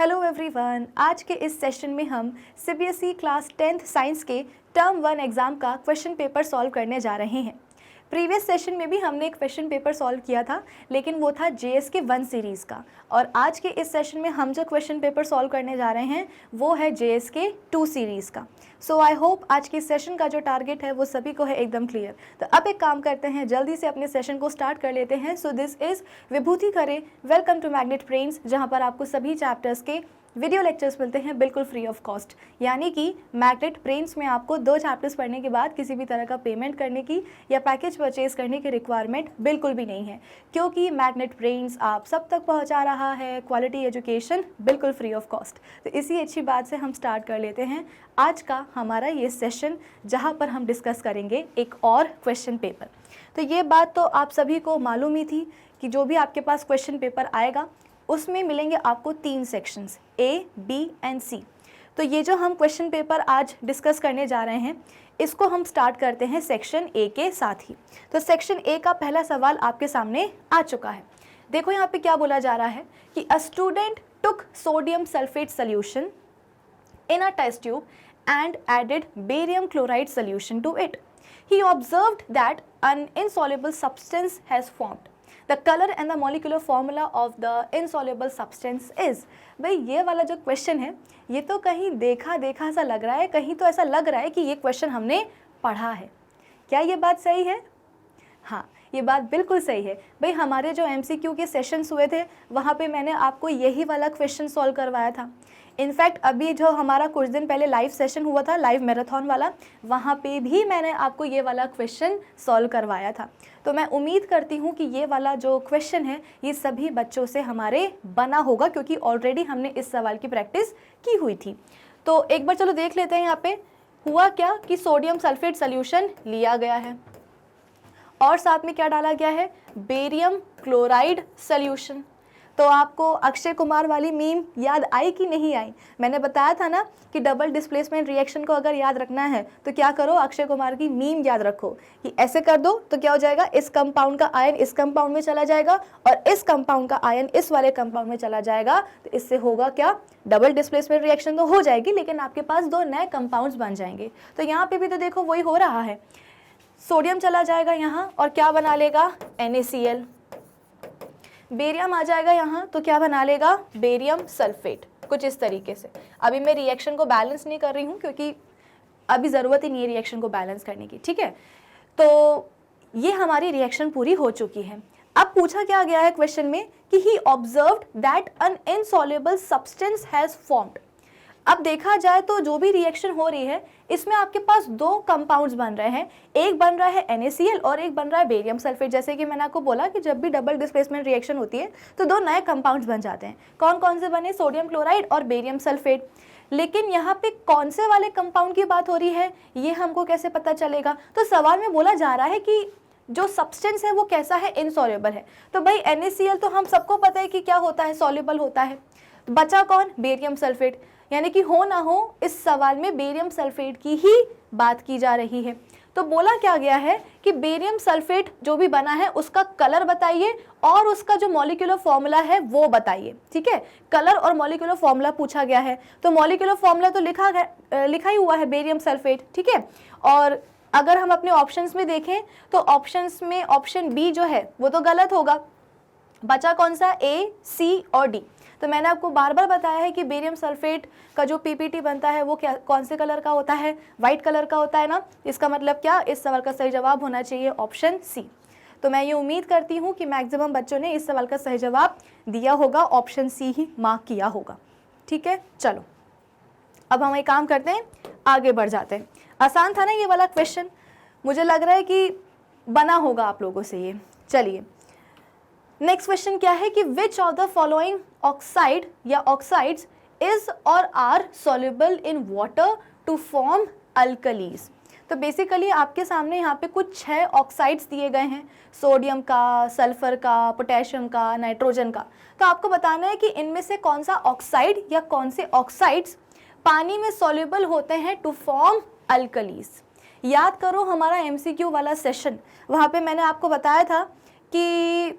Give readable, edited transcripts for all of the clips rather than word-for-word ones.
Hello everyone, आज के इस सेशन में हम सीबीएसई क्लास 10th साइंस के टर्म 1 एग्ज़ाम का क्वेश्चन पेपर सॉल्व करने जा रहे हैं। प्रीवियस सेशन में भी हमने एक क्वेश्चन पेपर सॉल्व किया था, लेकिन वो था जेएसके 1 सीरीज़ का। और आज के इस सेशन में हम जो क्वेश्चन पेपर सॉल्व करने जा रहे हैं वो है जेएसके 2 सीरीज़ का। सो आई होप आज के इस सेशन का जो टारगेट है वो सभी को है एकदम क्लियर। तो अब एक काम करते हैं, जल्दी से अपने सेशन को स्टार्ट कर लेते हैं। So this is Vibhuti Khare, welcome to Magnet Brains, जहाँ पर आपको सभी चैप्टर्स के वीडियो लेक्चर्स मिलते हैं बिल्कुल फ्री ऑफ कॉस्ट। यानी कि मैग्नेट ब्रेन्स में आपको 2 चैप्टर्स पढ़ने के बाद किसी भी तरह का पेमेंट करने की या पैकेज परचेज करने की रिक्वायरमेंट बिल्कुल भी नहीं है, क्योंकि मैग्नेट ब्रेन्स आप सब तक पहुंचा रहा है क्वालिटी एजुकेशन बिल्कुल फ्री ऑफ कॉस्ट। तो इसी अच्छी बात से हम स्टार्ट कर लेते हैं आज का हमारा ये सेशन, जहाँ पर हम डिस्कस करेंगे एक और क्वेश्चन पेपर। तो ये बात तो आप सभी को मालूम ही थी कि जो भी आपके पास क्वेश्चन पेपर आएगा उसमें मिलेंगे आपको 3 सेक्शंस, ए, बी एंड सी। तो ये जो हम क्वेश्चन पेपर आज डिस्कस करने जा रहे हैं इसको हम स्टार्ट करते हैं सेक्शन ए के साथ ही। तो सेक्शन ए का पहला सवाल आपके सामने आ चुका है। देखो यहाँ पे क्या बोला जा रहा है कि a student took sodium sulphate solution in a test tube and added barium chloride solution to it. He observed that an insoluble substance has formed. The color and the molecular formula of the insoluble substance is. भाई ये वाला जो question है ये तो कहीं देखा देखा सा लग रहा है, कहीं तो ऐसा लग रहा है कि ये क्वेश्चन हमने पढ़ा है। क्या ये बात सही है? हाँ, ये बात बिल्कुल सही है। भाई हमारे जो MCQ के सेशंस हुए थे वहाँ पे मैंने आपको यही वाला क्वेश्चन सॉल्व करवाया था। इनफैक्ट अभी जो हमारा कुछ दिन पहले लाइव सेशन हुआ था, लाइव मैराथन वाला, वहाँ पे भी मैंने आपको ये वाला क्वेश्चन सॉल्व करवाया था। तो मैं उम्मीद करती हूँ कि ये वाला जो क्वेश्चन है ये सभी बच्चों से हमारे बना होगा, क्योंकि ऑलरेडी हमने इस सवाल की प्रैक्टिस की हुई थी। तो एक बार चलो देख लेते हैं यहाँ पे हुआ क्या कि सोडियम सल्फेट सोल्यूशन लिया गया है और साथ में क्या डाला गया है, बेरियम क्लोराइड सोल्यूशन। तो आपको अक्षय कुमार वाली मीम याद आई कि नहीं आई? मैंने बताया था ना कि डबल डिस्प्लेसमेंट रिएक्शन को अगर याद रखना है तो क्या करो, अक्षय कुमार की मीम याद रखो कि ऐसे कर दो तो क्या हो जाएगा, इस कंपाउंड का आयन इस कंपाउंड में चला जाएगा और इस कंपाउंड का आयन इस वाले कंपाउंड में चला जाएगा। तो इससे होगा क्या, डबल डिस्प्लेसमेंट रिएक्शन तो हो जाएगी, लेकिन आपके पास 2 नए कंपाउंड्स बन जाएंगे। तो यहाँ पे भी तो देखो वही हो रहा है, सोडियम चला जाएगा यहाँ और क्या बना लेगा, NaCl। बेरियम आ जाएगा यहाँ तो क्या बना लेगा, बेरियम सल्फेट, कुछ इस तरीके से। अभी मैं रिएक्शन को बैलेंस नहीं कर रही हूँ क्योंकि अभी ज़रूरत ही नहीं है रिएक्शन को बैलेंस करने की, ठीक है। तो ये हमारी रिएक्शन पूरी हो चुकी है। अब पूछा क्या गया है क्वेश्चन में कि he observed that an insoluble substance has formed. अब देखा जाए तो जो भी रिएक्शन हो रही है इसमें आपके पास 2 कंपाउंड्स बन रहे हैं, एक बन रहा है NaCl और एक बन रहा है बेरियम सल्फेट। जैसे कि मैंने आपको बोला कि जब भी डबल डिस्प्लेसमेंट रिएक्शन होती है तो 2 नए कंपाउंड्स बन जाते हैं। कौन कौन से बने, सोडियम क्लोराइड और बेरियम सल्फेट। लेकिन यहाँ पे कौन से वाले कंपाउंड की बात हो रही है ये हमको कैसे पता चलेगा? तो सवाल में बोला जा रहा है कि जो सब्सटेंस है वो कैसा है, इनसॉल्युबल है। तो भाई NaCl तो हम सबको पता है कि क्या होता है, सॉल्युबल होता है। बचा कौन, बेरियम सल्फेट। यानी कि हो ना हो इस सवाल में बेरियम सल्फेट की ही बात की जा रही है। तो बोला क्या गया है कि बेरियम सल्फेट जो भी बना है उसका कलर बताइए और उसका जो मॉलिक्यूलर फॉर्मूला है वो बताइए, ठीक है। कलर और मॉलिक्यूलर फॉर्मूला पूछा गया है, तो मॉलिक्यूलर फॉर्मूला तो लिखा ही हुआ है बेरियम सल्फेट, ठीक है। और अगर हम अपने ऑप्शंस में देखें तो ऑप्शंस में ऑप्शन बी जो है वो तो गलत होगा। बचा कौन सा, A, C और D। तो मैंने आपको बार बार बताया है कि बेरियम सल्फेट का जो PPT बनता है वो क्या, कौन से कलर का होता है, वाइट कलर का होता है ना। इसका मतलब क्या, इस सवाल का सही जवाब होना चाहिए ऑप्शन C। तो मैं ये उम्मीद करती हूँ कि मैक्सिमम बच्चों ने इस सवाल का सही जवाब दिया होगा, ऑप्शन C ही मार्क किया होगा, ठीक है। चलो अब हम एक काम करते हैं, आगे बढ़ जाते हैं। आसान था ना ये वाला क्वेश्चन, मुझे लग रहा है कि बना होगा आप लोगों से ये। चलिए नेक्स्ट क्वेश्चन क्या है कि which of the following oxide या oxides is or are soluble in water to form alkalis. तो बेसिकली आपके सामने यहाँ पे कुछ 6 ऑक्साइड्स दिए गए हैं, सोडियम का, सल्फर का, पोटेशियम का, नाइट्रोजन का। तो आपको बताना है कि इनमें से कौन सा ऑक्साइड या कौन से ऑक्साइड्स पानी में सॉल्युबल होते हैं टू फॉर्म अल्कलीज। याद करो हमारा MCQ वाला सेशन, वहाँ पे मैंने आपको बताया था कि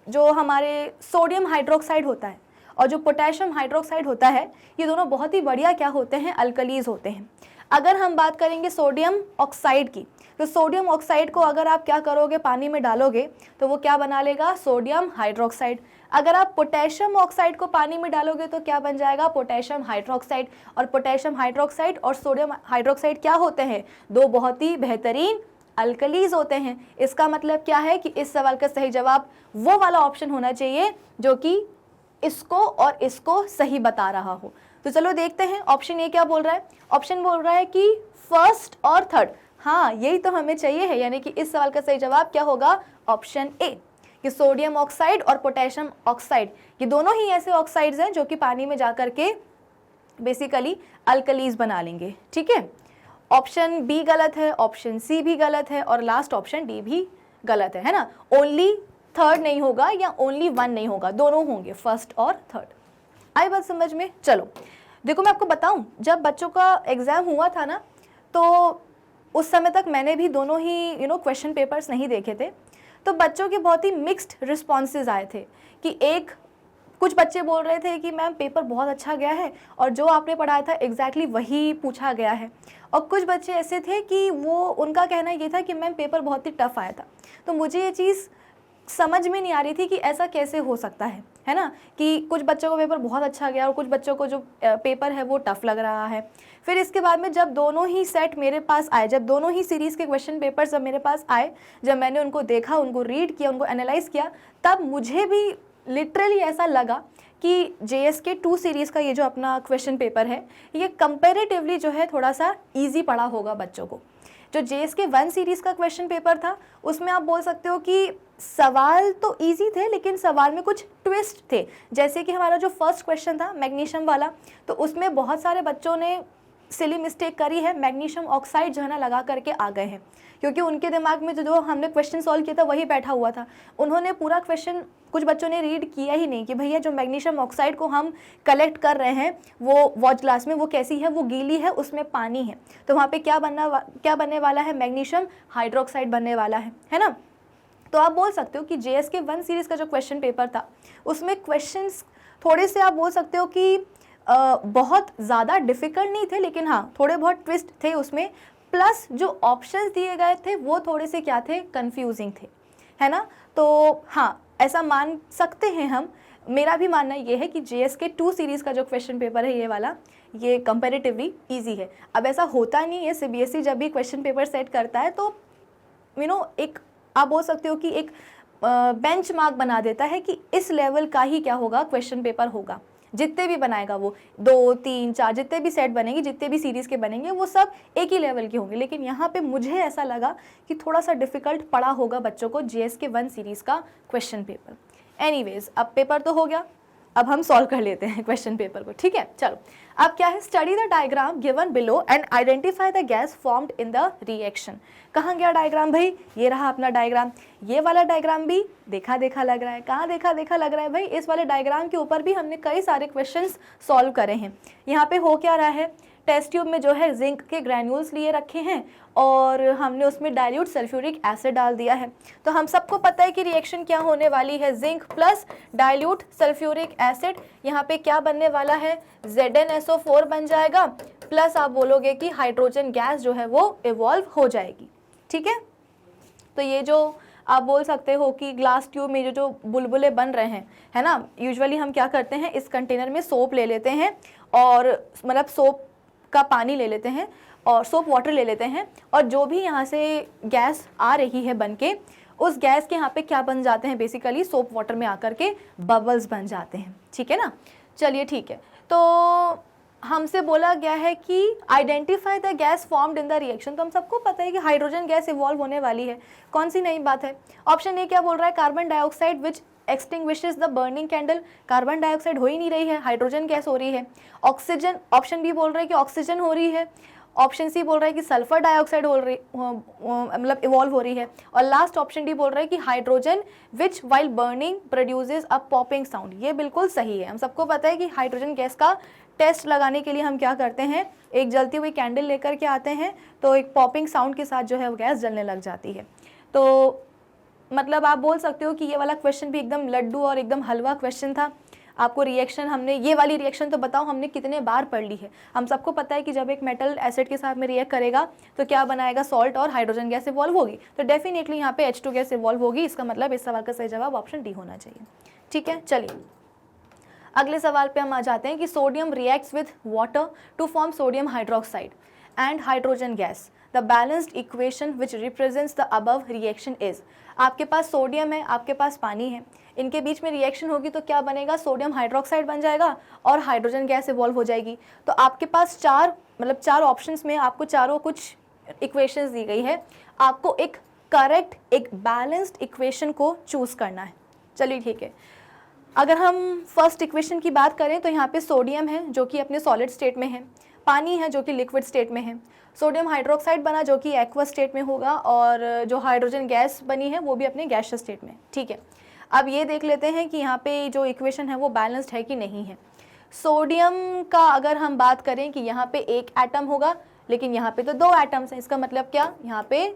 जो हमारे सोडियम हाइड्रोक्साइड होता है और जो पोटेशियम हाइड्रोक्साइड होता है, ये दोनों बहुत ही बढ़िया क्या होते हैं, अल्कलीज होते हैं। अगर हम बात करेंगे सोडियम ऑक्साइड की, तो सोडियम ऑक्साइड को अगर आप क्या करोगे, पानी में डालोगे तो वो क्या बना लेगा, सोडियम हाइड्रोक्साइड। अगर आप पोटेशियम ऑक्साइड को पानी में डालोगे तो क्या बन जाएगा, पोटेशियम हाइड्रोक्साइड। और पोटेशियम हाइड्रोक्साइड और सोडियम हाइड्रोक्साइड क्या होते हैं, दो बहुत ही बेहतरीन अल्कलीज होते हैं। इसका मतलब क्या है कि इस सवाल का सही जवाब वो वाला ऑप्शन होना चाहिए जो कि इसको और इसको सही बता रहा हो। तो चलो देखते हैं ऑप्शन ए क्या बोल रहा है। ऑप्शन बोल रहा है कि फर्स्ट और थर्ड। हाँ, यही तो हमें चाहिए है, यानी कि इस सवाल का सही जवाब क्या होगा, ऑप्शन ए, कि सोडियम ऑक्साइड और पोटेशियम ऑक्साइड ये दोनों ही ऐसे ऑक्साइड्स हैं जो कि पानी में जाकर के बेसिकली अल्कलीज बना लेंगे। ठीक है, ऑप्शन बी गलत है, ऑप्शन सी भी गलत है और लास्ट ऑप्शन डी भी गलत है ना। ओनली थर्ड नहीं होगा या ओनली वन नहीं होगा, दोनों होंगे, फर्स्ट और थर्ड। आई बात समझ में। चलो देखो, मैं आपको बताऊं, जब बच्चों का एग्जाम हुआ था ना, तो उस समय तक मैंने भी दोनों ही क्वेश्चन पेपर्स नहीं देखे थे। तो बच्चों के बहुत ही मिक्स्ड रिस्पॉन्सेज आए थे कि कुछ बच्चे बोल रहे थे कि मैम पेपर बहुत अच्छा गया है और जो आपने पढ़ाया था एग्जैक्टली वही पूछा गया है। और कुछ बच्चे ऐसे थे कि उनका कहना ये था कि मैम पेपर बहुत ही टफ आया था। तो मुझे ये चीज़ समझ में नहीं आ रही थी कि ऐसा कैसे हो सकता है ना, कि कुछ बच्चों को पेपर बहुत अच्छा गया और कुछ बच्चों को जो पेपर है वो टफ लग रहा है। फिर इसके बाद में जब दोनों ही सेट मेरे पास आए, जब दोनों ही सीरीज़ के क्वेश्चन पेपर जब मेरे पास आए, जब मैंने उनको देखा, उनको रीड किया, उनको एनालाइज किया, तब मुझे भी लिटरली ऐसा लगा कि JSK 2 सीरीज़ का ये जो अपना क्वेश्चन पेपर है, ये कंपैरेटिवली जो है थोड़ा सा ईजी पड़ा होगा बच्चों को। जो JSK 1 सीरीज़ का क्वेश्चन पेपर था, उसमें आप बोल सकते हो कि सवाल तो इजी थे लेकिन सवाल में कुछ ट्विस्ट थे। जैसे कि हमारा जो फर्स्ट क्वेश्चन था मैग्नीशियम वाला, तो उसमें बहुत सारे बच्चों ने सिली मिस्टेक करी है, मैग्नीशियम ऑक्साइड जो है ना लगा करके आ गए हैं, क्योंकि उनके दिमाग में जो हमने क्वेश्चन सॉल्व किया था वही बैठा हुआ था। उन्होंने पूरा क्वेश्चन, कुछ बच्चों ने रीड किया ही नहीं कि भैया जो मैग्नीशियम ऑक्साइड को हम कलेक्ट कर रहे हैं वो वॉच ग्लास में, वो कैसी है, वो गीली है, उसमें पानी है, तो वहाँ पे क्या बनने वाला है, मैग्नीशियम हाइड्रोक्साइड बनने वाला है ना। तो आप बोल सकते हो कि JSK 1 सीरीज़ का जो क्वेश्चन पेपर था उसमें क्वेश्चंस थोड़े से आप बोल सकते हो कि बहुत ज़्यादा डिफ़िकल्ट नहीं थे, लेकिन हाँ थोड़े बहुत ट्विस्ट थे उसमें, प्लस जो ऑप्शंस दिए गए थे वो थोड़े से क्या थे, कंफ्यूजिंग थे, है ना। तो हाँ, ऐसा मान सकते हैं हम। मेरा भी मानना ये है कि JSK 2 सीरीज़ का जो क्वेश्चन पेपर है ये वाला, ये कंपैरेटिवली ईजी है। अब ऐसा होता नहीं है, CBSE जब भी क्वेश्चन पेपर सेट करता है तो एक आप बोल सकते हो कि एक बेंच मार्क बना देता है कि इस लेवल का ही क्या होगा, क्वेश्चन पेपर होगा। जितने भी बनाएगा वो 2, 3, 4 जितने भी सेट बनेंगे, जितने भी सीरीज़ के बनेंगे, वो सब एक ही लेवल के होंगे। लेकिन यहाँ पे मुझे ऐसा लगा कि थोड़ा सा डिफ़िकल्ट पड़ा होगा बच्चों को JSK 1 सीरीज़ का क्वेश्चन पेपर। एनीवेज, अब पेपर तो हो गया, अब हम सॉल्व कर लेते हैं क्वेश्चन पेपर को। ठीक है, चलो अब क्या है, study the diagram given below and identify the gas formed in the reaction. कहाँ गया डायग्राम भाई, ये रहा अपना डायग्राम। ये वाला डायग्राम भी देखा देखा लग रहा है, कहाँ देखा देखा लग रहा है भाई, इस वाले डायग्राम के ऊपर भी हमने कई सारे क्वेश्चंस सॉल्व करे हैं। यहाँ पे हो क्या रहा है, टेस्ट ट्यूब में जो है जिंक के ग्रैन्यूल्स लिए रखे हैं और हमने उसमें डाइल्यूट सल्फ्यूरिक एसिड डाल दिया है। तो हम सबको पता है कि रिएक्शन क्या होने वाली है, zinc plus dilute sulphuric acid, यहाँ पे क्या बनने वाला है, ZnSO4 बन जाएगा, प्लस आप बोलोगे कि हाइड्रोजन गैस जो है वो इवॉल्व हो जाएगी। ठीक है, तो ये जो आप बोल सकते हो कि ग्लास ट्यूब में जो बुलबुले बन रहे हैं, है ना, यूजुअली हम क्या करते हैं, इस कंटेनर में सोप ले लेते हैं और मतलब सोप का पानी ले लेते हैं और सोप वाटर ले लेते हैं, और जो भी यहाँ से गैस आ रही है बन के, उस गैस के यहाँ पे क्या बन जाते हैं, बेसिकली सोप वाटर में आकर के बबल्स बन जाते हैं। ठीक है ना, चलिए ठीक है। तो हमसे बोला गया है कि identify the gas formed in the reaction, तो हम सबको पता है कि हाइड्रोजन गैस इवॉल्व होने वाली है, कौन सी नई बात है। ऑप्शन ए क्या बोल रहा है, carbon dioxide which extinguishes the burning candle, carbon dioxide हो ही नहीं रही है, हाइड्रोजन गैस हो रही है। ऑक्सीजन, ऑप्शन बी बोल रहा है कि ऑक्सीजन हो रही है। ऑप्शन सी बोल रहा है कि सल्फर डाइऑक्साइड हो रही, मतलब इवॉल्व हो रही है। और लास्ट ऑप्शन डी बोल रहा है कि हाइड्रोजन विच वाइल बर्निंग प्रोड्यूसेस अ पॉपिंग साउंड। ये बिल्कुल सही है। हम सबको पता है कि हाइड्रोजन गैस का टेस्ट लगाने के लिए हम क्या करते हैं, एक जलती हुई कैंडल लेकर के आते हैं, तो एक पॉपिंग साउंड के साथ जो है वो गैस जलने लग जाती है। तो मतलब आप बोल सकते हो कि ये वाला क्वेश्चन भी एकदम लड्डू और एकदम हलवा क्वेश्चन था। आपको रिएक्शन, हमने ये वाली रिएक्शन तो बताओ हमने कितने बार पढ़ ली है। हम सबको पता है कि जब एक मेटल एसिड के साथ में रिएक्ट करेगा तो क्या बनाएगा, सॉल्ट और हाइड्रोजन गैस इवॉल्व होगी। तो डेफिनेटली यहाँ पे H2 गैस इवॉल्व होगी। इसका मतलब इस सवाल का सही जवाब ऑप्शन डी होना चाहिए। ठीक है, चलिए अगले सवाल पे हम आ जाते हैं कि sodium reacts with water to form sodium hydroxide and hydrogen gas, the balanced equation which represents the above reaction is. आपके पास सोडियम है, आपके पास पानी है, इनके बीच में रिएक्शन होगी तो क्या बनेगा, सोडियम हाइड्रोक्साइड बन जाएगा और हाइड्रोजन गैस इवॉल्व हो जाएगी। तो आपके पास चार ऑप्शंस में आपको चारों कुछ इक्वेशंस दी गई है, आपको एक करेक्ट, एक बैलेंस्ड इक्वेशन को चूज करना है। चलिए ठीक है, अगर हम फर्स्ट इक्वेशन की बात करें तो यहाँ पे सोडियम है जो कि अपने सॉलिड स्टेट में है, पानी है जो कि लिक्विड स्टेट में है, सोडियम हाइड्रोक्साइड बना जो कि एक्वा स्टेट में होगा, और जो हाइड्रोजन गैस बनी है वो भी अपने गैसियस स्टेट में। ठीक है, अब ये देख लेते हैं कि यहाँ पे जो इक्वेशन है वो बैलेंस्ड है कि नहीं है। सोडियम का अगर हम बात करें कि यहाँ पे एक एटम होगा, लेकिन यहाँ पे तो 2 एटम्स हैं, इसका मतलब क्या, यहाँ पे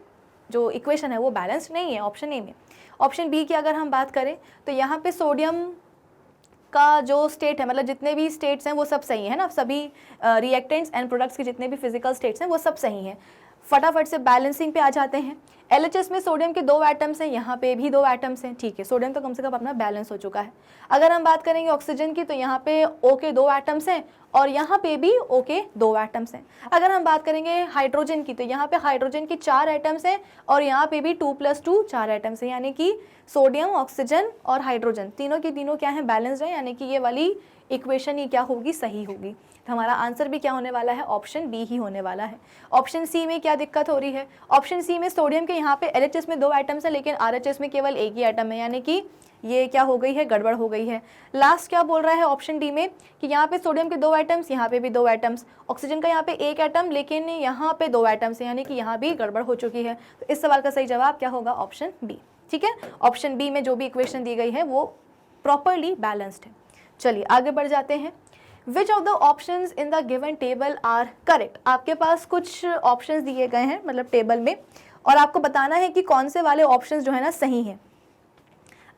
जो इक्वेशन है वो बैलेंस्ड नहीं है, ऑप्शन ए में। ऑप्शन बी की अगर हम बात करें तो यहाँ पे सोडियम का जो स्टेट है, मतलब जितने भी स्टेट्स हैं वो सब सही है ना, सभी रिएक्टेंट्स एंड प्रोडक्ट्स के जितने भी फिजिकल स्टेट्स हैं वो सब सही हैं। फटाफट से बैलेंसिंग पे आ जाते हैं। LHS में सोडियम के 2 एटम्स हैं, यहाँ पे भी 2 एटम्स हैं। ठीक है, सोडियम तो कम से कम अपना बैलेंस हो चुका है। अगर हम बात करेंगे ऑक्सीजन की तो यहाँ पे O के 2 एटम्स हैं और यहाँ पे भी O के 2 एटम्स हैं। अगर हम बात करेंगे हाइड्रोजन की तो यहाँ पे हाइड्रोजन की 4 एटम्स हैं और यहाँ पे भी 2 + 2 4 एटम्स हैं, यानी कि सोडियम, ऑक्सीजन और हाइड्रोजन तीनों की तीनों क्या है, बैलेंस्ड है, यानी कि ये वाली इक्वेशन ही क्या होगी, सही होगी। तो हमारा आंसर भी क्या होने वाला है, ऑप्शन बी ही होने वाला है। ऑप्शन सी में क्या दिक्कत हो रही है, ऑप्शन सी में सोडियम के यहाँ पे LHS में 2 एटम्स है लेकिन RHS में केवल एक ही एटम है, यानी कि ये क्या हो गई है, गड़बड़ हो गई है। लास्ट क्या बोल रहा है ऑप्शन डी में कि यहाँ पे सोडियम के 2 एटम्स, यहाँ पे भी 2 एटम्स, ऑक्सीजन का यहाँ पे 1 एटम लेकिन यहाँ पे 2 एटम्स है, यानी कि यहाँ भी गड़बड़ हो चुकी है। तो इस सवाल का सही जवाब क्या होगा, ऑप्शन बी। ठीक है, ऑप्शन बी में जो भी इक्वेशन दी गई है वो प्रॉपरली बैलेंस्ड है। चलिए आगे बढ़ जाते हैं। Which of the options in the given table are correct. आपके पास कुछ ऑप्शंस दिए गए हैं मतलब टेबल में, और आपको बताना है कि कौन से वाले ऑप्शंस जो है ना सही हैं।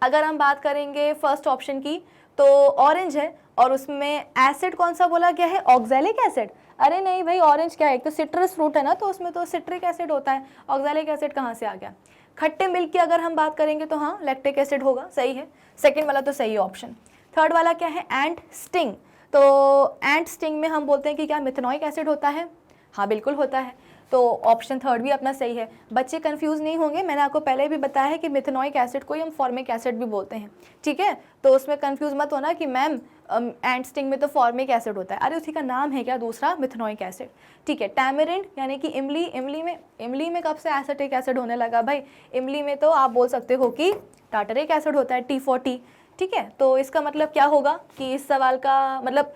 अगर हम बात करेंगे फर्स्ट ऑप्शन की तो ऑरेंज है और उसमें एसिड कौन सा बोला गया है, ऑक्सैलिक एसिड। अरे नहीं भाई, ऑरेंज क्या है, एक तो सिट्रस फ्रूट है ना, तो उसमें तो सिट्रिक एसिड होता है, ऑक्सैलिक एसिड कहाँ से आ गया। खट्टे मिल्क की अगर हम बात करेंगे तो हाँ लैक्टिक एसिड होगा, सही है, सेकंड वाला तो सही है ऑप्शन। थर्ड वाला क्या है, एंट स्टिंग। तो एंट स्टिंग में हम बोलते हैं कि क्या मिथेनॉइक एसिड होता है, हाँ बिल्कुल होता है, तो ऑप्शन थर्ड भी अपना सही है। बच्चे कंफ्यूज नहीं होंगे, मैंने आपको पहले भी बताया है कि मिथेनॉइक एसिड को ही हम फॉर्मिक एसिड भी बोलते हैं। ठीक है, तो उसमें कंफ्यूज मत होना कि मैम एंट स्टिंग में तो फॉर्मिक एसिड होता है, अरे उसी का नाम है क्या दूसरा, मिथेनॉइक एसिड। ठीक है, टैमरिंड यानी कि इमली, इमली में कब से एसिटिक एसिड होने लगा भाई, इमली में तो आप बोल सकते हो कि टार्टरिक एसिड होता है, T40। ठीक है, तो इसका मतलब क्या होगा कि इस सवाल का मतलब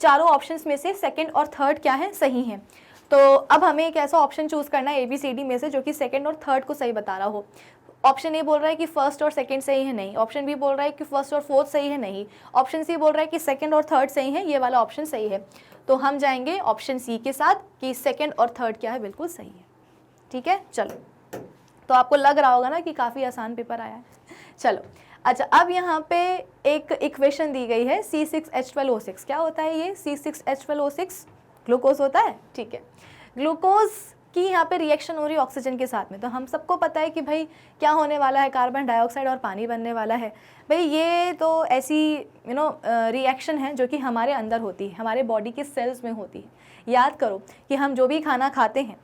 चारों ऑप्शंस में से सेकंड और थर्ड क्या है, सही हैं। तो अब हमें एक ऐसा ऑप्शन चूज करना है ABCD में से जो कि सेकंड और थर्ड को सही बता रहा हो। ऑप्शन ए बोल रहा है कि फर्स्ट और सेकंड सही है, नहीं। ऑप्शन बी बोल रहा है कि फर्स्ट और फोर्थ सही है, नहीं। ऑप्शन सी बोल रहा है कि सेकंड और थर्ड सही है, ये वाला ऑप्शन सही है। तो हम जाएंगे ऑप्शन सी के साथ कि सेकंड और थर्ड क्या है, बिल्कुल सही है। ठीक है, चलो तो आपको लग रहा होगा ना कि काफ़ी आसान पेपर आया है। चलो अच्छा, अब यहाँ पे एक इक्वेशन दी गई है C6H12O6। क्या होता है ये C6H12O6? ग्लूकोज होता है। ठीक है, ग्लूकोज की यहाँ पे रिएक्शन हो रही है ऑक्सीजन के साथ में, तो हम सबको पता है कि भाई क्या होने वाला है, कार्बन डाइऑक्साइड और पानी बनने वाला है। भाई ये तो ऐसी रिएक्शन है जो कि हमारे अंदर होती है, हमारे बॉडी के सेल्स में होती है। याद करो कि हम जो भी खाना खाते हैं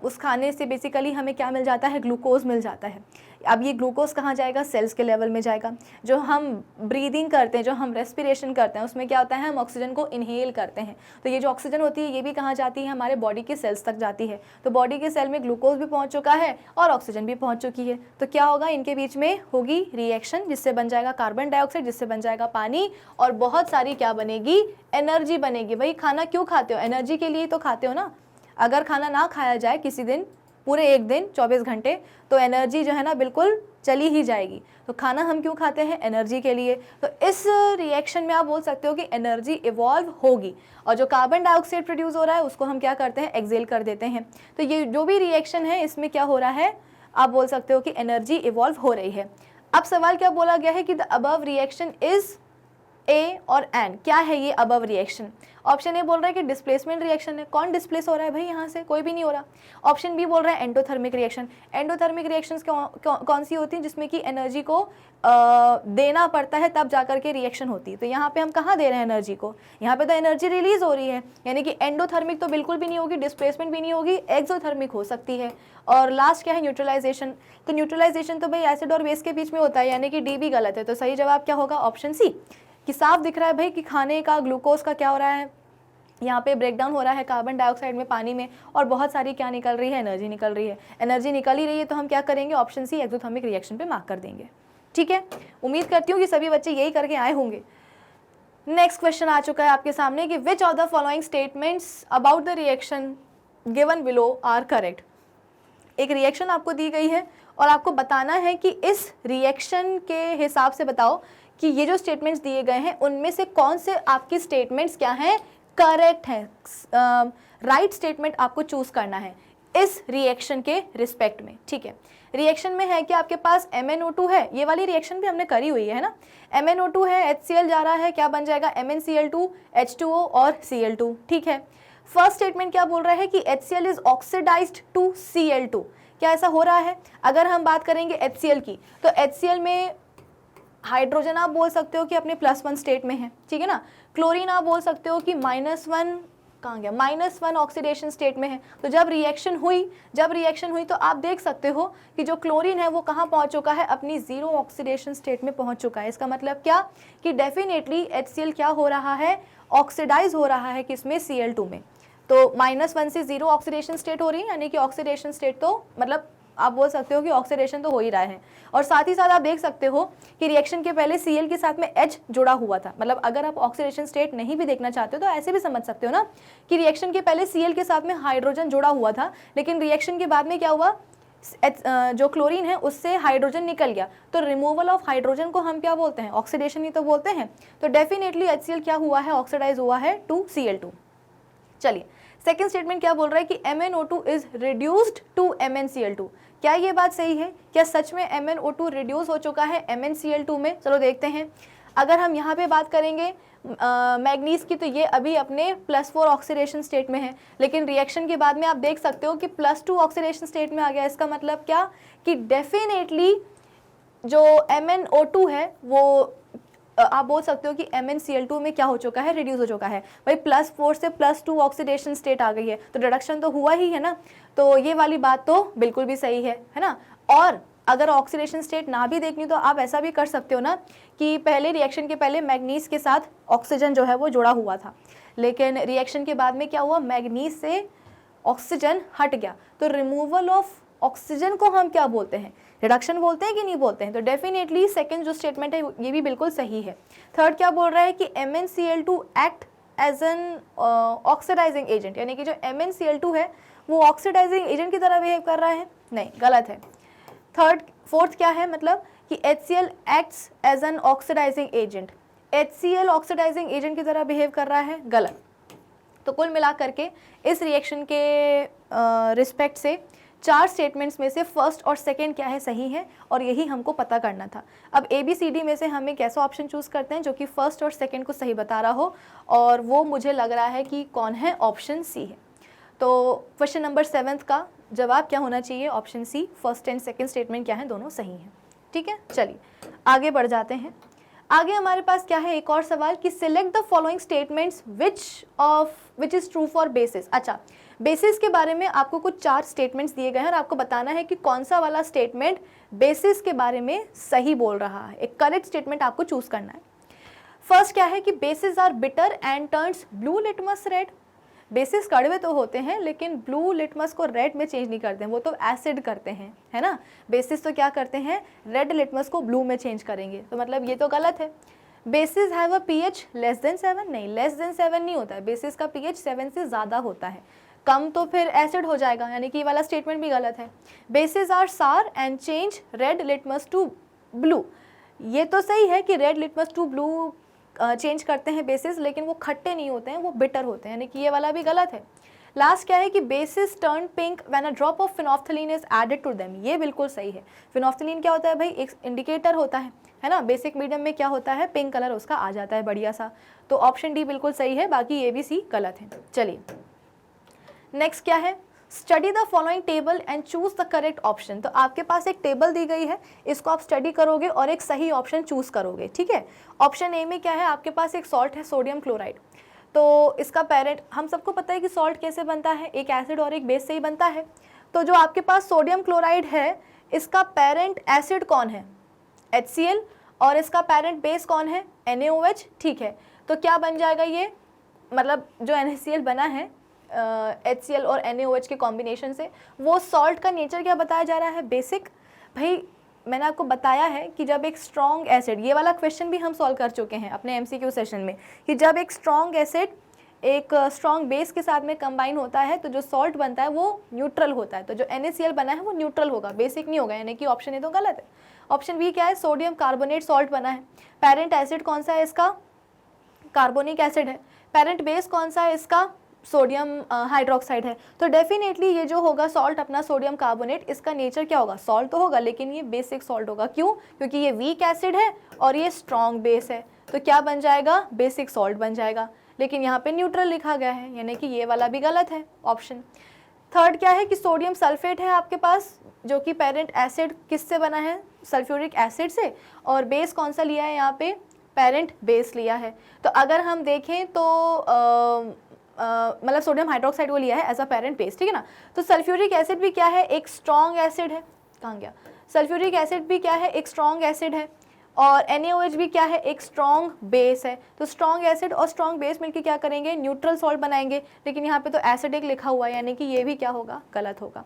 उस खाने से बेसिकली हमें क्या मिल जाता है, ग्लूकोज मिल जाता है। अब ये ग्लूकोज कहाँ जाएगा, सेल्स के लेवल में जाएगा। जो हम ब्रीदिंग करते हैं, जो हम रेस्पिरेशन करते हैं, उसमें क्या होता है, हम ऑक्सीजन को इनहेल करते हैं। तो ये जो ऑक्सीजन होती है ये भी कहाँ जाती है, हमारे बॉडी के सेल्स तक जाती है। तो बॉडी के सेल में ग्लूकोज भी पहुँच चुका है और ऑक्सीजन भी पहुँच चुकी है। तो क्या होगा, इनके बीच में होगी रिएक्शन जिससे बन जाएगा कार्बन डाइऑक्साइड, जिससे बन जाएगा पानी, और बहुत सारी क्या बनेगी, एनर्जी बनेगी। भाई खाना क्यों खाते हो, एनर्जी के लिए तो खाते हो ना। अगर खाना ना खाया जाए किसी दिन, पूरे एक दिन 24 घंटे, तो एनर्जी जो है ना बिल्कुल चली ही जाएगी। तो खाना हम क्यों खाते हैं, एनर्जी के लिए। तो इस रिएक्शन में आप बोल सकते हो कि एनर्जी इवॉल्व होगी, और जो कार्बन डाइऑक्साइड प्रोड्यूस हो रहा है उसको हम क्या करते हैं, एक्सेल कर देते हैं। तो ये जो भी रिएक्शन है इसमें क्या हो रहा है, आप बोल सकते हो कि एनर्जी इवॉल्व हो रही है। अब सवाल क्या बोला गया है कि the above reaction is a और एन, क्या है ये अबव रिएक्शन? ऑप्शन ए बोल रहा है कि डिस्प्लेसमेंट रिएक्शन है, कौन डिस्प्लेस हो रहा है भाई यहाँ से? कोई भी नहीं हो रहा। ऑप्शन बी बोल रहा है एंडोथर्मिक रिएक्शन। एंडोथर्मिक रिएक्शंस कौन सी होती हैं? जिसमें कि एनर्जी को देना पड़ता है तब जाकर के रिएक्शन होती है। तो यहाँ पे हम कहाँ दे रहे हैं एनर्जी को? यहाँ पे तो एनर्जी रिलीज हो रही है, यानी कि एंडोथर्मिक तो बिल्कुल भी नहीं होगी, डिस्प्लेसमेंट भी नहीं होगी, एक्सोथर्मिक हो सकती है। और लास्ट क्या है? न्यूट्रलाइजेशन। तो न्यूट्रलाइजेशन तो भाई एसिड और बेस के बीच में होता है, यानी कि डी भी गलत है। तो सही जवाब क्या होगा? ऑप्शन सी, कि साफ दिख रहा है भाई कि खाने का ग्लूकोज का क्या हो रहा है, यहाँ पे ब्रेकडाउन हो रहा है कार्बन डाइऑक्साइड में, पानी में, और बहुत सारी क्या निकल रही है? एनर्जी निकल रही है। एनर्जी निकल ही रही है तो हम क्या करेंगे? ऑप्शन सी एक्सोथर्मिक रिएक्शन पे मार्क कर देंगे। ठीक है, उम्मीद करती हूँ कि सभी बच्चे यही करके आए होंगे। नेक्स्ट क्वेश्चन आ चुका है आपके सामने कि which of the following statements about the reaction given below are correct. एक रिएक्शन आपको दी गई है और आपको बताना है कि इस रिएक्शन के हिसाब से बताओ कि ये जो स्टेटमेंट्स दिए गए हैं उनमें से कौन से आपकी स्टेटमेंट्स क्या हैं? करेक्ट है। राइट स्टेटमेंट आपको चूज करना है इस रिएक्शन के रिस्पेक्ट में। ठीक है, रिएक्शन में है कि आपके पास MnO2 है, ये वाली रिएक्शन भी हमने करी हुई है ना। MnO2 है, HCl जा रहा है, क्या बन जाएगा? MnCl2, H2O और Cl2। ठीक है, फर्स्ट स्टेटमेंट क्या बोल रहा है कि HCl is oxidised to Cl2। क्या ऐसा हो रहा है? अगर हम बात करेंगे HCl की, तो HCl में हाइड्रोजन आप बोल सकते हो कि अपने +1 स्टेट में है, ठीक है ना। क्लोरीन आप बोल सकते हो कि -1 कहाँ गया? -1 ऑक्सीडेशन स्टेट में है। तो जब रिएक्शन हुई तो आप देख सकते हो कि जो क्लोरीन है वो कहाँ पहुँच चुका है? अपनी 0 ऑक्सीडेशन स्टेट में पहुँच चुका है। इसका मतलब क्या? कि डेफिनेटली HCl क्या हो रहा है? ऑक्सीडाइज हो रहा है किसमें? Cl2 में। तो -1 से 0 ऑक्सीडेशन स्टेट हो रही है, यानी कि ऑक्सीडेशन स्टेट तो मतलब आप बोल सकते हो कि ऑक्सीडेशन तो हो ही रहा है। और साथ ही साथ आप देख सकते हो कि रिएक्शन के पहले Cl के साथ में H जुड़ा हुआ था। मतलब अगर आप ऑक्सीडेशन स्टेट नहीं भी देखना चाहते हो तो ऐसे भी समझ सकते हो ना कि रिएक्शन के पहले Cl के साथ में हाइड्रोजन जुड़ा हुआ था, लेकिन रिएक्शन के बाद में क्या हुआ? जो क्लोरीन है उससे हाइड्रोजन निकल गया। तो रिमूवल ऑफ हाइड्रोजन को हम क्या बोलते हैं? ऑक्सीडेशन ही तो बोलते हैं। तो डेफिनेटली HCl क्या हुआ है? ऑक्सीडाइज हुआ है टू Cl2। चलिए, सेकेंड स्टेटमेंट क्या बोल रहा है कि MnO2 is reduced to MnCl2। क्या ये बात सही है? क्या सच में MnO2 रिड्यूस हो चुका है MnCl2 में? चलो देखते हैं। अगर हम यहाँ पे बात करेंगे मैग्नीज की, तो ये अभी अपने +4 ऑक्सीडेशन स्टेट में है, लेकिन रिएक्शन के बाद में आप देख सकते हो कि +2 ऑक्सीडेशन स्टेट में आ गया। इसका मतलब क्या? कि डेफिनेटली जो MnO2 है वो आप बोल सकते हो कि MnCl2 में क्या हो चुका है? रिड्यूस हो चुका है। भाई +4 से +2 ऑक्सीडेशन स्टेट आ गई है, तो रिडक्शन तो हुआ ही है ना। तो ये वाली बात तो बिल्कुल भी सही है ना। और अगर ऑक्सीडेशन स्टेट ना भी देखनी तो आप ऐसा भी कर सकते हो ना कि पहले रिएक्शन के पहले मैग्नीज के साथ ऑक्सीजन जो है वो जुड़ा हुआ था, लेकिन रिएक्शन के बाद में क्या हुआ? मैग्नीज से ऑक्सीजन हट गया। तो रिमूवल ऑफ ऑक्सीजन को हम क्या बोलते हैं? रिडक्शन बोलते हैं कि नहीं बोलते हैं? तो डेफिनेटली सेकंड जो स्टेटमेंट है ये भी बिल्कुल सही है। थर्ड क्या बोल रहा है कि MnCl2 act as an oxidising agent, यानी कि जो MnCl2 है वो ऑक्सीडाइजिंग एजेंट की तरह बिहेव कर रहा है। नहीं, गलत है। फोर्थ क्या है? मतलब कि HCl acts as an oxidising agent. HCl oxidising agent की तरह बिहेव कर रहा है, गलत। तो कुल मिला करके इस रिएक्शन के रिस्पेक्ट से 4 स्टेटमेंट्स में से फर्स्ट और सेकंड क्या है? सही है, और यही हमको पता करना था। अब ABCD में से हम एक ऐसा ऑप्शन चूज़ करते हैं जो कि फर्स्ट और सेकंड को सही बता रहा हो, और वो मुझे लग रहा है कि कौन है? ऑप्शन सी है। तो क्वेश्चन नंबर 7 का जवाब क्या होना चाहिए? Option C. First and second statement क्या है? दोनों सही हैं। ठीक है, चलिए आगे बढ़ जाते हैं। आगे हमारे पास क्या है? एक और सवाल कि select the following statements which is true for basis. अच्छा, बेसिस के बारे में आपको कुछ 4 स्टेटमेंट्स दिए गए हैं और आपको बताना है कि कौन सा वाला स्टेटमेंट बेसिस के बारे में सही बोल रहा है। एक करेक्ट स्टेटमेंट आपको चूज करना है। फर्स्ट क्या है कि bases are bitter and turns blue litmus red. Bases कड़वे तो होते हैं लेकिन ब्लू लिटमस को रेड में चेंज नहीं करते हैं, वो तो एसिड करते हैं, है ना। बेसिस तो क्या करते हैं? रेड लिटमस को ब्लू में चेंज करेंगे, तो मतलब ये तो गलत है। Basis have a pH less than 7, नहीं, लेस देन 7 नहीं होता है। बेसिस का pH 7 से ज़्यादा होता है, कम तो फिर एसिड हो जाएगा, यानी कि ये वाला स्टेटमेंट भी गलत है। Bases are sour and change red litmus to blue, ये तो सही है कि red litmus to blue change करते हैं बेसिस, लेकिन वो खट्टे नहीं होते हैं, वो बिटर होते हैं, यानी कि ये वाला भी गलत है। लास्ट क्या है कि bases turn pink when a drop of phenolphthalein is added to them, ये बिल्कुल सही है। फिनोल्फथलीन क्या होता है भाई, एक इंडिकेटर होता है ना, बेसिक मीडियम में क्या होता है, पिंक कलर उसका आ जाता है बढ़िया सा। तो ऑप्शन डी बिल्कुल सही है, बाकी ए बी सी गलत है। चलिए नेक्स्ट क्या है, study the following table and choose the correct option. तो आपके पास एक टेबल दी गई है, इसको आप स्टडी करोगे और एक सही ऑप्शन चूज करोगे, ठीक है। ऑप्शन ए में क्या है, आपके पास एक सॉल्ट है सोडियम क्लोराइड। तो इसका पेरेंट, हम सबको पता है कि सॉल्ट कैसे बनता है, एक एसिड और एक बेस से ही बनता है। तो जो आपके पास सोडियम क्लोराइड है, इसका पेरेंट एसिड कौन है, HCl, और इसका पेरेंट बेस कौन है, NaOH, ठीक है। तो क्या बन जाएगा ये, मतलब जो NaCl बना है HCl और NaOH के कॉम्बिनेशन से, वो सॉल्ट का नेचर क्या बताया जा रहा है, बेसिक। भाई मैंने आपको बताया है कि जब एक स्ट्रॉन्ग एसिड, ये वाला क्वेश्चन भी हम सॉल्व कर चुके हैं अपने MCQ सेशन में, कि जब एक स्ट्रॉन्ग एसिड एक स्ट्रॉन्ग बेस के साथ में कंबाइन होता है तो जो सॉल्ट बनता है वो न्यूट्रल होता है। तो जो NaCl बना है वो न्यूट्रल होगा, बेसिक नहीं होगा, यानी कि ऑप्शन ए तो गलत है। ऑप्शन बी क्या है, सोडियम कार्बोनेट सॉल्ट बना है, पेरेंट एसिड कौन सा है इसका, कार्बोनिक एसिड है, पेरेंट बेस कौन सा है इसका, सोडियम हाइड्रोक्साइड है। तो डेफिनेटली ये जो होगा सॉल्ट अपना सोडियम कार्बोनेट, इसका नेचर क्या होगा, सॉल्ट तो होगा लेकिन ये बेसिक सॉल्ट होगा। क्यों, क्योंकि ये वीक एसिड है और ये स्ट्रॉन्ग बेस है, तो क्या बन जाएगा, बेसिक सॉल्ट बन जाएगा। लेकिन यहाँ पे न्यूट्रल लिखा गया है, यानी कि ये वाला भी गलत है ऑप्शन। थर्ड क्या है कि सोडियम सल्फेट है आपके पास, जो कि पेरेंट एसिड किससे बना है, सल्फ्यूरिक एसिड से, और बेस कौन सा लिया है यहाँ पे, पेरेंट बेस लिया है। तो अगर हम देखें तो मतलब सोडियम हाइड्रोक्साइड को लिया है एज अ पेरेंट बेस, ठीक है ना। तो सल्फ्यूरिक एसिड भी क्या है, एक स्ट्रॉन्ग एसिड है, कहाँ गया, सल्फ्यूरिक एसिड भी क्या है, एक स्ट्रॉन्ग एसिड है, और NaOH भी क्या है, एक स्ट्रॉन्ग बेस है। तो स्ट्रॉन्ग एसिड और स्ट्रॉन्ग बेस मिलकर क्या करेंगे, न्यूट्रल सॉल्ट बनाएंगे, लेकिन यहाँ पे तो एसिडिक लिखा हुआ है, यानी कि ये भी क्या होगा, गलत होगा।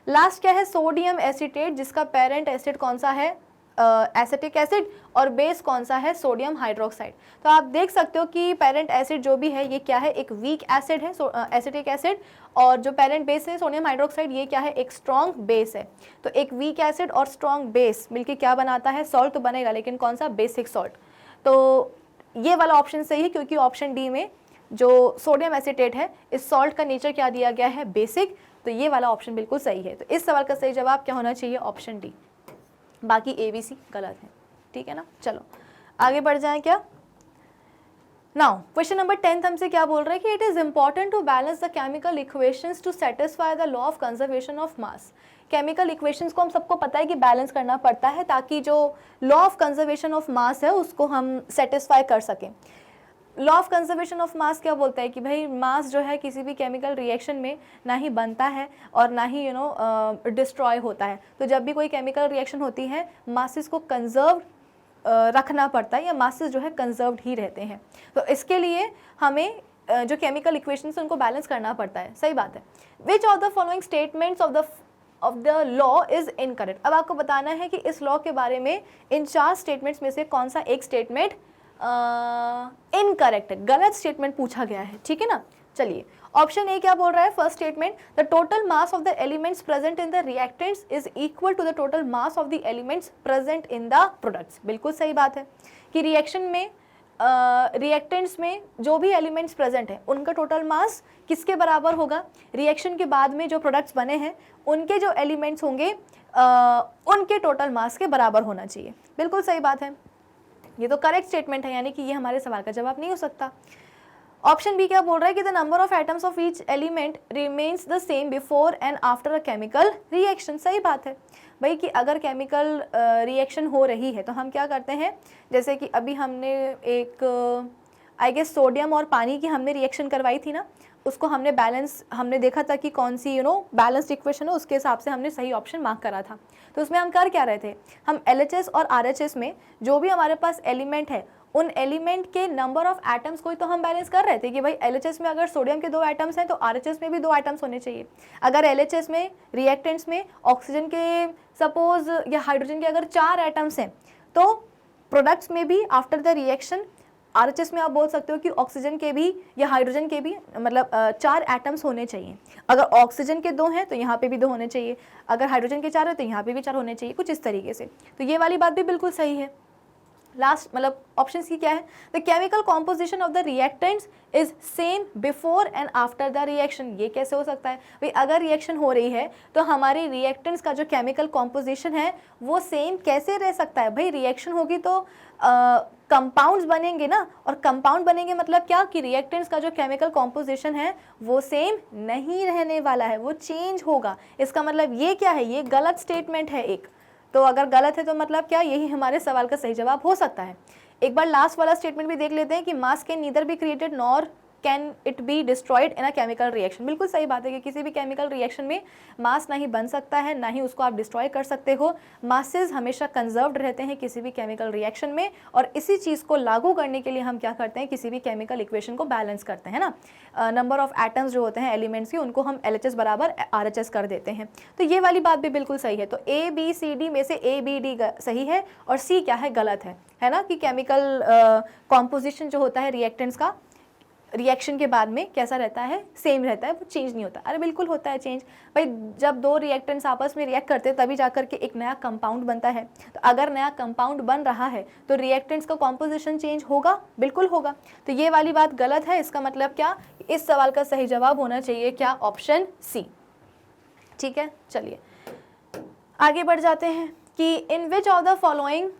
लास्ट क्या है, सोडियम एसीटेट, जिसका पेरेंट एसिड कौन सा है, एसिटिक एसिड, और बेस कौन सा है, सोडियम हाइड्रोक्साइड। तो आप देख सकते हो कि पेरेंट एसिड जो भी है ये क्या है, एक वीक एसिड है, एसिटिक एसिड, और जो पेरेंट बेस है सोडियम हाइड्रोक्साइड, ये क्या है, एक स्ट्रॉन्ग बेस है। तो एक वीक एसिड और स्ट्रॉन्ग बेस मिलके क्या बनाता है, सॉल्ट तो बनेगा, लेकिन कौन सा, बेसिक सॉल्ट। तो ये वाला ऑप्शन सही है, क्योंकि ऑप्शन डी में जो सोडियम एसीटेट है, इस सॉल्ट का नेचर क्या दिया गया है, बेसिक। तो ये वाला ऑप्शन बिल्कुल सही है। तो इस सवाल का सही जवाब क्या होना चाहिए, ऑप्शन डी, बाकी ए बी सी गलत है, ठीक है ना। चलो आगे बढ़ जाएं क्या। नाउ क्वेश्चन नंबर 10 हमसे क्या बोल रहा है कि it is important to balance the chemical equations to satisfy the law of conservation of mass. Chemical equations को हम सबको पता है कि बैलेंस करना पड़ता है, ताकि जो लॉ ऑफ कंजर्वेशन ऑफ मास है उसको हम सेटिस्फाई कर सकें। लॉ ऑफ कंजर्वेशन ऑफ मास क्या बोलता है कि भाई मास जो है किसी भी केमिकल रिएक्शन में ना ही बनता है और ना ही डिस्ट्रॉय होता है। तो जब भी कोई केमिकल रिएक्शन होती है, मासेस को कंजर्व रखना पड़ता है, या मासेस जो है कंजर्व्ड ही रहते हैं। तो इसके लिए हमें जो केमिकल इक्वेशंस उनको बैलेंस करना पड़ता है, सही बात है। विच of the following statements of the law is incorrect. अब आपको बताना है कि इस लॉ के बारे में इन 4 स्टेटमेंट्स में से कौन सा एक स्टेटमेंट इनकरेक्ट है, गलत स्टेटमेंट पूछा गया है, ठीक है ना। चलिए ऑप्शन ए क्या बोल रहा है, first statement, the total mass of the elements present in the reactants is equal to the total mass of the elements present in the products. बिल्कुल सही बात है कि रिएक्शन में रिएक्टेंट्स में जो भी एलिमेंट्स प्रेजेंट हैं उनका टोटल मास किसके बराबर होगा, रिएक्शन के बाद में जो प्रोडक्ट्स बने हैं उनके जो एलिमेंट्स होंगे उनके टोटल मास के बराबर होना चाहिए। बिल्कुल सही बात है, ये तो करेक्ट स्टेटमेंट है, यानी कि ये हमारे सवाल का जवाब नहीं हो सकता। ऑप्शन बी क्या बोल रहा है कि the number of atoms of each element remains the same before and after a chemical reaction. सही बात है भाई कि अगर केमिकल रिएक्शन हो रही है तो हम क्या करते हैं, जैसे कि अभी हमने एक आई गेस सोडियम और पानी की हमने रिएक्शन करवाई थी ना, उसको हमने बैलेंस, हमने देखा था कि कौन सी बैलेंस्ड इक्वेशन है, उसके हिसाब से हमने सही ऑप्शन मार्क करा था। तो उसमें हम कर क्या रहे थे, हम LHS और RHS में जो भी हमारे पास एलिमेंट है उन एलिमेंट के नंबर ऑफ एटम्स को ही तो हम बैलेंस कर रहे थे कि भाई LHS में अगर सोडियम के 2 एटम्स हैं तो RHS में भी 2 एटम्स होने चाहिए। अगर LHS में रिएक्टेंट्स में ऑक्सीजन के सपोज या हाइड्रोजन के अगर 4 एटम्स हैं तो प्रोडक्ट्स में भी आफ्टर द रिएक्शन RHS में आप बोल सकते हो कि ऑक्सीजन के भी या हाइड्रोजन के भी मतलब 4 एटम्स होने चाहिए। अगर ऑक्सीजन के 2 हैं तो यहाँ पे भी 2 होने चाहिए, अगर हाइड्रोजन के 4 है तो यहाँ पे भी 4 होने चाहिए, कुछ इस तरीके से। तो ये वाली बात भी बिल्कुल सही है। लास्ट मतलब ऑप्शन सी क्या है, the chemical composition of the reactants is same before and after the reaction. ये कैसे हो सकता है भाई, अगर रिएक्शन हो रही है तो हमारे रिएक्टेंट्स का जो केमिकल कॉम्पोजिशन है वो सेम कैसे रह सकता है भाई, रिएक्शन होगी तो कंपाउंड्स बनेंगे ना, और कंपाउंड बनेंगे मतलब क्या कि रिएक्टेंट्स का जो केमिकल कॉम्पोजिशन है वो सेम नहीं रहने वाला है, वो चेंज होगा। इसका मतलब ये क्या है, ये गलत स्टेटमेंट है एक, तो अगर गलत है तो मतलब क्या, यही हमारे सवाल का सही जवाब हो सकता है। एक बार लास्ट वाला स्टेटमेंट भी देख लेते हैं कि मास can neither be created nor can it be destroyed in a chemical reaction. बिल्कुल सही बात है कि किसी भी केमिकल रिएक्शन में मास नहीं बन सकता है, ना ही उसको आप डिस्ट्रॉय कर सकते हो। मासेस हमेशा कंजर्व्ड रहते हैं किसी भी केमिकल रिएक्शन में, और इसी चीज़ को लागू करने के लिए हम क्या करते हैं, किसी भी केमिकल इक्वेशन को बैलेंस करते हैं ना। नंबर ऑफ एटम्स जो होते हैं एलिमेंट्स की, उनको हम LHS बराबर RHS कर देते हैं। तो ये वाली बात भी बिल्कुल सही है। तो ABCD में से ABD सही है और C क्या है, गलत है ना, कि केमिकल कॉम्पोजिशन जो होता है रिएक्टेंट्स का रिएक्शन के बाद में कैसा रहता है, सेम रहता है, वो चेंज नहीं होता। अरे बिल्कुल होता है चेंज भाई, जब दो रिएक्टेंट्स आपस में रिएक्ट करते हैं तभी जाकर के एक नया कंपाउंड बनता है। तो अगर नया कंपाउंड बन रहा है तो रिएक्टेंट्स का कॉम्पोजिशन चेंज होगा, बिल्कुल होगा। तो ये वाली बात गलत है। इसका मतलब क्या, इस सवाल का सही जवाब होना चाहिए क्या, ऑप्शन सी। ठीक है, चलिए आगे बढ़ जाते हैं कि in which of the following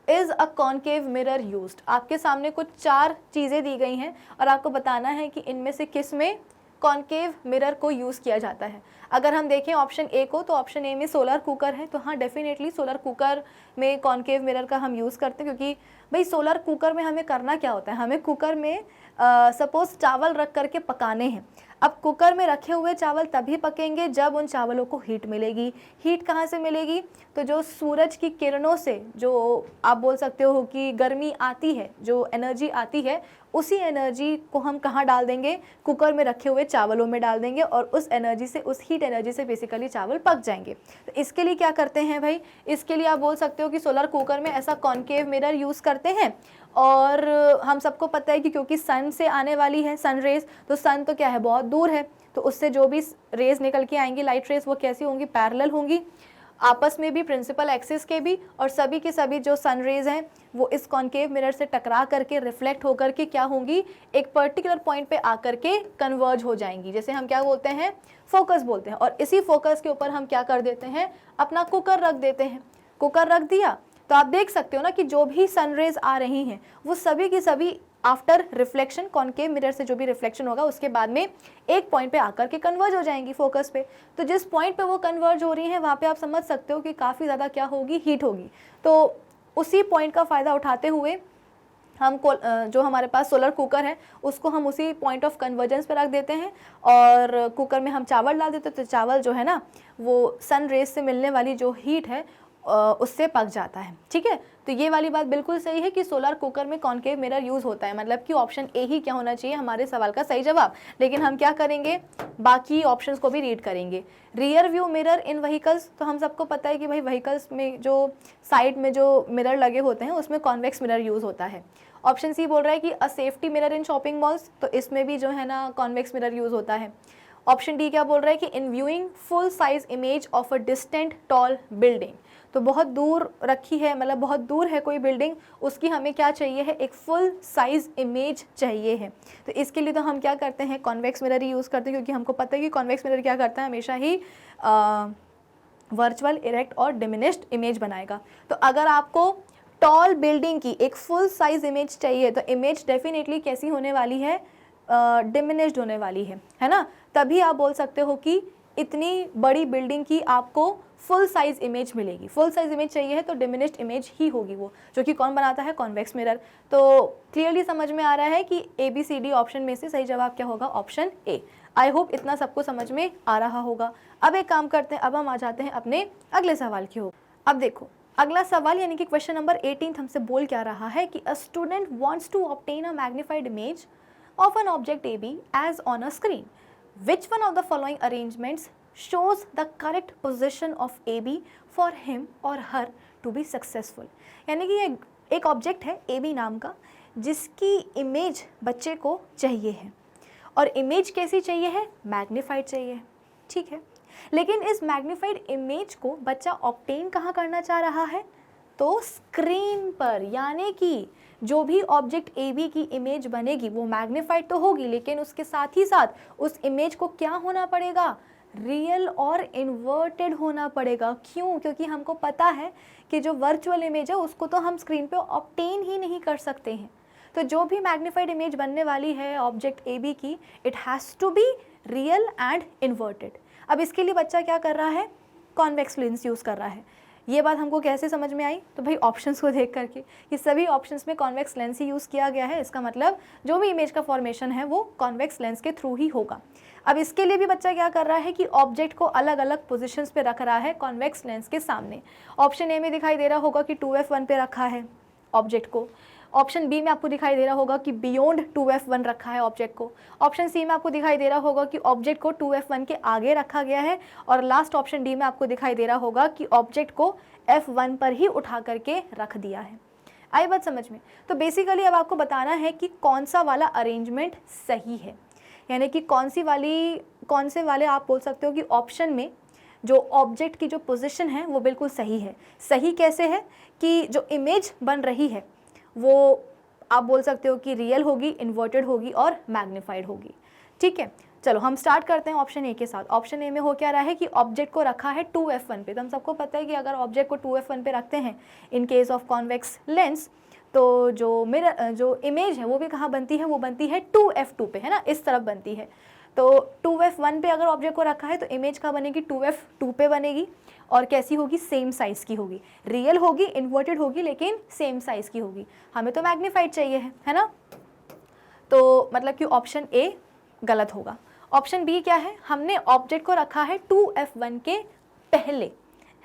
is a concave mirror used. आपके सामने कुछ 4 चीज़ें दी गई हैं और आपको बताना है कि इनमें से किस में कॉनकेव मिरर को यूज़ किया जाता है। अगर हम देखें ऑप्शन ए को, तो ऑप्शन ए में सोलर कुकर है, तो हाँ डेफिनेटली सोलर कुकर में कॉनकेव मिरर का हम यूज़ करते हैं, क्योंकि भाई सोलर कुकर में हमें करना क्या होता है, हमें कुकर में सपोज चावल रख करके पकाने हैं। अब कुकर में रखे हुए चावल तभी पकेंगे जब उन चावलों को हीट मिलेगी। हीट कहाँ से मिलेगी, तो जो सूरज की किरणों से जो आप बोल सकते हो कि गर्मी आती है, जो एनर्जी आती है, उसी एनर्जी को हम कहाँ डाल देंगे, कुकर में रखे हुए चावलों में डाल देंगे, और उस एनर्जी से, उस हीट एनर्जी से बेसिकली चावल पक जाएंगे। तो इसके लिए क्या करते हैं भाई, इसके लिए आप बोल सकते हो कि सोलर कुकर में ऐसा कॉनकेव मिरर यूज़ करते हैं। और हम सबको पता है कि क्योंकि सन से आने वाली है सन रेज, तो सन तो क्या है, बहुत दूर है, तो उससे जो भी रेज निकल के आएंगी, लाइट रेज, वो कैसी होंगी, पैरेलल होंगी आपस में भी, प्रिंसिपल एक्सिस के भी, और सभी के सभी जो सन रेज हैं वो इस कॉनकेव मिरर से टकरा करके रिफ्लेक्ट होकर के क्या होंगी, एक पर्टिकुलर पॉइंट पे आकर के कन्वर्ज हो जाएंगी, जैसे हम क्या बोलते हैं, फोकस बोलते हैं। और इसी फोकस के ऊपर हम क्या कर देते हैं, अपना कुकर रख देते हैं। कुकर रख दिया तो आप देख सकते हो ना कि जो भी सनरेज आ रही हैं वो सभी की सभी आफ्टर रिफ्लेक्शन, कॉनकेव मिरर से जो भी रिफ्लेक्शन होगा उसके बाद में एक पॉइंट पे आकर के कन्वर्ज हो जाएंगी फोकस पे। तो जिस पॉइंट पे वो कन्वर्ज हो रही हैं वहाँ पे आप समझ सकते हो कि काफ़ी ज़्यादा क्या होगी, हीट होगी। तो उसी पॉइंट का फ़ायदा उठाते हुए हम जो हमारे पास सोलर कुकर है उसको हम उसी पॉइंट ऑफ कन्वर्जेंस पे रख देते हैं, और कुकर में हम चावल डाल देते हैं, तो चावल जो है ना वो सन रेज से मिलने वाली जो हीट है उससे पक जाता है। ठीक है, तो ये वाली बात बिल्कुल सही है कि सोलर कुकर में कॉनकेव मिरर यूज़ होता है, मतलब कि ऑप्शन ए ही क्या होना चाहिए हमारे सवाल का सही जवाब। लेकिन हम क्या करेंगे, बाकी ऑप्शंस को भी रीड करेंगे। रियर व्यू मिरर इन व्हीकल्स, तो हम सबको पता है कि भाई व्हीकल्स में जो साइड में जो मिरर लगे होते हैं उसमें कॉन्वेक्स मिरर यूज़ होता है। ऑप्शन सी बोल रहा है कि अ सेफ्टी मिरर इन शॉपिंग मॉल्स, तो इसमें भी जो है ना कॉन्वेक्स मिरर यूज़ होता है। ऑप्शन डी क्या बोल रहा है कि in viewing full size image of a distant tall building, तो बहुत दूर रखी है, मतलब बहुत दूर है कोई बिल्डिंग, उसकी हमें क्या चाहिए है, एक फुल साइज इमेज चाहिए है। तो इसके लिए तो हम क्या करते हैं, कॉन्वेक्स मिरर ही यूज़ करते हैं, क्योंकि हमको पता है कि कॉन्वेक्स मिरर क्या करता है, हमेशा ही वर्चुअल, इरेक्ट और डिमिनिश्ड इमेज बनाएगा। तो अगर आपको टॉल बिल्डिंग की एक फुल साइज इमेज चाहिए तो इमेज डेफिनेटली कैसी होने वाली है, डिमिनिश्ड होने वाली है ना। तभी आप बोल सकते हो कि इतनी बड़ी बिल्डिंग की आपको फुल साइज इमेज मिलेगी। फुल साइज इमेज चाहिए है तो डिमिनिश्ड इमेज ही होगी वो, जो कि कौन बनाता है, कॉन्वेक्स मिरर। तो क्लियरली समझ में आ रहा है कि ABCD ऑप्शन में से सही जवाब क्या होगा, ऑप्शन ए। आई होप इतना सबको समझ में आ रहा होगा। अब एक काम करते हैं, अब हम आ जाते हैं अपने अगले सवाल की ओर। अब देखो अगला सवाल यानी कि क्वेश्चन नंबर 18 हमसे बोल क्या रहा है कि a student wants to obtain a magnified image of an object AB as on a screen. Which one of the following arrangements shows the correct position of AB for him or her to be successful? यानी कि ये एक object है AB नाम का, जिसकी image बच्चे को चाहिए है, और इमेज कैसी चाहिए है, मैग्नीफाइड चाहिए है। ठीक है, लेकिन इस मैग्नीफाइड इमेज को बच्चा ऑब्टेन कहाँ करना चाह रहा है, तो स्क्रीन पर, यानी कि जो भी ऑब्जेक्ट ए बी की इमेज बनेगी वो मैग्नीफाइड तो होगी, लेकिन उसके साथ ही साथ उस इमेज को क्या होना पड़ेगा, रियल और इन्वर्टेड होना पड़ेगा। क्यों? क्योंकि हमको पता है कि जो वर्चुअल इमेज है उसको तो हम स्क्रीन पे ऑब्टेन ही नहीं कर सकते हैं। तो जो भी मैग्नीफाइड इमेज बनने वाली है ऑब्जेक्ट ए बी की, it has to be real and inverted. अब इसके लिए बच्चा क्या कर रहा है, कॉन्वेक्स लेंस यूज़ कर रहा है। ये बात हमको कैसे समझ में आई? तो भाई ऑप्शंस को देख करके कि सभी ऑप्शंस में कॉन्वेक्स लेंस ही यूज़ किया गया है, इसका मतलब जो भी इमेज का फॉर्मेशन है वो कॉन्वेक्स लेंस के थ्रू ही होगा। अब इसके लिए भी बच्चा क्या कर रहा है कि ऑब्जेक्ट को अलग अलग पोजीशंस पे रख रहा है कॉन्वेक्स लेंस के सामने। ऑप्शन ए में दिखाई दे रहा होगा कि 2f1 पे रखा है ऑब्जेक्ट को। ऑप्शन बी में आपको दिखाई दे रहा होगा कि बियॉन्ड 2f1 रखा है ऑब्जेक्ट को। ऑप्शन सी में आपको दिखाई दे रहा होगा कि ऑब्जेक्ट को 2f1 के आगे रखा गया है। और लास्ट ऑप्शन डी में आपको दिखाई दे रहा होगा कि ऑब्जेक्ट को f1 पर ही उठा करके रख दिया है। आई बात समझ में? तो बेसिकली अब आपको बताना है कि कौन सा वाला अरेंजमेंट सही है, यानी कि कौन से वाले आप बोल सकते हो कि ऑप्शन में जो ऑब्जेक्ट की जो पोजीशन है वो बिल्कुल सही है। सही कैसे है कि जो इमेज बन रही है वो आप बोल सकते हो कि रियल होगी, इन्वर्टेड होगी और मैग्नीफाइड होगी। ठीक है, चलो हम स्टार्ट करते हैं ऑप्शन ए के साथ। ऑप्शन ए में हो क्या रहा है कि ऑब्जेक्ट को रखा है 2f1 पे। तो हम सबको पता है कि अगर ऑब्जेक्ट को 2f1 पे रखते हैं in case of convex lens, तो जो इमेज है वो भी कहाँ बनती है, वो बनती है 2f2 पे, है ना, इस तरफ बनती है। तो 2f1 पे अगर ऑब्जेक्ट को रखा है तो इमेज कहाँ बनेगी, 2f2 पे बनेगी। और कैसी होगी, सेम साइज़ की होगी, रियल होगी, इन्वर्टेड होगी, लेकिन सेम साइज़ की होगी। हमें तो मैग्नीफाइड चाहिए है ना। तो मतलब कि ऑप्शन ए गलत होगा। ऑप्शन बी क्या है, हमने ऑब्जेक्ट को रखा है 2f1 के पहले,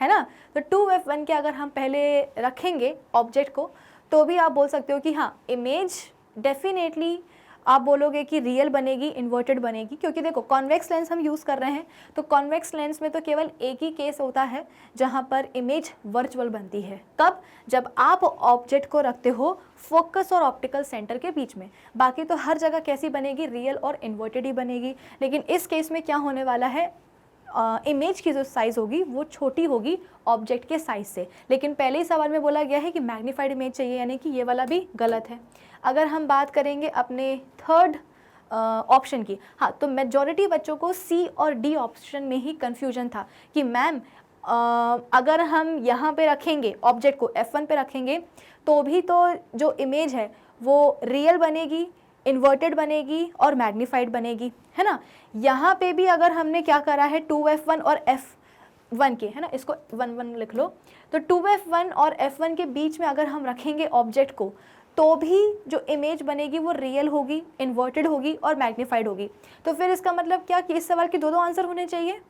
है ना। तो 2f1 के अगर हम पहले रखेंगे ऑब्जेक्ट को तो भी आप बोल सकते हो कि हाँ, इमेज डेफिनेटली आप बोलोगे कि रियल बनेगी, इन्वर्टेड बनेगी, क्योंकि देखो कॉन्वेक्स लेंस हम यूज़ कर रहे हैं। तो कॉन्वेक्स लेंस में तो केवल एक ही केस होता है जहाँ पर इमेज वर्चुअल बनती है। कब? जब आप ऑब्जेक्ट को रखते हो फोकस और ऑप्टिकल सेंटर के बीच में। बाकी तो हर जगह कैसी बनेगी, रियल और इन्वर्टेड ही बनेगी। लेकिन इस केस में क्या होने वाला है, इमेज की जो साइज़ होगी वो छोटी होगी ऑब्जेक्ट के साइज़ से। लेकिन पहले ही सवाल में बोला गया है कि मैग्नीफाइड इमेज चाहिए, यानी कि ये वाला भी गलत है। अगर हम बात करेंगे अपने थर्ड ऑप्शन की, हाँ, तो मेजॉरिटी बच्चों को सी और डी ऑप्शन में ही कन्फ्यूजन था कि मैम अगर हम यहाँ पे रखेंगे ऑब्जेक्ट को f1 पे रखेंगे तो भी तो जो इमेज है वो रियल बनेगी, इन्वर्टेड बनेगी और मैग्नीफाइड बनेगी, है ना। यहाँ पे भी अगर हमने क्या करा है 2f1 और f1 के, है ना, इसको 1 लिख लो। तो 2f1 और f1 के बीच में अगर हम रखेंगे ऑब्जेक्ट को तो भी जो इमेज बनेगी वो रियल होगी, इन्वर्टेड होगी और मैग्नीफाइड होगी। तो फिर इसका मतलब क्या कि इस सवाल के दो आंसर होने चाहिए?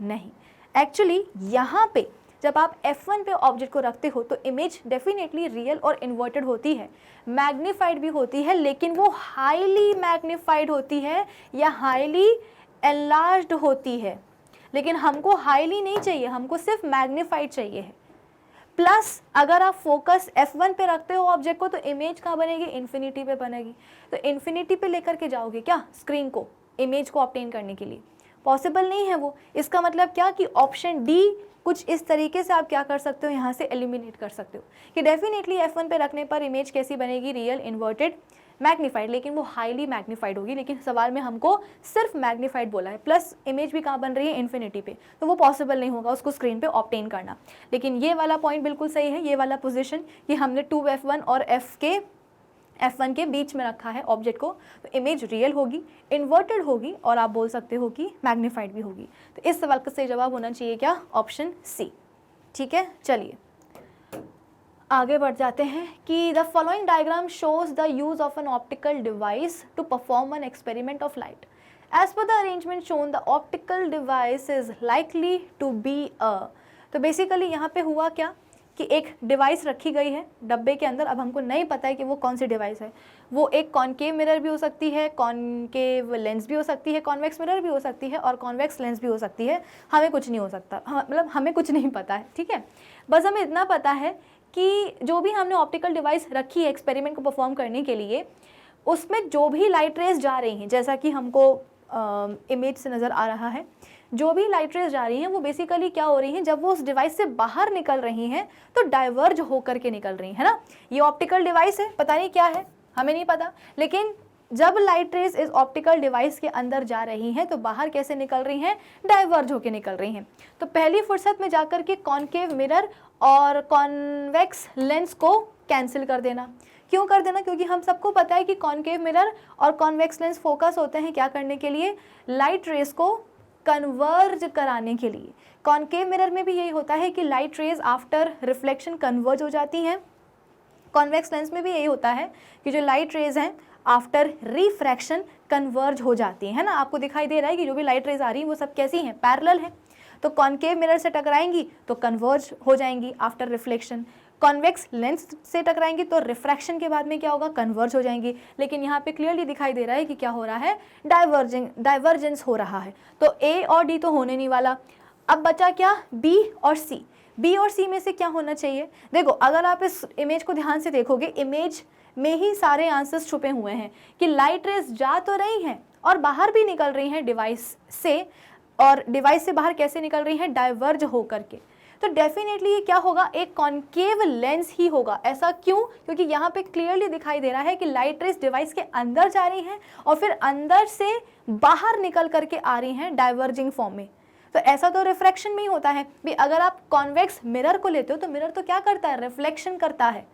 नहीं, एक्चुअली यहाँ पे जब आप f1 पे ऑब्जेक्ट को रखते हो तो इमेज डेफिनेटली रियल और इन्वर्टेड होती है, मैग्नीफाइड भी होती है, लेकिन वो हाईली मैग्नीफाइड होती है या हाईली एनलार्ज्ड होती है। लेकिन हमको हाईली नहीं चाहिए, हमको सिर्फ मैग्नीफाइड चाहिए है। प्लस अगर आप फोकस f1 पे रखते हो ऑब्जेक्ट को तो इमेज कहाँ बनेगी, इन्फिनिटी पे बनेगी। तो इन्फिनिटी पे लेकर के जाओगे क्या स्क्रीन को, इमेज को ऑब्टेन करने के लिए? पॉसिबल नहीं है वो। इसका मतलब क्या कि ऑप्शन डी कुछ इस तरीके से आप क्या कर सकते हो, यहाँ से एलिमिनेट कर सकते हो कि डेफिनेटली f1 पे रखने पर इमेज कैसी बनेगी, रियल, इन्वर्टेड, मैग्नीफाइड, लेकिन वो हाईली मैग्नीफाइड होगी। लेकिन सवाल में हमको सिर्फ मैग्नीफाइड बोला है, प्लस इमेज भी कहाँ बन रही है, इन्फिनिटी पे, तो वो पॉसिबल नहीं होगा उसको स्क्रीन पे ऑब्टेन करना। लेकिन ये वाला पॉइंट बिल्कुल सही है, ये वाला पोजीशन कि हमने 2f1 और f1 के बीच में रखा है ऑब्जेक्ट को, तो इमेज रियल होगी, इन्वर्टेड होगी और आप बोल सकते हो कि मैग्नीफाइड भी होगी। तो इस सवाल का सही जवाब होना चाहिए क्या, ऑप्शन सी। ठीक है, चलिए आगे बढ़ जाते हैं कि the following diagram shows the use of an optical device to perform an experiment of light. As per the arrangement shown the optical device is likely to be a. तो basically यहाँ पे हुआ क्या कि एक डिवाइस रखी गई है डब्बे के अंदर। अब हमको नहीं पता है कि वो कौन सी डिवाइस है। वो एक कॉनकेव मिरर भी हो सकती है, कॉनकेव लेंस भी हो सकती है, कॉन्वेक्स मिरर भी हो सकती है और कॉन्वेक्स लेंस भी हो सकती है। हमें कुछ नहीं हो सकता, मतलब हमें कुछ नहीं पता है। ठीक है, बस हमें इतना पता है कि जो भी हमने ऑप्टिकल डिवाइस रखी है एक्सपेरिमेंट को परफॉर्म करने के लिए, उसमें जो भी लाइट रेज जा रही हैं, जैसा कि हमको इमेज से नज़र आ रहा है, जो भी लाइट रेज जा रही हैं वो बेसिकली क्या हो रही हैं, जब वो उस डिवाइस से बाहर निकल रही हैं तो डाइवर्ज होकर के निकल रही है ना। ये ऑप्टिकल डिवाइस है, पता नहीं क्या है, हमें नहीं पता, लेकिन जब लाइट रेज इस ऑप्टिकल डिवाइस के अंदर जा रही हैं तो बाहर कैसे निकल रही हैं, डाइवर्ज होकर निकल रही हैं। तो पहली फुर्सत में जाकर के कॉनकेव मिरर और कॉन्वेक्स लेंस को कैंसिल कर देना। क्यों कर देना? क्योंकि हम सबको पता है कि कॉनकेव मिरर और कॉन्वेक्स लेंस फोकस होते हैं क्या करने के लिए, लाइट रेज को कन्वर्ज कराने के लिए। कॉनकेव मिरर में भी यही होता है कि light rays after reflection converge हो जाती हैं। कॉन्वेक्स लेंस में भी यही होता है कि जो लाइट रेज हैं आफ्टर रिफ्रैक्शन कन्वर्ज हो जाती है ना। आपको दिखाई दे रहा है कि जो भी लाइट रेज आ रही हैं वो सब कैसी हैं, पैरेलल है। तो कॉनकेव मिरर से टकराएंगी तो कन्वर्ज हो जाएंगी आफ्टर रिफ्लेक्शन, कॉन्वेक्स लेंस से टकराएंगी तो रिफ्रैक्शन के बाद में क्या होगा, कन्वर्ज हो जाएंगी। लेकिन यहाँ पे क्लियरली दिखाई दे रहा है कि क्या हो रहा है, डाइवर्जेंस हो रहा है। तो ए और डी तो होने नहीं वाला, अब बचा क्या, बी और सी। बी और सी में से क्या होना चाहिए? देखो अगर आप इस इमेज को ध्यान से देखोगे, इमेज में ही सारे आंसर्स छुपे हुए हैं कि लाइट रेज जा तो रही हैं और बाहर भी निकल रही हैं डिवाइस से, और डिवाइस से बाहर कैसे निकल रही हैं, डाइवर्ज होकर के। तो डेफिनेटली ये क्या होगा, एक कॉनकेव लेंस ही होगा। ऐसा क्यों? क्योंकि यहाँ पे क्लियरली दिखाई दे रहा है कि लाइट रेज डिवाइस के अंदर जा रही हैं और फिर अंदर से बाहर निकल करके आ रही हैं डाइवर्जिंग फॉर्म में। तो ऐसा तो रिफ्रैक्शन में ही होता है भी। अगर आप कॉन्वेक्स मिरर को लेते हो तो मिरर तो क्या करता है, रिफ्लेक्शन करता है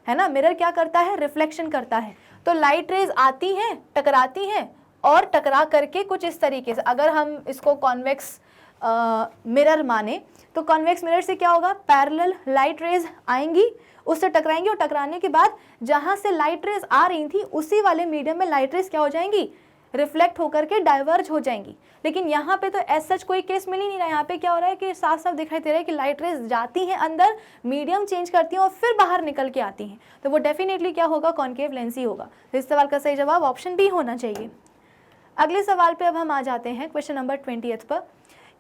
ना। मिरर क्या करता है, रिफ्लेक्शन करता है। तो लाइट रेज आती हैं, टकराती हैं और टकरा करके कुछ इस तरीके से, अगर हम इसको कॉन्वेक्स मिरर माने तो कॉन्वेक्स मिरर से क्या होगा, पैरेलल लाइट रेज आएंगी, उससे टकराएंगी और टकराने के बाद जहाँ से लाइट रेज आ रही थी उसी वाले मीडियम में लाइट रेज क्या हो जाएंगी, रिफ्लेक्ट होकर के डाइवर्ज हो जाएंगी। लेकिन यहाँ पे तो एज सच कोई केस मिल ही नहीं रहा। यहाँ पे क्या हो रहा है कि साफ साफ दिखाई दे रहा है कि लाइट रेज जाती हैं अंदर, मीडियम चेंज करती हैं और फिर बाहर निकल के आती हैं। तो वो डेफिनेटली क्या होगा, कॉनकेव लेंस ही होगा। तो इस सवाल का सही जवाब ऑप्शन बी होना चाहिए। अगले सवाल पे अब हम आ जाते हैं क्वेश्चन नंबर 20 पर,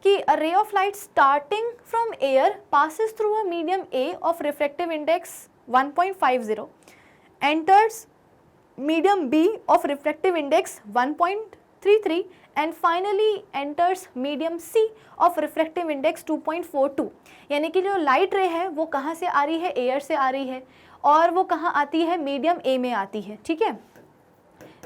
कि a ray of light starting from air passes through a medium A of refractive index 1.50, enters medium B of refractive index 1.33 and finally enters medium C of refractive index 2.42। यानी कि जो light रे है वो कहाँ से आ रही है, एयर से आ रही है, और वो कहाँ आती है, मीडियम ए में आती है। ठीक है,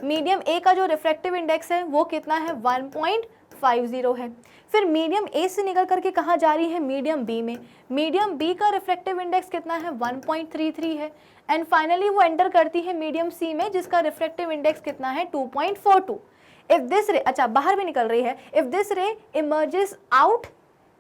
मीडियम ए का जो रिफ्रैक्टिव इंडेक्स है वो कितना है, 1.50 है। फिर मीडियम ए से निकल करके कहाँ जा रही है, मीडियम बी में। मीडियम बी का रिफ्रैक्टिव इंडेक्स कितना है, 1.33 है। एंड फाइनली वो एंटर करती है मीडियम सी में, जिसका रिफ्रैक्टिव इंडेक्स कितना है, 2.42। इफ दिस रे, अच्छा बाहर भी निकल रही है, if this ray emerges out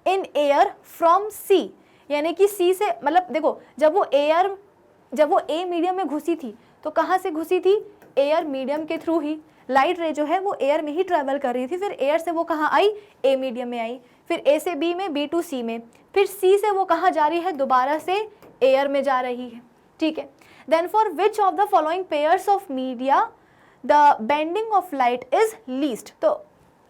in air from C, यानी कि सी से, मतलब देखो जब वो ए मीडियम में घुसी थी तो कहाँ से घुसी थी, एयर मीडियम के थ्रू ही। लाइट रे जो है वो एयर में ही ट्रैवल कर रही थी, फिर एयर से वो कहाँ आई, ए मीडियम में आई, फिर ए से बी में, बी टू सी में, फिर सी से वो कहाँ जा रही है, दोबारा से एयर में जा रही है। ठीक है, then for which of the following pairs of media the bending of light is least. तो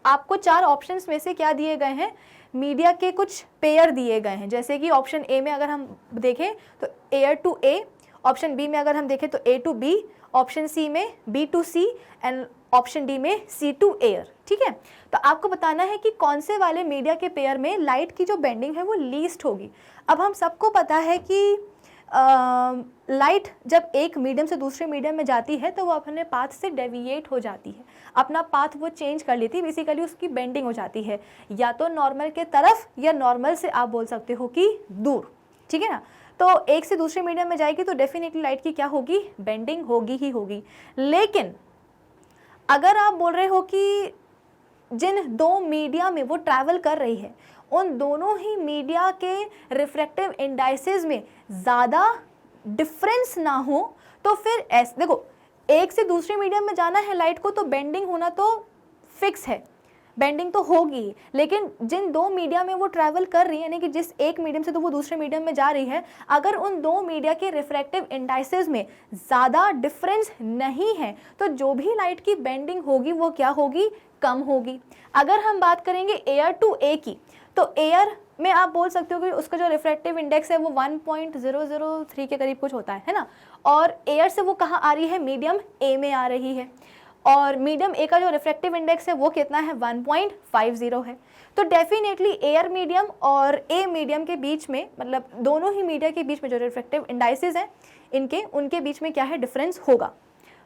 आपको चार ऑप्शंस में से क्या दिए गए हैं, मीडिया के कुछ पेयर दिए गए हैं। जैसे कि ऑप्शन ए में अगर हम देखें तो air to A, option B में अगर हम देखें तो A to B, option C में B to C and option D में सी टू एयर। ठीक है, तो आपको बताना है कि कौन से वाले मीडिया के पेयर में लाइट की जो बेंडिंग है वो लीस्ट होगी। अब हम सबको पता है कि लाइट जब एक मीडियम से दूसरे मीडियम में जाती है तो वो अपने पाथ से डेविएट हो जाती है, अपना पाथ वो चेंज कर लेती है, बेसिकली उसकी बेंडिंग हो जाती है, या तो नॉर्मल के तरफ या नॉर्मल से आप बोल सकते हो कि दूर। ठीक है ना, तो एक से दूसरे मीडियम में जाएगी तो डेफिनेटली लाइट की क्या होगी, बेंडिंग होगी ही होगी। लेकिन अगर आप बोल रहे हो कि जिन दो मीडिया में वो ट्रैवल कर रही है उन दोनों ही मीडिया के रिफ्रैक्टिव इंडाइसेस में ज़्यादा डिफरेंस ना हो, तो फिर ऐसे देखो, एक से दूसरे मीडियम में जाना है लाइट को तो बेंडिंग होना तो फिक्स है, बेंडिंग तो होगी। लेकिन जिन दो मीडिया में वो ट्रैवल कर रही है, यानी कि जिस एक मीडियम से तो वो दूसरे मीडियम में जा रही है, अगर उन दो मीडिया के रिफ्रैक्टिव इंडाइसेस में ज़्यादा डिफरेंस नहीं है तो जो भी लाइट की बेंडिंग होगी वो क्या होगी, कम होगी। अगर हम बात करेंगे एयर टू ए की, तो एयर में आप बोल सकते हो कि उसका जो रिफ्रैक्टिव इंडेक्स है वो 1.003 के करीब कुछ होता है ना, और एयर से वो कहाँ आ रही है, मीडियम ए में आ रही है। और मीडियम ए का जो रिफ्रैक्टिव इंडेक्स है वो कितना है 1.50 है। तो डेफिनेटली एयर मीडियम और ए मीडियम के बीच में, मतलब दोनों ही मीडिया के बीच में जो रिफ्रैक्टिव इंडाइसेस हैं उनके बीच में क्या है, डिफरेंस होगा,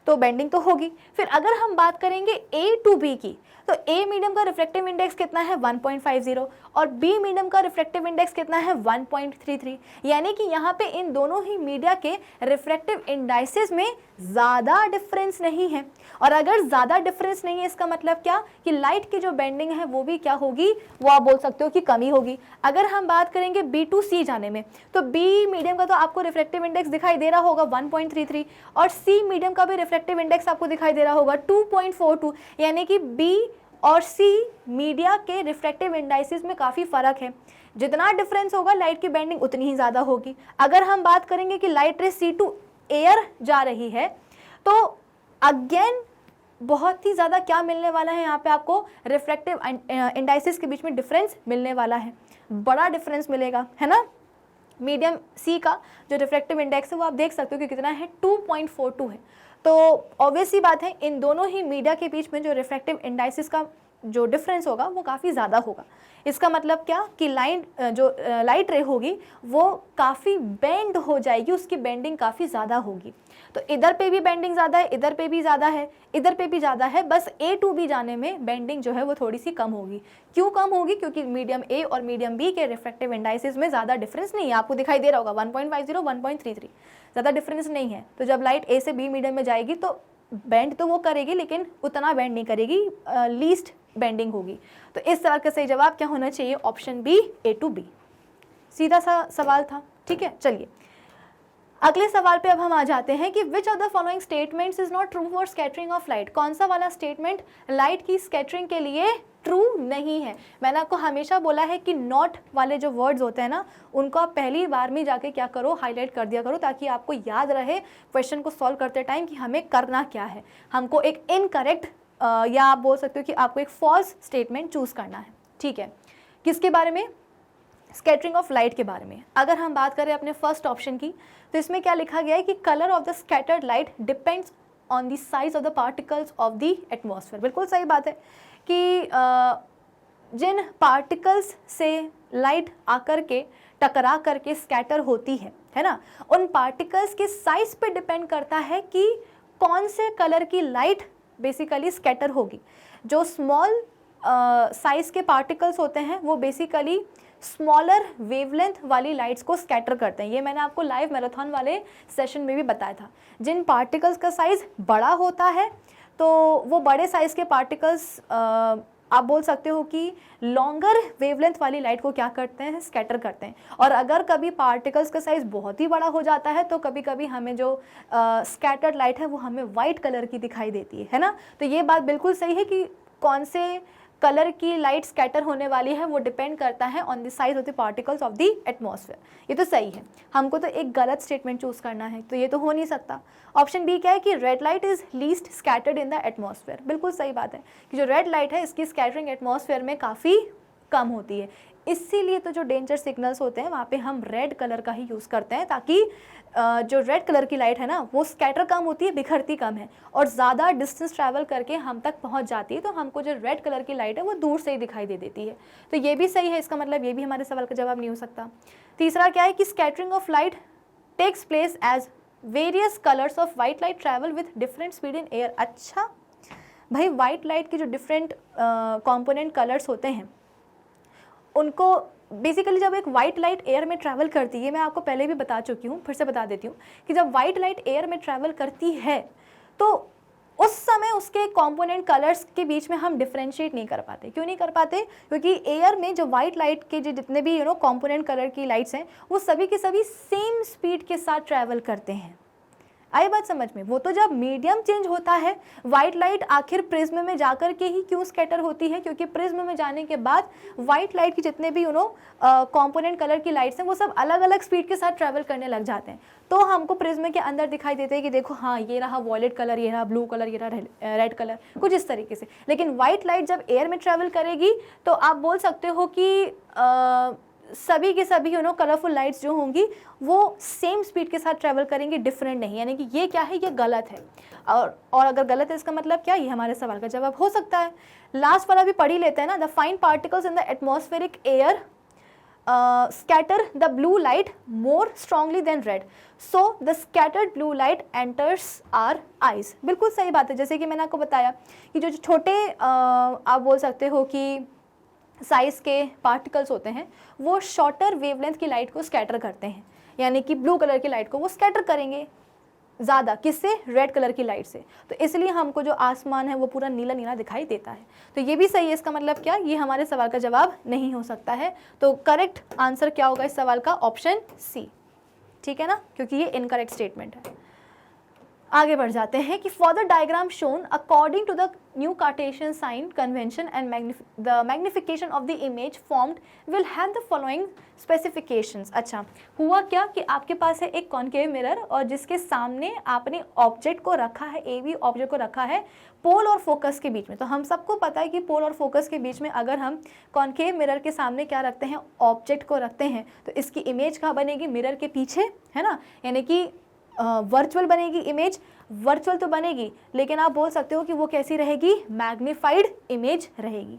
तो बेंडिंग तो होगी। फिर अगर हम बात करेंगे ए टू बी की, तो ए मीडियम का रिफ्रैक्टिव इंडेक्स कितना है 1.50 और बी मीडियम का रिफ्रैक्टिव इंडेक्स कितना है 1.33, यानी कि यहाँ पे इन दोनों ही मीडिया के रिफ्रैक्टिव इंडाइसेस में ज़्यादा डिफरेंस नहीं है। और अगर ज़्यादा डिफरेंस नहीं है इसका मतलब क्या, कि लाइट की जो बेंडिंग है वो भी क्या होगी, वो आप बोल सकते हो कि कमी होगी। अगर हम बात करेंगे बी टू सी जाने में, तो बी मीडियम का तो आपको रिफ्रैक्टिव इंडेक्स दिखाई दे रहा होगा 1.33 और सी मीडियम का भी रिफ्रैक्टिव इंडेक्स आपको दिखाई दे रहा होगा 2.42, यानी कि बी और सी मीडिया के रिफ्रैक्टिव इंडाइसेस में काफ़ी फ़र्क है। जितना डिफरेंस होगा लाइट की बेंडिंग उतनी ही ज़्यादा होगी। अगर हम बात करेंगे कि लाइट रे सी टू एयर जा रही है, तो अगेन बहुत ही ज़्यादा क्या मिलने वाला है, यहाँ पे आपको रिफ्रैक्टिव इंडाइसेस के बीच में डिफरेंस मिलने वाला है, बड़ा डिफरेंस मिलेगा, है ना। मीडियम सी का जो रिफ्रैक्टिव इंडेक्स है वो आप देख सकते हो कि कितना है 2.42 है। तो ऑब्वियस सी बात है इन दोनों ही मीडिया के बीच में जो रिफ्रैक्टिव इंडाइसेस का जो डिफरेंस होगा वो काफ़ी ज़्यादा होगा। इसका मतलब क्या कि लाइट रे होगी वो काफ़ी बेंड हो जाएगी, उसकी बेंडिंग काफ़ी ज़्यादा होगी। तो इधर पे भी बेंडिंग ज़्यादा है, इधर पे भी ज़्यादा है, इधर पे भी ज़्यादा है, बस ए टू बी जाने में बेंडिंग जो है वो थोड़ी सी कम होगी। क्यों कम होगी, क्योंकि मीडियम ए और मीडियम बी के रिफ्रैक्टिव इंडाइसेस में ज़्यादा डिफरेंस नहीं है। आपको दिखाई दे रहा होगा 1.50 1.33, ज़्यादा डिफरेंस नहीं है। तो जब लाइट ए से बी मीडियम में जाएगी तो बेंड तो वो करेगी लेकिन उतना बेंड नहीं करेगी, लीस्ट बेंडिंग होगी। तो इस सवाल का सही जवाब क्या होना चाहिए, option B, A to B. सीधा सा सवाल था, ठीक है। चलिए अगले सवाल पे अब हम आ जाते हैं कि which of the following statements is not true for scattering of light. कौन सा वाला स्टेटमेंट लाइट की स्कैटरिंग के लिए ट्रू नहीं है। मैंने आपको हमेशा बोला है कि नॉट वाले जो वर्ड्स होते हैं ना, उनको आप पहली बार में जाके क्या करो, हाईलाइट कर दिया करो, ताकि आपको याद रहे क्वेश्चन को सॉल्व करते टाइम कि हमें करना क्या है। हमको एक इनकरेक्ट या आप बोल सकते हो कि आपको एक फॉल्स स्टेटमेंट चूज करना है, ठीक है। किसके बारे में, स्कैटरिंग ऑफ लाइट के बारे में। अगर हम बात करें अपने फर्स्ट ऑप्शन की, तो इसमें क्या लिखा गया है कि colour of the scattered light depends on the size of the particles of the atmosphere. बिल्कुल सही बात है कि जिन पार्टिकल्स से लाइट आकर के टकरा करके स्कैटर होती है ना, उन पार्टिकल्स के साइज पे डिपेंड करता है कि कौन से कलर की लाइट बेसिकली स्कैटर होगी। जो स्मॉल साइज के पार्टिकल्स होते हैं वो बेसिकली स्मॉलर वेवलेंथ वाली लाइट्स को स्कैटर करते हैं। ये मैंने आपको लाइव मैराथन वाले सेशन में भी बताया था। जिन पार्टिकल्स का साइज़ बड़ा होता है तो वो बड़े साइज़ के पार्टिकल्स आप बोल सकते हो कि लॉन्गर वेवलेंथ वाली लाइट को क्या करते हैं, स्कैटर करते हैं। और अगर कभी पार्टिकल्स का साइज़ बहुत ही बड़ा हो जाता है तो कभी कभी हमें जो स्कैटर्ड लाइट है वो हमें वाइट कलर की दिखाई देती है ना। तो ये बात बिल्कुल सही है कि कौन से कलर की लाइट स्कैटर होने वाली है वो डिपेंड करता है on the size of the particles of the atmosphere. ये तो सही है। हमको तो एक गलत स्टेटमेंट चूज करना है, तो ये तो हो नहीं सकता। ऑप्शन बी क्या है कि red light is least scattered in the atmosphere. बिल्कुल सही बात है कि जो रेड लाइट है इसकी स्कैटरिंग एटमॉस्फेयर में काफ़ी कम होती है। इसीलिए तो जो डेंजर सिग्नल्स होते हैं वहाँ पे हम रेड कलर का ही यूज़ करते हैं, ताकि जो रेड कलर की लाइट है ना वो स्कैटर कम होती है, बिखरती कम है और ज़्यादा डिस्टेंस ट्रैवल करके हम तक पहुँच जाती है। तो हमको जो रेड कलर की लाइट है वो दूर से ही दिखाई दे देती है। तो ये भी सही है, इसका मतलब ये भी हमारे सवाल का जवाब नहीं हो सकता। तीसरा क्या है कि scattering of light takes place as various colours of white light travel with different speed in air. अच्छा भाई, वाइट लाइट के जो डिफरेंट कॉम्पोनेंट कलर्स होते हैं उनको बेसिकली जब एक वाइट लाइट एयर में ट्रैवल करती है, मैं आपको पहले भी बता चुकी हूँ, फिर से बता देती हूँ कि जब वाइट लाइट एयर में ट्रैवल करती है तो उस समय उसके कंपोनेंट कलर्स के बीच में हम डिफरेंशिएट नहीं कर पाते। क्यों नहीं कर पाते? क्योंकि एयर में जो वाइट लाइट के जो जितने भी कंपोनेंट कलर की लाइट्स हैं वो सभी के सभी सेम स्पीड के साथ ट्रैवल करते हैं। आई बात समझ में? वो तो जब मीडियम चेंज होता है, वाइट लाइट आखिर प्रिज्म में जाकर के ही क्यों स्कैटर होती है? क्योंकि प्रिज्म में जाने के बाद वाइट लाइट की जितने भी कंपोनेंट कलर की लाइट्स हैं वो सब अलग अलग स्पीड के साथ ट्रैवल करने लग जाते हैं। तो हमको प्रिज्म के अंदर दिखाई देते हैं कि देखो हाँ ये रहा वॉयलेट कलर, ये रहा ब्लू कलर, ये रहा रेड कलर, कुछ इस तरीके से। लेकिन वाइट लाइट जब एयर में ट्रैवल करेगी तो आप बोल सकते हो कि सभी के सभी कलरफुल लाइट्स जो होंगी वो सेम स्पीड के साथ ट्रैवल करेंगी, डिफरेंट नहीं, यानी कि ये क्या है, ये गलत है। और अगर गलत है इसका मतलब क्या, ये हमारे सवाल का जवाब हो सकता है। लास्ट वाला भी पढ़ ही लेते हैं ना, the fine particles in the atmospheric air scatter the blue light more strongly than red, so the scattered blue light enters our eyes। बिल्कुल सही बात है, जैसे कि मैंने आपको बताया कि जो छोटे आप बोल सकते हो कि साइज के पार्टिकल्स होते हैं वो शॉर्टर वेवलेंथ की लाइट को स्कैटर करते हैं, यानी कि ब्लू कलर की लाइट को वो स्कैटर करेंगे ज़्यादा, किससे, रेड कलर की लाइट से, तो इसलिए हमको जो आसमान है वो पूरा नीला नीला दिखाई देता है। तो ये भी सही है, इसका मतलब क्या, ये हमारे सवाल का जवाब नहीं हो सकता है। तो करेक्ट आंसर क्या होगा इस सवाल का, ऑप्शन सी, ठीक है ना, क्योंकि ये इनकरेक्ट स्टेटमेंट है। आगे बढ़ जाते हैं कि for the diagram shown according to the new Cartesian sign convention and the magnification of the image formed will have the following specifications. अच्छा, हुआ क्या कि आपके पास है एक कॉनकेव मिरर और जिसके सामने आपने ऑब्जेक्ट को रखा है, एवी ऑब्जेक्ट को रखा है पोल और फोकस के बीच में। तो हम सबको पता है कि पोल और फोकस के बीच में अगर हम कॉनकेव मिरर के सामने क्या रखते हैं, ऑब्जेक्ट को रखते हैं, तो इसकी इमेज कहाँ बनेगी, मिरर के पीछे, है ना, यानी कि वर्चुअल बनेगी इमेज, वर्चुअल तो बनेगी लेकिन आप बोल सकते हो कि वो कैसी रहेगी, मैग्नीफाइड इमेज रहेगी।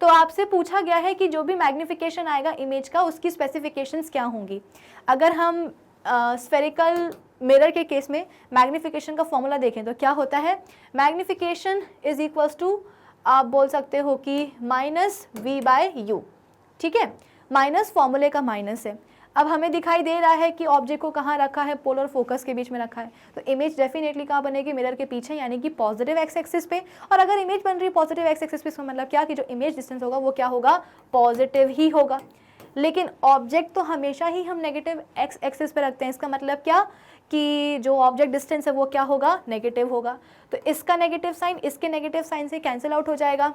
तो आपसे पूछा गया है कि जो भी मैग्निफिकेशन आएगा इमेज का उसकी स्पेसिफिकेशंस क्या होंगी। अगर हम स्फेरिकल मिरर के केस में मैग्निफिकेशन का फॉर्मूला देखें तो क्या होता है, मैग्निफिकेशन इज इक्वल्स टू, आप बोल सकते हो कि -v/u, ठीक है, माइनस फॉर्मूले का माइनस है। अब हमें दिखाई दे रहा है कि ऑब्जेक्ट को कहाँ रखा है, पोल और फोकस के बीच में रखा है, तो इमेज डेफिनेटली कहाँ बनेगी, मिरर के पीछे, यानी कि पॉजिटिव एक्स एक्सिस पे। और अगर इमेज बन रही है पॉजिटिव एक्स एक्सिस पे, इसका मतलब क्या कि जो इमेज डिस्टेंस होगा वो क्या होगा, पॉजिटिव ही होगा। लेकिन ऑब्जेक्ट तो हमेशा ही हम नेगेटिव एक्स एक्सिस पे रखते हैं, इसका मतलब क्या कि जो ऑब्जेक्ट डिस्टेंस है वो क्या होगा, नेगेटिव होगा। तो इसका नेगेटिव साइन इसके नेगेटिव साइन से कैंसिल आउट हो जाएगा,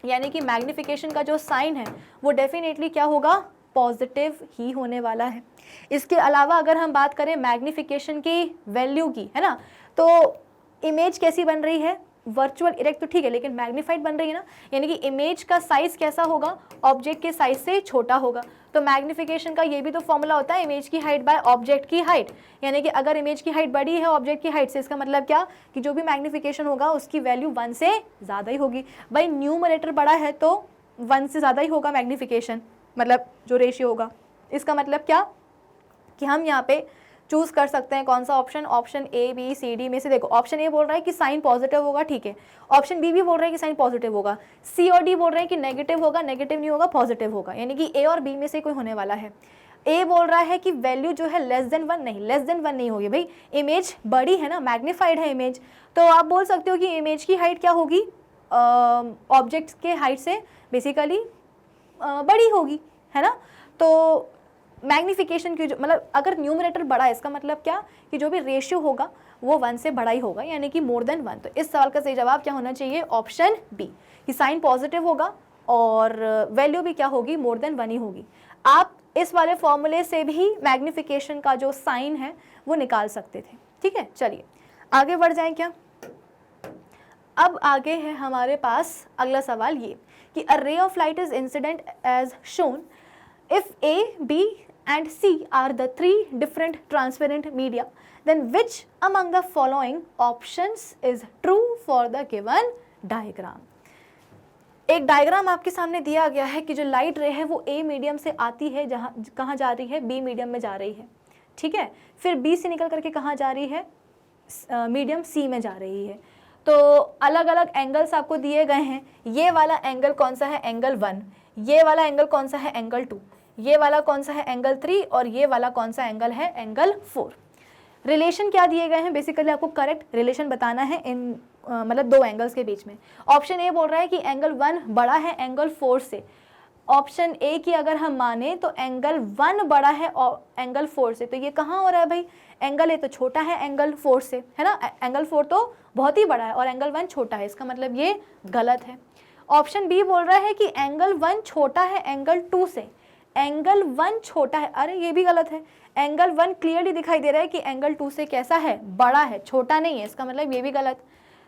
यानी कि मैग्निफिकेशन का जो साइन है वो डेफिनेटली क्या होगा, पॉजिटिव ही होने वाला है। इसके अलावा अगर हम बात करें मैग्निफिकेशन की वैल्यू की, है ना, तो इमेज कैसी बन रही है, वर्चुअल इरेक्ट तो ठीक है लेकिन मैग्नीफाइड बन रही है ना, यानी कि इमेज का साइज कैसा होगा, ऑब्जेक्ट के साइज से छोटा होगा। तो मैग्निफिकेशन का ये भी तो फॉर्मूला होता है, इमेज की हाइट बाय ऑब्जेक्ट की हाइट, यानी कि अगर इमेज की हाइट बड़ी है ऑब्जेक्ट की हाइट से, इसका मतलब क्या कि जो भी मैग्निफिकेशन होगा उसकी वैल्यू 1 से ज़्यादा ही होगी। भाई न्यूमरेटर बड़ा है तो 1 से ज़्यादा ही होगा मैग्निफिकेशन, मतलब जो रेशियो होगा। इसका मतलब क्या कि हम यहाँ पे चूज़ कर सकते हैं कौन सा option, option A B C D में से। देखो ऑप्शन ए बोल रहा है कि साइन पॉजिटिव होगा, ठीक है, ऑप्शन बी भी बोल रहा है कि साइन पॉजिटिव होगा, सी और डी बोल रहे हैं कि नेगेटिव होगा, नेगेटिव नहीं होगा, पॉजिटिव होगा, यानी कि ए और बी में से कोई होने वाला है। ए बोल रहा है कि वैल्यू जो है लेस देन 1, नहीं लेस देन 1 नहीं होगी, भाई इमेज बड़ी है ना, मैग्नीफाइड है इमेज, तो आप बोल सकते हो कि इमेज की हाइट क्या होगी, ऑब्जेक्ट के हाइट से बेसिकली बड़ी होगी, है ना। तो मैग्निफिकेशन की जो मतलब अगर न्यूमरेटर बड़ा है इसका मतलब क्या कि जो भी रेशियो होगा वो 1 से बड़ा ही होगा, यानी कि मोर देन 1। तो इस सवाल का सही जवाब क्या होना चाहिए, ऑप्शन बी, कि साइन पॉजिटिव होगा और वैल्यू भी क्या होगी, मोर देन 1 ही होगी। आप इस वाले फॉर्मूले से भी मैग्निफिकेशन का जो साइन है वो निकाल सकते थे, ठीक है। चलिए आगे बढ़ जाएं क्या। अब आगे है हमारे पास अगला सवाल ये कि a ray of light is incident as shown if A, B and C are the 3 different transparent media, then which among the following options is true for the given diagram? एक डायग्राम आपके सामने दिया गया है कि जो light रे है वो A मीडियम से आती है, जहाँ कहाँ जा रही है, B मीडियम में जा रही है, ठीक है, फिर B से निकल करके कहाँ जा रही है, मीडियम C में जा रही है। तो अलग अलग एंगल्स आपको दिए गए हैं, ये वाला एंगल कौन सा है, एंगल 1, ये वाला एंगल कौन सा है, एंगल 2, ये वाला कौन सा है, एंगल 3, और ये वाला कौन सा एंगल है, एंगल 4। रिलेशन क्या दिए गए हैं, बेसिकली आपको करेक्ट रिलेशन बताना है इन मतलब 2 एंगल्स के बीच में। ऑप्शन ए बोल रहा है कि एंगल 1 बड़ा है एंगल 4 से। ऑप्शन ए की अगर हम माने तो एंगल 1 बड़ा है एंगल 4 से, तो ये कहाँ हो रहा है भाई, एंगल ए तो छोटा है एंगल 4 से, है ना, एंगल 4 तो बहुत ही बड़ा है और एंगल 1 छोटा है, इसका मतलब ये गलत है। ऑप्शन बी बोल रहा है कि एंगल 1 छोटा है एंगल 2 से, एंगल 1 छोटा है, अरे ये भी गलत है, एंगल 1 क्लियरली दिखाई दे रहा है कि एंगल 2 से कैसा है, बड़ा है, छोटा नहीं है, इसका मतलब ये भी गलत।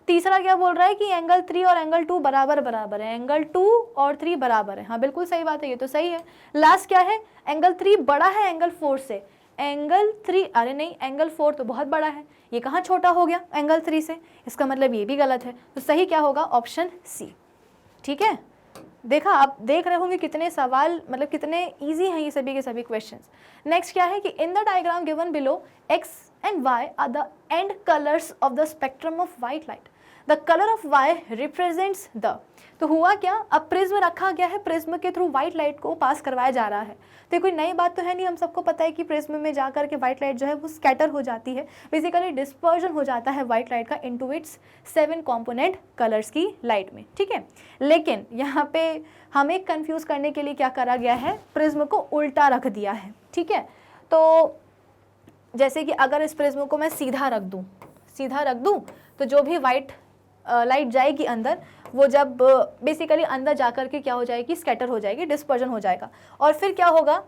तीसरा क्या बोल रहा है कि एंगल 3 और एंगल 2 बराबर बराबर है, एंगल 2 और 3 बराबर है। हाँ बिल्कुल सही बात है, ये तो सही है। लास्ट क्या है, एंगल 3 बड़ा है एंगल 4 से, एंगल 3 अरे नहीं एंगल 4 तो बहुत बड़ा है, ये कहाँ छोटा हो गया एंगल 3 से, इसका मतलब ये भी गलत है। तो सही क्या होगा, ऑप्शन सी। ठीक है, देखा आप देख रहे होंगे कितने सवाल मतलब कितने इजी हैं ये सभी के सभी क्वेश्चंस। नेक्स्ट क्या है कि in the diagram given below X and Y are the end colours of the spectrum of white light, the colour of Y represents the, तो हुआ क्या, अब प्रिज्म रखा गया है, प्रिज्म के थ्रू व्हाइट लाइट को पास करवाया जा रहा है। तो कोई नई बात तो है नहीं, हम सबको पता है कि प्रिज्म में जाकर के व्हाइट लाइट जो है वो स्कैटर हो जाती है, बेसिकली डिस्पर्जन हो जाता है व्हाइट लाइट का इनटू इट्स 7 कंपोनेंट कलर्स की लाइट में। ठीक है, लेकिन यहाँ पे हमें कंफ्यूज करने के लिए क्या करा गया है, प्रिज्म को उल्टा रख दिया है। ठीक है, तो जैसे कि अगर इस प्रिज्म को मैं सीधा रख दूँ तो जो भी व्हाइट लाइट जाएगी अंदर, वो जब बेसिकली अंदर जाकर के क्या हो जाएगी, स्कैटर हो जाएगी, डिस्पर्जन हो जाएगा, और फिर क्या होगा,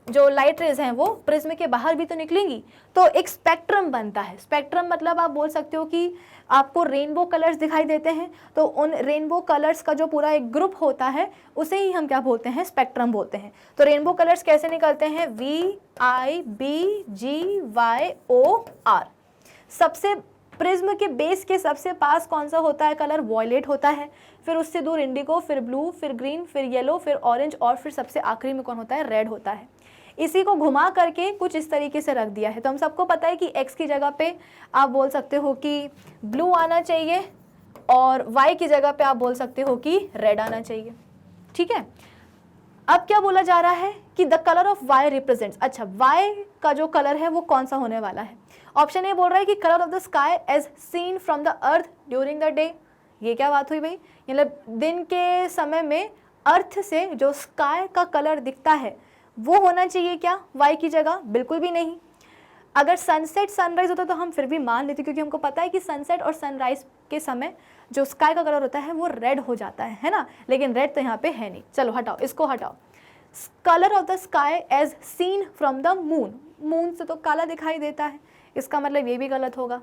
जो लाइट रेज हैं वो प्रिज्म के बाहर भी तो निकलेंगी, तो एक स्पेक्ट्रम बनता है। स्पेक्ट्रम मतलब आप बोल सकते हो कि आपको रेनबो कलर्स दिखाई देते हैं, तो उन रेनबो कलर्स का जो पूरा एक ग्रुप होता है उसे ही हम क्या बोलते हैं, स्पेक्ट्रम बोलते हैं। तो रेनबो कलर्स कैसे निकलते हैं, VIBGYOR। सबसे प्रिज्म के बेस के सबसे पास कौन सा होता है कलर, वॉयलेट होता है, फिर उससे दूर इंडिगो, फिर ब्लू, फिर ग्रीन, फिर येलो, फिर ऑरेंज, और फिर सबसे आखिरी में कौन होता है, रेड होता है। इसी को घुमा करके कुछ इस तरीके से रख दिया है। तो हम सबको पता है कि x की जगह पे आप बोल सकते हो कि ब्लू आना चाहिए, और y की जगह पे आप बोल सकते हो कि रेड आना चाहिए। ठीक है, अब क्या बोला जा रहा है कि the colour of y represents, अच्छा y का जो कलर है वो कौन सा होने वाला है। ऑप्शन ए बोल रहा है कि colour of the sky as seen from the earth during the day. ये क्या बात हुई भाई, मतलब दिन के समय में अर्थ से जो स्काई का कलर दिखता है वो होना चाहिए क्या वाई की जगह, बिल्कुल भी नहीं। अगर सनसेट सनराइज होता तो हम फिर भी मान लेते, क्योंकि हमको पता है कि सनसेट और सनराइज के समय जो स्काई का कलर होता है वो रेड हो जाता है ना, लेकिन रेड तो यहाँ पे है नहीं। चलो हटाओ, इसको हटाओ। Colour of the sky as seen from the moon, moon से तो काला दिखाई देता है, इसका मतलब ये भी गलत होगा।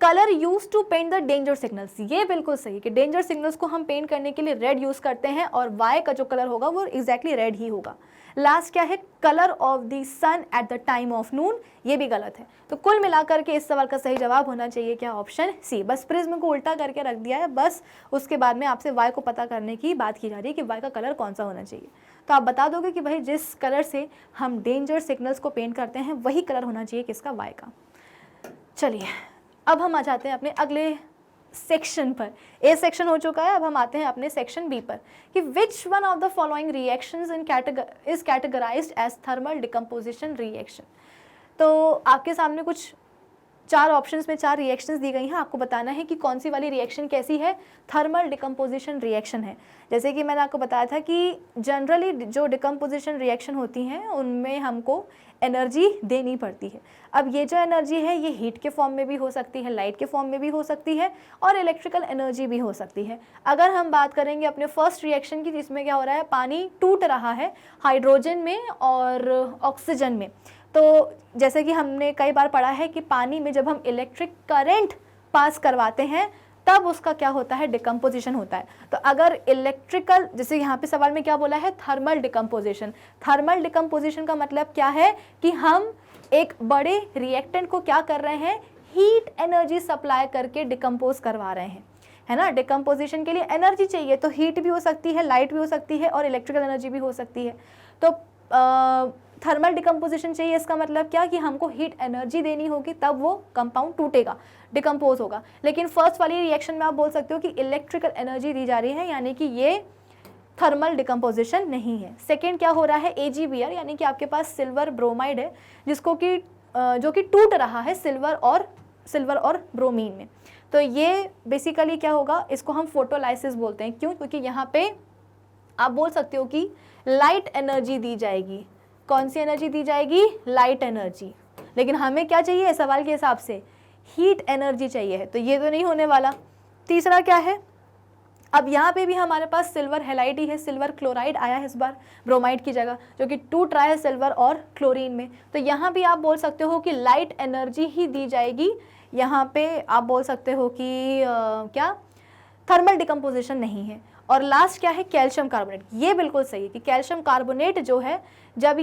Colour use to paint the danger signals, ये बिल्कुल सही कि डेंजर सिग्नल्स को हम पेंट करने के लिए रेड यूज करते हैं, और वाई का जो कलर होगा वो एग्जैक्टली रेड ही होगा। लास्ट क्या है, colour of the sun at the time of noon, ये भी गलत है। तो कुल मिलाकर के इस सवाल का सही जवाब होना चाहिए क्या, ऑप्शन सी। बस प्रिज्म को उल्टा करके रख दिया है, बस उसके बाद में आपसे वाई को पता करने की बात की जा रही है कि वाई का कलर कौन सा होना चाहिए। तो आप बता दोगे कि भाई जिस कलर से हम डेंजर सिग्नल्स को पेंट करते हैं वही कलर होना चाहिए किसका, वाई का। चलिए अब हम आ जाते हैं अपने अगले सेक्शन पर। ए सेक्शन हो चुका है, अब हम आते हैं अपने सेक्शन बी पर कि which one of the following reactions is categorised as thermal decomposition reaction. तो आपके सामने कुछ 4 ऑप्शंस में 4 रिएक्शंस दी गई हैं, आपको बताना है कि कौन सी वाली रिएक्शन कैसी है, थर्मल डिकम्पोजिशन रिएक्शन है। जैसे कि मैंने आपको बताया था कि जनरली जो डिकम्पोजिशन रिएक्शन होती हैं उनमें हमको एनर्जी देनी पड़ती है। अब ये जो एनर्जी है ये हीट के फॉर्म में भी हो सकती है, लाइट के फॉर्म में भी हो सकती है, और इलेक्ट्रिकल एनर्जी भी हो सकती है। अगर हम बात करेंगे अपने फर्स्ट रिएक्शन की, जिसमें क्या हो रहा है, पानी टूट रहा है हाइड्रोजन में और ऑक्सीजन में, तो जैसे कि हमने कई बार पढ़ा है कि पानी में जब हम इलेक्ट्रिक करंट पास करवाते हैं तब उसका क्या होता है, डिकम्पोजिशन होता है। तो अगर इलेक्ट्रिकल, जैसे यहाँ पे सवाल में क्या बोला है, थर्मल डिकम्पोजिशन। थर्मल डिकम्पोजिशन का मतलब क्या है कि हम एक बड़े रिएक्टेंट को क्या कर रहे हैं, हीट एनर्जी सप्लाई करके डिकम्पोज करवा रहे हैं, है ना। डिकम्पोजिशन के लिए एनर्जी चाहिए, तो हीट भी हो सकती है, लाइट भी हो सकती है, और इलेक्ट्रिकल एनर्जी भी हो सकती है। तो थर्मल डिकम्पोजिशन चाहिए, इसका मतलब क्या कि हमको हीट एनर्जी देनी होगी, तब वो कंपाउंड टूटेगा, डिकम्पोज होगा। लेकिन फर्स्ट वाली रिएक्शन में आप बोल सकते हो कि इलेक्ट्रिकल एनर्जी दी जा रही है, यानी कि ये थर्मल डिकम्पोजिशन नहीं है। सेकेंड क्या हो रहा है, AgBr, यानी कि आपके पास सिल्वर ब्रोमाइड है जिसको कि जो कि टूट रहा है सिल्वर और ब्रोमीन में। तो ये बेसिकली क्या होगा, इसको हम फोटोलाइसिस बोलते हैं। क्यों, क्योंकि यहाँ पे आप बोल सकते हो कि लाइट एनर्जी दी जाएगी। कौन सी एनर्जी दी जाएगी, लाइट एनर्जी, लेकिन हमें क्या चाहिए सवाल के हिसाब से, हीट एनर्जी चाहिए है, तो ये तो नहीं होने वाला। तीसरा क्या है, अब यहाँ पे भी हमारे पास सिल्वर हैलाइड ही है, सिल्वर क्लोराइड आया है इस बार ब्रोमाइड की जगह, जो कि टूट रहा है सिल्वर और क्लोरीन में। तो यहाँ भी आप बोल सकते हो कि लाइट एनर्जी ही दी जाएगी, यहाँ पे आप बोल सकते हो कि क्या थर्मल डिकम्पोजिशन नहीं है। और लास्ट क्या है, कैल्शियम कार्बोनेट। ये बिल्कुल सही है कि कैल्शियम कार्बोनेट जो है जब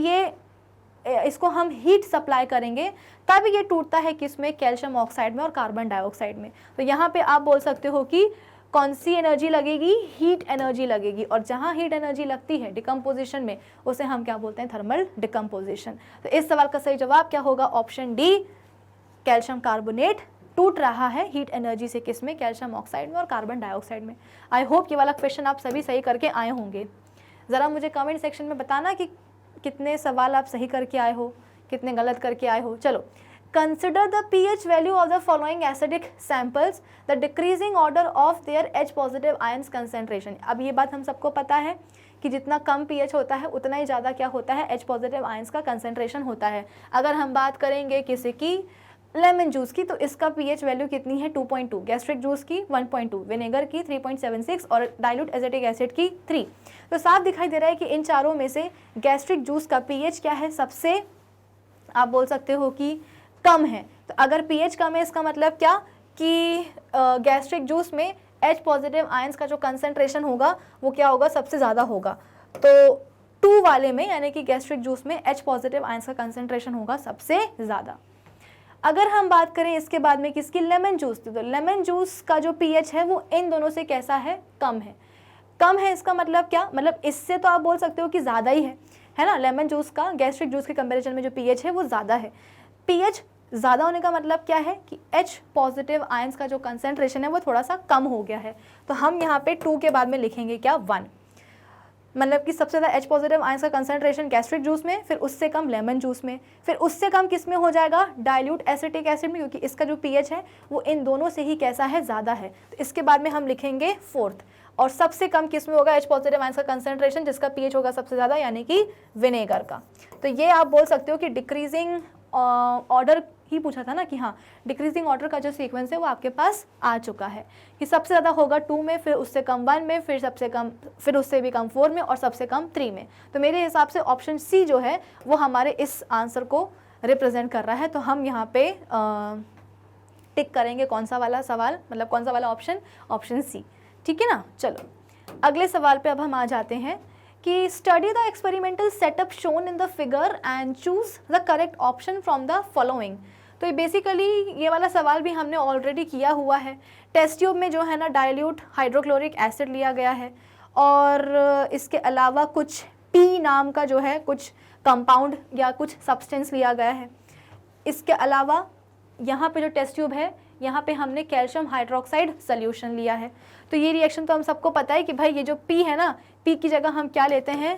इसको हम हीट सप्लाई करेंगे तब ये टूटता है किसमें, कैल्शियम ऑक्साइड में और कार्बन डाइऑक्साइड में। तो यहाँ पे आप बोल सकते हो कि कौन सी एनर्जी लगेगी, हीट एनर्जी लगेगी। और जहाँ हीट एनर्जी लगती है डिकम्पोजिशन में उसे हम क्या बोलते हैं, थर्मल डिकम्पोजिशन। तो इस सवाल का सही जवाब क्या होगा, ऑप्शन डी, कैल्शियम कार्बोनेट टूट रहा है हीट एनर्जी से, किसमें, कैल्शियम ऑक्साइड में और कार्बन डाइऑक्साइड में। आई होप ये वाला क्वेश्चन आप सभी सही करके आए होंगे। ज़रा मुझे कमेंट सेक्शन में बताना कि कितने सवाल आप सही करके आए हो, कितने गलत करके आए हो। चलो, consider the pH value of the following acidic samples, the decreasing order of their H positive ions concentration. अब ये बात हम सबको पता है कि जितना कम pH होता है उतना ही ज़्यादा क्या होता है, H पॉजिटिव आयंस का कंसेंट्रेशन होता है। अगर हम बात करेंगे किसी की लेमन जूस की, तो इसका pH वैल्यू कितनी है, 2.2, गैस्ट्रिक जूस की 1.2, विनेगर की 3.76 और डाइल्यूट एसिटिक एसिड की 3। तो साफ दिखाई दे रहा है कि इन चारों में से गैस्ट्रिक जूस का pH क्या है, सबसे आप बोल सकते हो कि कम है। तो अगर pH कम है इसका मतलब क्या कि गैस्ट्रिक जूस में H पॉजिटिव आयंस का जो कंसेंट्रेशन होगा वो क्या होगा, सबसे ज़्यादा होगा। तो 2 वाले में यानी कि गैस्ट्रिक जूस में H पॉजिटिव आयंस का कंसेंट्रेशन होगा सबसे ज़्यादा। अगर हम बात करें इसके बाद में किसकी, लेमन जूस की, तो लेमन जूस का जो pH है वो इन दोनों से कैसा है, कम है। कम है इसका मतलब क्या, मतलब इससे तो आप बोल सकते हो कि ज़्यादा ही है ना। लेमन जूस का गैस्ट्रिक जूस के कंपैरिजन में जो pH है वो ज़्यादा है। pH ज़्यादा होने का मतलब क्या है कि H पॉजिटिव आयंस का जो कंसेंट्रेशन है वो थोड़ा सा कम हो गया है। तो हम यहाँ पे 2 के बाद में लिखेंगे क्या, 1, मतलब कि सबसे ज़्यादा H पॉजिटिव आयंस का कंसेंट्रेशन गैस्ट्रिक जूस में, फिर उससे कम लेमन जूस में, फिर उससे कम किस में हो जाएगा, डाइल्यूट एसिटिक एसिड में, क्योंकि इसका जो pH है वो इन दोनों से ही कैसा है, ज़्यादा है। तो इसके बाद में हम लिखेंगे 4th। और सबसे कम किस में होगा H पॉजिटिव आयंस का कंसेंट्रेशन, जिसका pH होगा सबसे ज़्यादा, यानी कि विनेगर का। तो ये आप बोल सकते हो कि डिक्रीजिंग ऑर्डर ही पूछा था ना कि हाँ, डिक्रीजिंग ऑर्डर का जो सीक्वेंस है वो आपके पास आ चुका है कि सबसे ज़्यादा होगा 2 में, फिर उससे कम 1 में, फिर सबसे कम, फिर उससे भी कम 4 में और सबसे कम 3 में। तो मेरे हिसाब से ऑप्शन सी जो है वो हमारे इस आंसर को रिप्रेजेंट कर रहा है। तो हम यहाँ पे टिक करेंगे कौन सा वाला सवाल, मतलब कौन सा वाला ऑप्शन, ऑप्शन सी, ठीक है ना। चलो अगले सवाल पे अब हम आ जाते हैं कि study the experimental setup shown in the figure and choose the correct option from the following. तो बेसिकली ये वाला सवाल भी हमने ऑलरेडी किया हुआ है। टेस्ट ट्यूब में जो है ना डाइल्यूट हाइड्रोक्लोरिक एसिड लिया गया है और इसके अलावा कुछ पी नाम का जो है कुछ कंपाउंड या कुछ सब्सटेंस लिया गया है। इसके अलावा यहाँ पे जो टेस्ट ट्यूब है यहाँ पे हमने कैल्शियम हाइड्रोक्साइड सॉल्यूशन लिया है। तो ये रिएक्शन तो हम सबको पता है कि भाई ये जो पी है ना, पी की जगह हम क्या लेते हैं,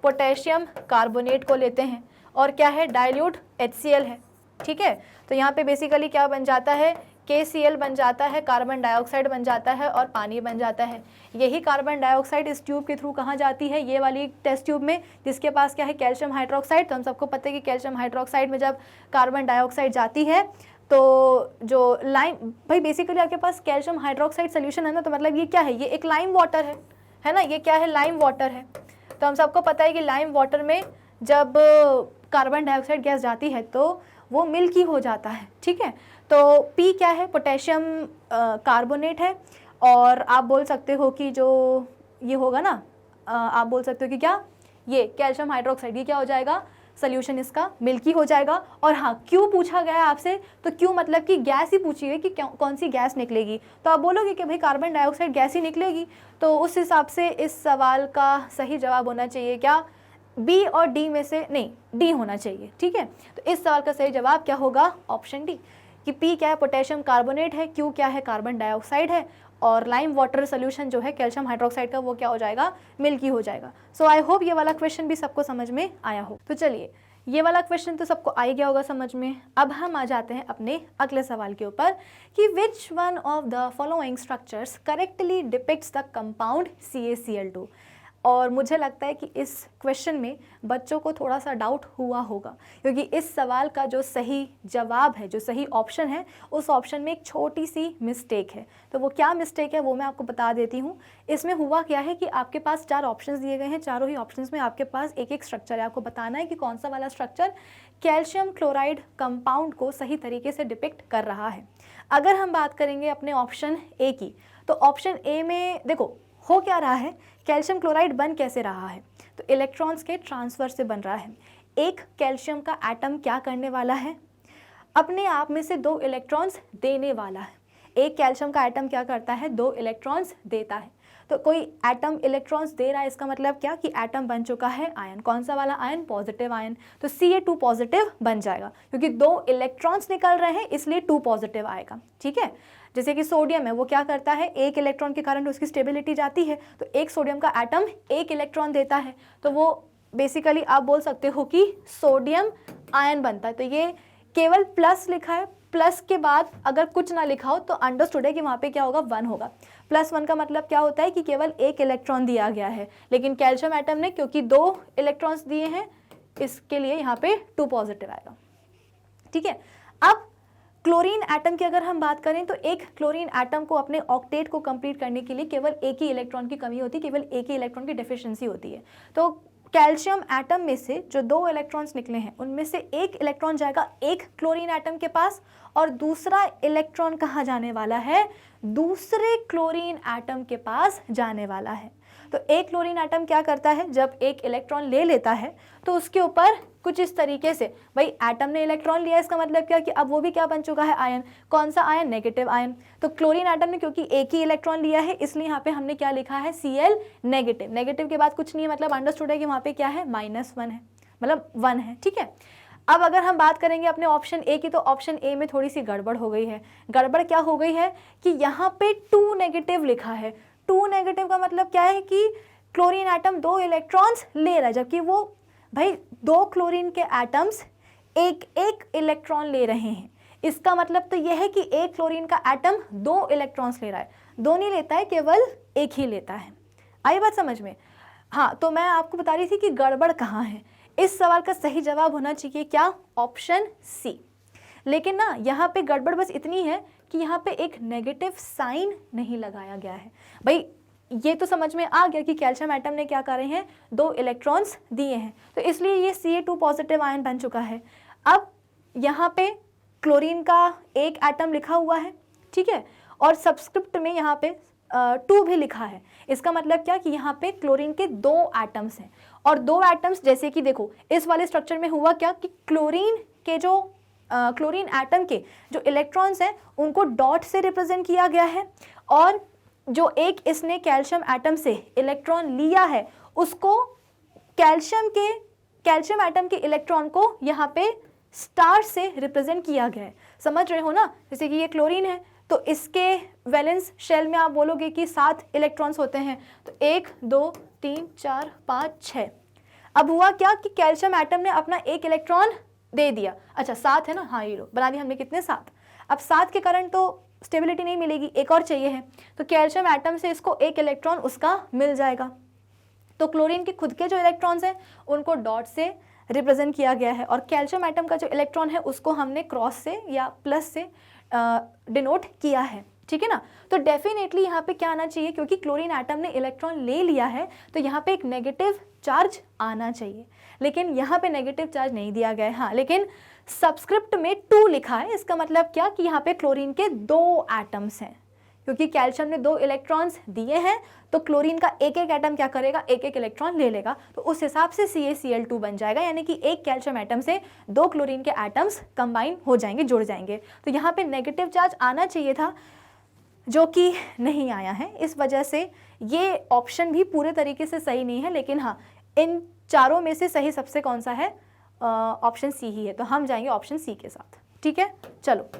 पोटेशियम कार्बोनेट को लेते हैं और क्या है, डाइल्यूट HCl है, ठीक है। तो यहाँ पे बेसिकली क्या बन जाता है, KCl बन जाता है, कार्बन डाइऑक्साइड बन जाता है और पानी बन जाता है। यही कार्बन डाइऑक्साइड इस ट्यूब के थ्रू कहाँ जाती है, ये वाली टेस्ट ट्यूब में, जिसके पास क्या है, कैल्शियम हाइड्रोक्साइड। तो हम सबको पता है कि कैल्शियम हाइड्रोक्साइड में जब कार्बन डाइऑक्साइड जाती है तो जो लाइम, भाई बेसिकली आपके पास कैल्शियम हाइड्रोक्साइड सोल्यूशन है ना, तो मतलब ये क्या है, ये एक लाइम वाटर है ना, ये क्या है, लाइम वाटर है। तो हम सबको पता है कि लाइम वाटर में जब कार्बन डाइऑक्साइड गैस जाती है तो वो मिल्की हो जाता है, ठीक है। तो पी क्या है, पोटेशियम कार्बोनेट है और आप बोल सकते हो कि जो ये होगा ना, आप बोल सकते हो कि क्या, ये कैल्शियम हाइड्रोक्साइड, ये क्या हो जाएगा, सोल्यूशन इसका मिल्की हो जाएगा। और हाँ, क्यों पूछा गया है आपसे, तो क्यों मतलब कि गैस ही पूछी है कि कौन सी गैस निकलेगी, तो आप बोलोगे कि भाई कार्बन डाइऑक्साइड गैस ही निकलेगी। तो उस हिसाब से इस सवाल का सही जवाब होना चाहिए क्या, बी और डी में से, नहीं डी होना चाहिए, ठीक है। तो इस सवाल का सही जवाब क्या होगा, ऑप्शन डी, कि पी क्या है, पोटेशियम कार्बोनेट है, क्यू क्या है, कार्बन डाइऑक्साइड है और लाइम वाटर सोल्यूशन जो है कैल्शियम हाइड्रोक्साइड का वो क्या हो जाएगा, मिल्की हो जाएगा। सो आई होप ये वाला क्वेश्चन भी सबको समझ में आया हो। तो चलिए, ये वाला क्वेश्चन तो सबको आ ही गया होगा समझ में। अब हम आ जाते हैं अपने अगले सवाल के ऊपर कि which one of the following structures correctly depicts the compound CaCl2। और मुझे लगता है कि इस क्वेश्चन में बच्चों को थोड़ा सा डाउट हुआ होगा, क्योंकि इस सवाल का जो सही जवाब है, जो सही ऑप्शन है, उस ऑप्शन में एक छोटी सी मिस्टेक है। तो वो क्या मिस्टेक है वो मैं आपको बता देती हूँ। इसमें हुआ क्या है कि आपके पास 4 ऑप्शंस दिए गए हैं, चारों ही ऑप्शंस में आपके पास एक एक स्ट्रक्चर है। आपको बताना है कि कौन सा वाला स्ट्रक्चर कैल्शियम क्लोराइड कंपाउंड को सही तरीके से डिपिक्ट कर रहा है। अगर हम बात करेंगे अपने ऑप्शन ए की, तो ऑप्शन ए में देखो हो क्या रहा है, कैल्शियम क्लोराइड बन कैसे रहा है, तो इलेक्ट्रॉन्स के ट्रांसफ़र से बन रहा है। एक कैल्शियम का एटम क्या करने वाला है, अपने आप में से 2 इलेक्ट्रॉन्स देने वाला है। एक कैल्शियम का एटम क्या करता है, 2 इलेक्ट्रॉन्स देता है। तो कोई एटम इलेक्ट्रॉन्स दे रहा है, इसका मतलब क्या कि एटम बन चुका है आयन। कौन सा वाला आयन, पॉजिटिव आयन। तो Ca2 पॉजिटिव बन जाएगा, क्योंकि 2 इलेक्ट्रॉन्स निकल रहे हैं इसलिए 2 पॉजिटिव आएगा। ठीक है, जैसे कि सोडियम है, वो क्या करता है, एक इलेक्ट्रॉन के कारण उसकी स्टेबिलिटी जाती है, तो एक सोडियम का एटम एक इलेक्ट्रॉन देता है, तो वो बेसिकली आप बोल सकते हो कि सोडियम आयन बनता है। तो ये केवल प्लस लिखा है, प्लस के बाद अगर कुछ ना लिखा हो तो अंडरस्टूड है कि वहाँ पे क्या होगा, 1 होगा। +1 का मतलब क्या होता है कि केवल एक इलेक्ट्रॉन दिया गया है, लेकिन कैल्शियम एटम ने क्योंकि 2 इलेक्ट्रॉन्स दिए हैं, इसके लिए यहाँ पे 2 पॉजिटिव आएगा। ठीक है, अब क्लोरीन एटम की अगर हम बात करें तो एक क्लोरीन एटम को अपने ऑक्टेट को कंप्लीट करने के लिए केवल एक ही इलेक्ट्रॉन की कमी होती है, केवल एक ही इलेक्ट्रॉन की डेफिशिएंसी होती है। तो कैल्शियम एटम में से जो 2 इलेक्ट्रॉन्स निकले हैं उनमें से एक इलेक्ट्रॉन जाएगा एक क्लोरीन एटम के पास, और दूसरा इलेक्ट्रॉन कहाँ जाने वाला है, दूसरे क्लोरीन एटम के पास जाने वाला है। तो एक क्लोरीन एटम क्या करता है, जब एक इलेक्ट्रॉन ले लेता है तो उसके ऊपर कुछ इस तरीके से, भाई एटम ने इलेक्ट्रॉन लिया, इसका मतलब क्या कि अब वो भी क्या बन चुका है, आयन। कौन सा आयन, नेगेटिव आयन। तो क्लोरीन एटम ने क्योंकि एक ही इलेक्ट्रॉन लिया है, इसलिए यहाँ पे हमने क्या लिखा है, Cl नेगेटिव। नेगेटिव के बाद कुछ नहीं है, मतलब अंडरस्टूड है कि वहाँ पे क्या है, -1 है, मतलब 1 है। ठीक है, अब अगर हम बात करेंगे अपने ऑप्शन ए की, तो ऑप्शन ए में थोड़ी सी गड़बड़ हो गई है। गड़बड़ क्या हो गई है कि यहाँ पे 2 नेगेटिव लिखा है। 2 नेगेटिव का मतलब क्या है कि क्लोरीन एटम 2 इलेक्ट्रॉन्स ले रहा है, जबकि वो भाई 2 क्लोरीन के एटम्स एक एक इलेक्ट्रॉन ले रहे हैं। इसका मतलब तो यह है कि एक क्लोरीन का एटम 2 इलेक्ट्रॉन्स ले रहा है, 2 नहीं लेता है, केवल एक ही लेता है। आई बात समझ में? हाँ, तो मैं आपको बता रही थी कि गड़बड़ कहाँ है। इस सवाल का सही जवाब होना चाहिए क्या, ऑप्शन सी। लेकिन ना यहाँ पे गड़बड़ बस इतनी है कि यहाँ पे एक नेगेटिव साइन नहीं लगाया गया है। भाई ये तो समझ में आ गया कि कैल्शियम एटम ने क्या कर रहे हैं, 2 इलेक्ट्रॉन्स दिए हैं, तो इसलिए ये Ca2 पॉजिटिव आयन बन चुका है। अब यहाँ पे क्लोरीन का एक एटम लिखा हुआ है, ठीक है, और सबस्क्रिप्ट में यहाँ पे 2 भी लिखा है। इसका मतलब क्या कि यहाँ पे क्लोरीन के 2 एटम्स हैं, और 2 एटम्स जैसे कि देखो इस वाले स्ट्रक्चर में हुआ क्या कि क्लोरीन के जो क्लोरीन एटम के जो इलेक्ट्रॉन्स हैं उनको डॉट से रिप्रेजेंट किया गया है, और जो एक इसने कैल्शियम एटम से इलेक्ट्रॉन लिया है उसको कैल्शियम एटम के इलेक्ट्रॉन को यहाँ पे स्टार से रिप्रेजेंट किया गया है। समझ रहे हो ना? जैसे कि ये क्लोरीन है तो इसके वैलेंस शेल में आप बोलोगे कि 7 इलेक्ट्रॉन्स होते हैं, तो 1 2 3 4 5 6। अब हुआ क्या कि कैल्शियम एटम ने अपना एक इलेक्ट्रॉन दे दिया। अच्छा 7 है ना, हाँ ये लो बना दिया हमने, कितने 7। अब 7 के कारण तो स्टेबिलिटी नहीं मिलेगी, एक और चाहिए है, तो कैल्शियम एटम से इसको एक इलेक्ट्रॉन उसका मिल जाएगा। तो क्लोरीन के खुद के जो इलेक्ट्रॉन्स हैं उनको डॉट से रिप्रेजेंट किया गया है, और कैल्शियम एटम का जो इलेक्ट्रॉन है उसको हमने क्रॉस से या प्लस से डिनोट किया है। ठीक है ना? तो डेफिनेटली यहाँ पे क्या आना चाहिए, क्योंकि क्लोरीन एटम ने इलेक्ट्रॉन ले लिया है तो यहाँ पे एक नेगेटिव चार्ज आना चाहिए, लेकिन यहाँ पे नेगेटिव चार्ज नहीं दिया गया है। हाँ, लेकिन सबस्क्रिप्ट में 2 लिखा है, इसका मतलब क्या कि यहाँ पे क्लोरीन के 2 एटम्स हैं, क्योंकि कैल्शियम ने 2 इलेक्ट्रॉन्स दिए हैं तो क्लोरीन का एक एक एटम क्या करेगा, एक एक इलेक्ट्रॉन ले लेगा, तो उस हिसाब से CaCl2 बन जाएगा, यानी कि एक कैल्शियम एटम से 2 क्लोरीन के एटम्स कंबाइन हो जाएंगे, जुड़ जाएंगे। तो यहाँ पे नेगेटिव चार्ज आना चाहिए था, जो कि नहीं आया है, इस वजह से ये ऑप्शन भी पूरे तरीके से सही नहीं है। लेकिन हाँ, इन चारों में से सही सबसे कौन सा है, ऑप्शन सी ही है, तो हम जाएंगे ऑप्शन सी के साथ। ठीक है, चलो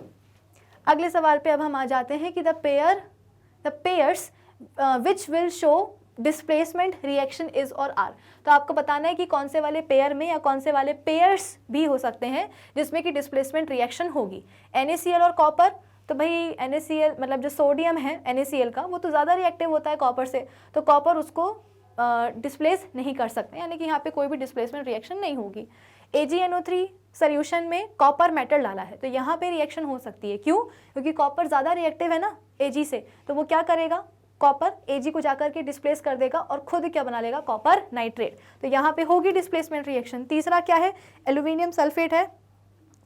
अगले सवाल पे अब हम आ जाते हैं कि the pairs which will show displacement reaction is or are. तो आपको बताना है कि कौन से वाले पेयर में या कौन से वाले पेयर्स भी हो सकते हैं जिसमें कि डिस्प्लेसमेंट रिएक्शन होगी। NaCl और कॉपर, तो भाई NaCl मतलब जो सोडियम है NaCl का वो तो ज़्यादा रिएक्टिव होता है कॉपर से, तो कॉपर उसको डिस्प्लेस नहीं कर सकते, यानी कि यहाँ पे कोई भी डिस्प्लेसमेंट रिएक्शन नहीं होगी। AgNO3 सोल्यूशन में कॉपर मेटल डाला है तो यहाँ पे रिएक्शन हो सकती है। क्यों? क्योंकि कॉपर ज़्यादा रिएक्टिव है ना Ag से, तो वो क्या करेगा, कॉपर Ag को जाकर के डिस्प्लेस कर देगा और खुद क्या बना लेगा, कॉपर नाइट्रेट। तो यहाँ पे होगी डिस्प्लेसमेंट रिएक्शन। तीसरा क्या है, एल्यूमिनियम सल्फेट है,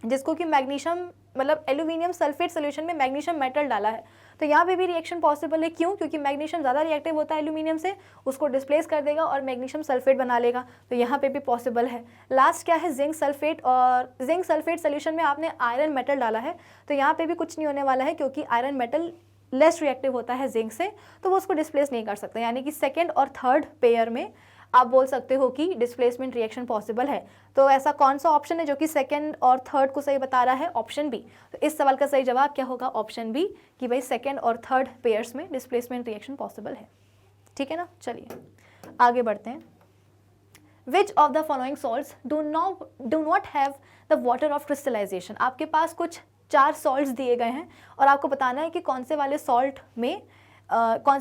जिसको कि मैग्नीशियम मतलब एल्यूमिनियम सल्फेट सोल्यूशन में मैग्नीशियम मेटल डाला है, तो यहाँ पे भी रिएक्शन पॉसिबल है। क्यों? क्योंकि मैग्नीशियम ज़्यादा रिएक्टिव होता है एल्यूमिनियम से, उसको डिस्प्लेस कर देगा और मैग्नीशियम सल्फेट बना लेगा, तो यहाँ पे भी पॉसिबल है। लास्ट क्या है, जिंक सल्फेट, और जिंक सल्फेट सोल्यूशन में आपने आयरन मेटल डाला है, तो यहाँ पे भी कुछ नहीं होने वाला है, क्योंकि आयरन मेटल लेस रिएक्टिव होता है जिंक से, तो वो उसको डिस्प्लेस नहीं कर सकते। यानी कि सेकेंड और थर्ड पेयर में आप बोल सकते हो कि डिस्प्लेसमेंट रिएक्शन पॉसिबल है। तो ऐसा कौन सा ऑप्शन है जो कि सेकंड और थर्ड को सही बता रहा है? Option B. तो इस सवाल का सही जवाब क्या होगा? ऑप्शन बी, कि भाई सेकंड और थर्ड पेयर्स में डिस्प्लेसमेंट रिएक्शन पॉसिबल है। ठीक है ना, चलिए आगे बढ़ते हैं। Which of the following salts do not have the water of crystallisation. आपके पास कुछ 4 सॉल्ट्स दिए गए हैं और आपको बताना है कि कौन से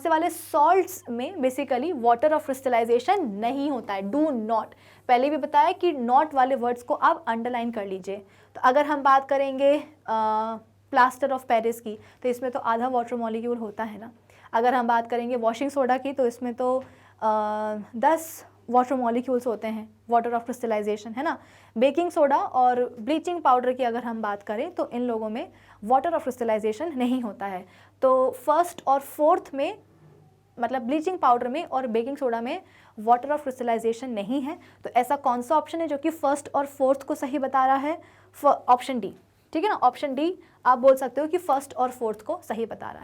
वाले सॉल्ट्स में बेसिकली वाटर ऑफ क्रिस्टलाइजेशन नहीं होता है। डू नॉट, पहले भी बताया कि नॉट वाले वर्ड्स को आप अंडरलाइन कर लीजिए। तो अगर हम बात करेंगे प्लास्टर ऑफ पेरिस की, तो इसमें तो आधा वाटर मॉलिक्यूल होता है ना। अगर हम बात करेंगे वॉशिंग सोडा की, तो इसमें तो 10 वाटर मॉलिक्यूल्स होते हैं, वाटर ऑफ क्रिस्टलाइजेशन, है ना। बेकिंग सोडा और ब्लीचिंग पाउडर की अगर हम बात करें तो इन लोगों में वाटर ऑफ क्रिस्टलाइजेशन नहीं होता है। तो फर्स्ट और फोर्थ में, मतलब ब्लीचिंग पाउडर में और बेकिंग सोडा में वाटर ऑफ क्रिस्टलाइजेशन नहीं है। तो ऐसा कौन सा ऑप्शन है जो कि फर्स्ट और फोर्थ को सही बता रहा है? Option D. ठीक है ना, ऑप्शन डी आप बोल सकते हो कि फर्स्ट और फोर्थ को सही बता रहा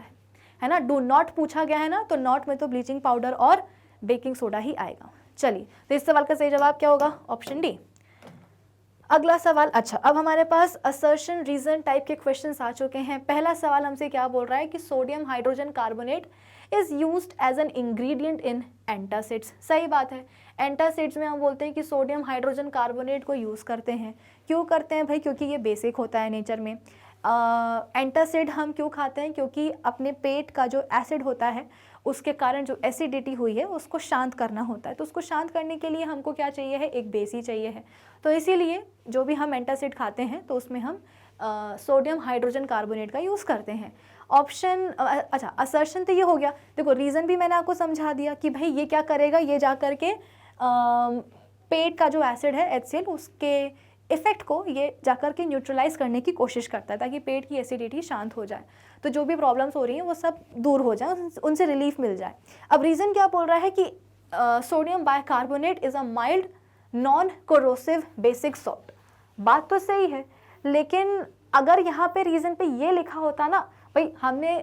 है ना। डू नॉट पूछा गया है ना, तो नॉट में तो ब्लीचिंग पाउडर और बेकिंग सोडा ही आएगा। चलिए, तो इस सवाल का सही जवाब क्या होगा? Option D. अगला सवाल, अच्छा अब हमारे पास असर्शन रीजन टाइप के क्वेश्चंस आ चुके हैं। पहला सवाल हमसे क्या बोल रहा है कि sodium hydrogen carbonate is used as an ingredient in antacids. सही बात है, एंटासिड्स में हम बोलते हैं कि सोडियम हाइड्रोजन कार्बोनेट को यूज़ करते हैं। क्यों करते हैं भाई? क्योंकि ये बेसिक होता है नेचर में। एंटासिड हम क्यों खाते हैं? क्योंकि अपने पेट का जो एसिड होता है उसके कारण जो एसिडिटी हुई है उसको शांत करना होता है। तो उसको शांत करने के लिए हमको क्या चाहिए है? एक बेस ही चाहिए है। तो इसीलिए जो भी हम एंटासिड खाते हैं तो उसमें हम सोडियम हाइड्रोजन कार्बोनेट का यूज़ करते हैं। ऑप्शन, अच्छा असर्शन तो ये हो गया। देखो रीज़न भी मैंने आपको समझा दिया कि भाई ये क्या करेगा, ये जा कर के पेट का जो एसिड है HCl उसके इफेक्ट को ये जाकर के न्यूट्रलाइज करने की कोशिश करता है ताकि पेट की एसिडिटी शांत हो जाए, तो जो भी प्रॉब्लम्स हो रही हैं वो सब दूर हो जाए, उनसे रिलीफ मिल जाए। अब रीज़न क्या बोल रहा है कि sodium bicarbonate is a mild non corrosive basic salt. बात तो सही है, लेकिन अगर यहाँ पे रीज़न पे ये लिखा होता ना भाई, हमने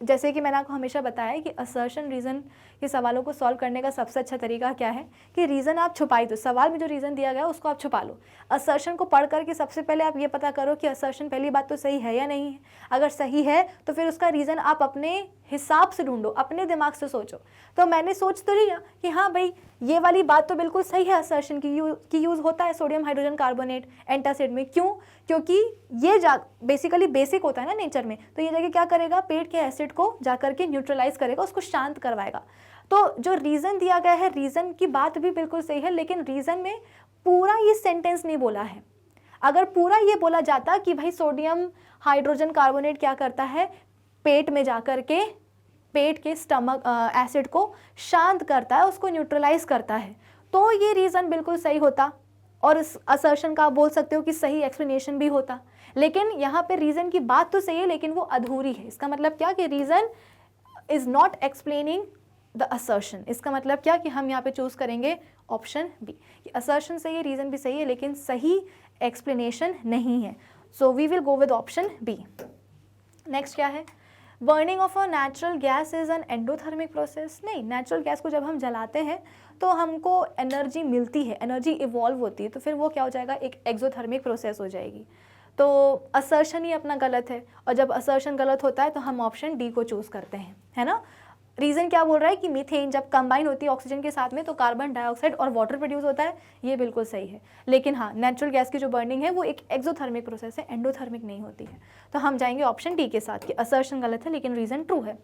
जैसे कि मैंने आपको हमेशा बताया कि असर्शन रीज़न के सवालों को सॉल्व करने का सबसे अच्छा तरीका क्या है कि रीज़न आप छुपाई दो। सवाल में जो रीज़न दिया गया उसको आप छुपा लो। असर्शन को पढ़ करके सबसे पहले आप ये पता करो कि असर्शन पहली बात तो सही है या नहीं है। अगर सही है तो फिर उसका रीज़न आप अपने हिसाब से ढूंढो, अपने दिमाग से सोचो। तो मैंने सोच तो लिया कि हाँ भाई ये वाली बात तो बिल्कुल सही है, असर्शन की यूज़ होता है सोडियम हाइड्रोजन कार्बोनेट एंटासिड में। क्यों? क्योंकि ये बेसिकली बेसिक होता है ना नेचर में, तो ये जगह क्या करेगा, पेट के एसिड को जाकर के न्यूट्रलाइज करेगा, उसको शांत करवाएगा। तो जो रीज़न दिया गया है, रीज़न की बात भी बिल्कुल सही है, लेकिन रीज़न में पूरा ये सेंटेंस नहीं बोला है। अगर पूरा ये बोला जाता कि भाई सोडियम हाइड्रोजन कार्बोनेट क्या करता है, पेट में जाकर के पेट के स्टमक एसिड को शांत करता है, उसको न्यूट्रलाइज करता है, तो ये रीज़न बिल्कुल सही होता और इस असर्शन का आप बोल सकते हो कि सही एक्सप्लेनेशन भी होता। लेकिन यहाँ पे रीज़न की बात तो सही है लेकिन वो अधूरी है। इसका मतलब क्या कि reason is not explaining the assertion. इसका मतलब क्या कि हम यहाँ पे चूज़ करेंगे ऑप्शन बी कि असर्शन सही है, रीज़न भी सही है, लेकिन सही एक्सप्लेनेशन नहीं है। So we will go with option B. Next क्या है, burning of a natural gas is an endothermic process. नहीं, नेचुरल गैस को जब हम जलाते हैं तो हमको एनर्जी मिलती है, एनर्जी इवॉल्व होती है, तो फिर वो क्या हो जाएगा, एक एक्सोथर्मिक प्रोसेस हो जाएगी। तो असर्शन ही अपना गलत है, और जब असर्शन गलत होता है तो हम ऑप्शन डी को चूज़ करते हैं, है ना। रीज़न क्या बोल रहा है कि मीथेन जब कंबाइन होती है ऑक्सीजन के साथ में तो कार्बन डाइऑक्साइड और वाटर प्रोड्यूस होता है, ये बिल्कुल सही है। लेकिन हाँ, नेचुरल गैस की जो बर्निंग है वो एक एक्सोथर्मिक प्रोसेस है, एंडोथर्मिक नहीं होती है। तो हम जाएंगे ऑप्शन डी के साथ कि असर्शन गलत है लेकिन रीज़न ट्रू है।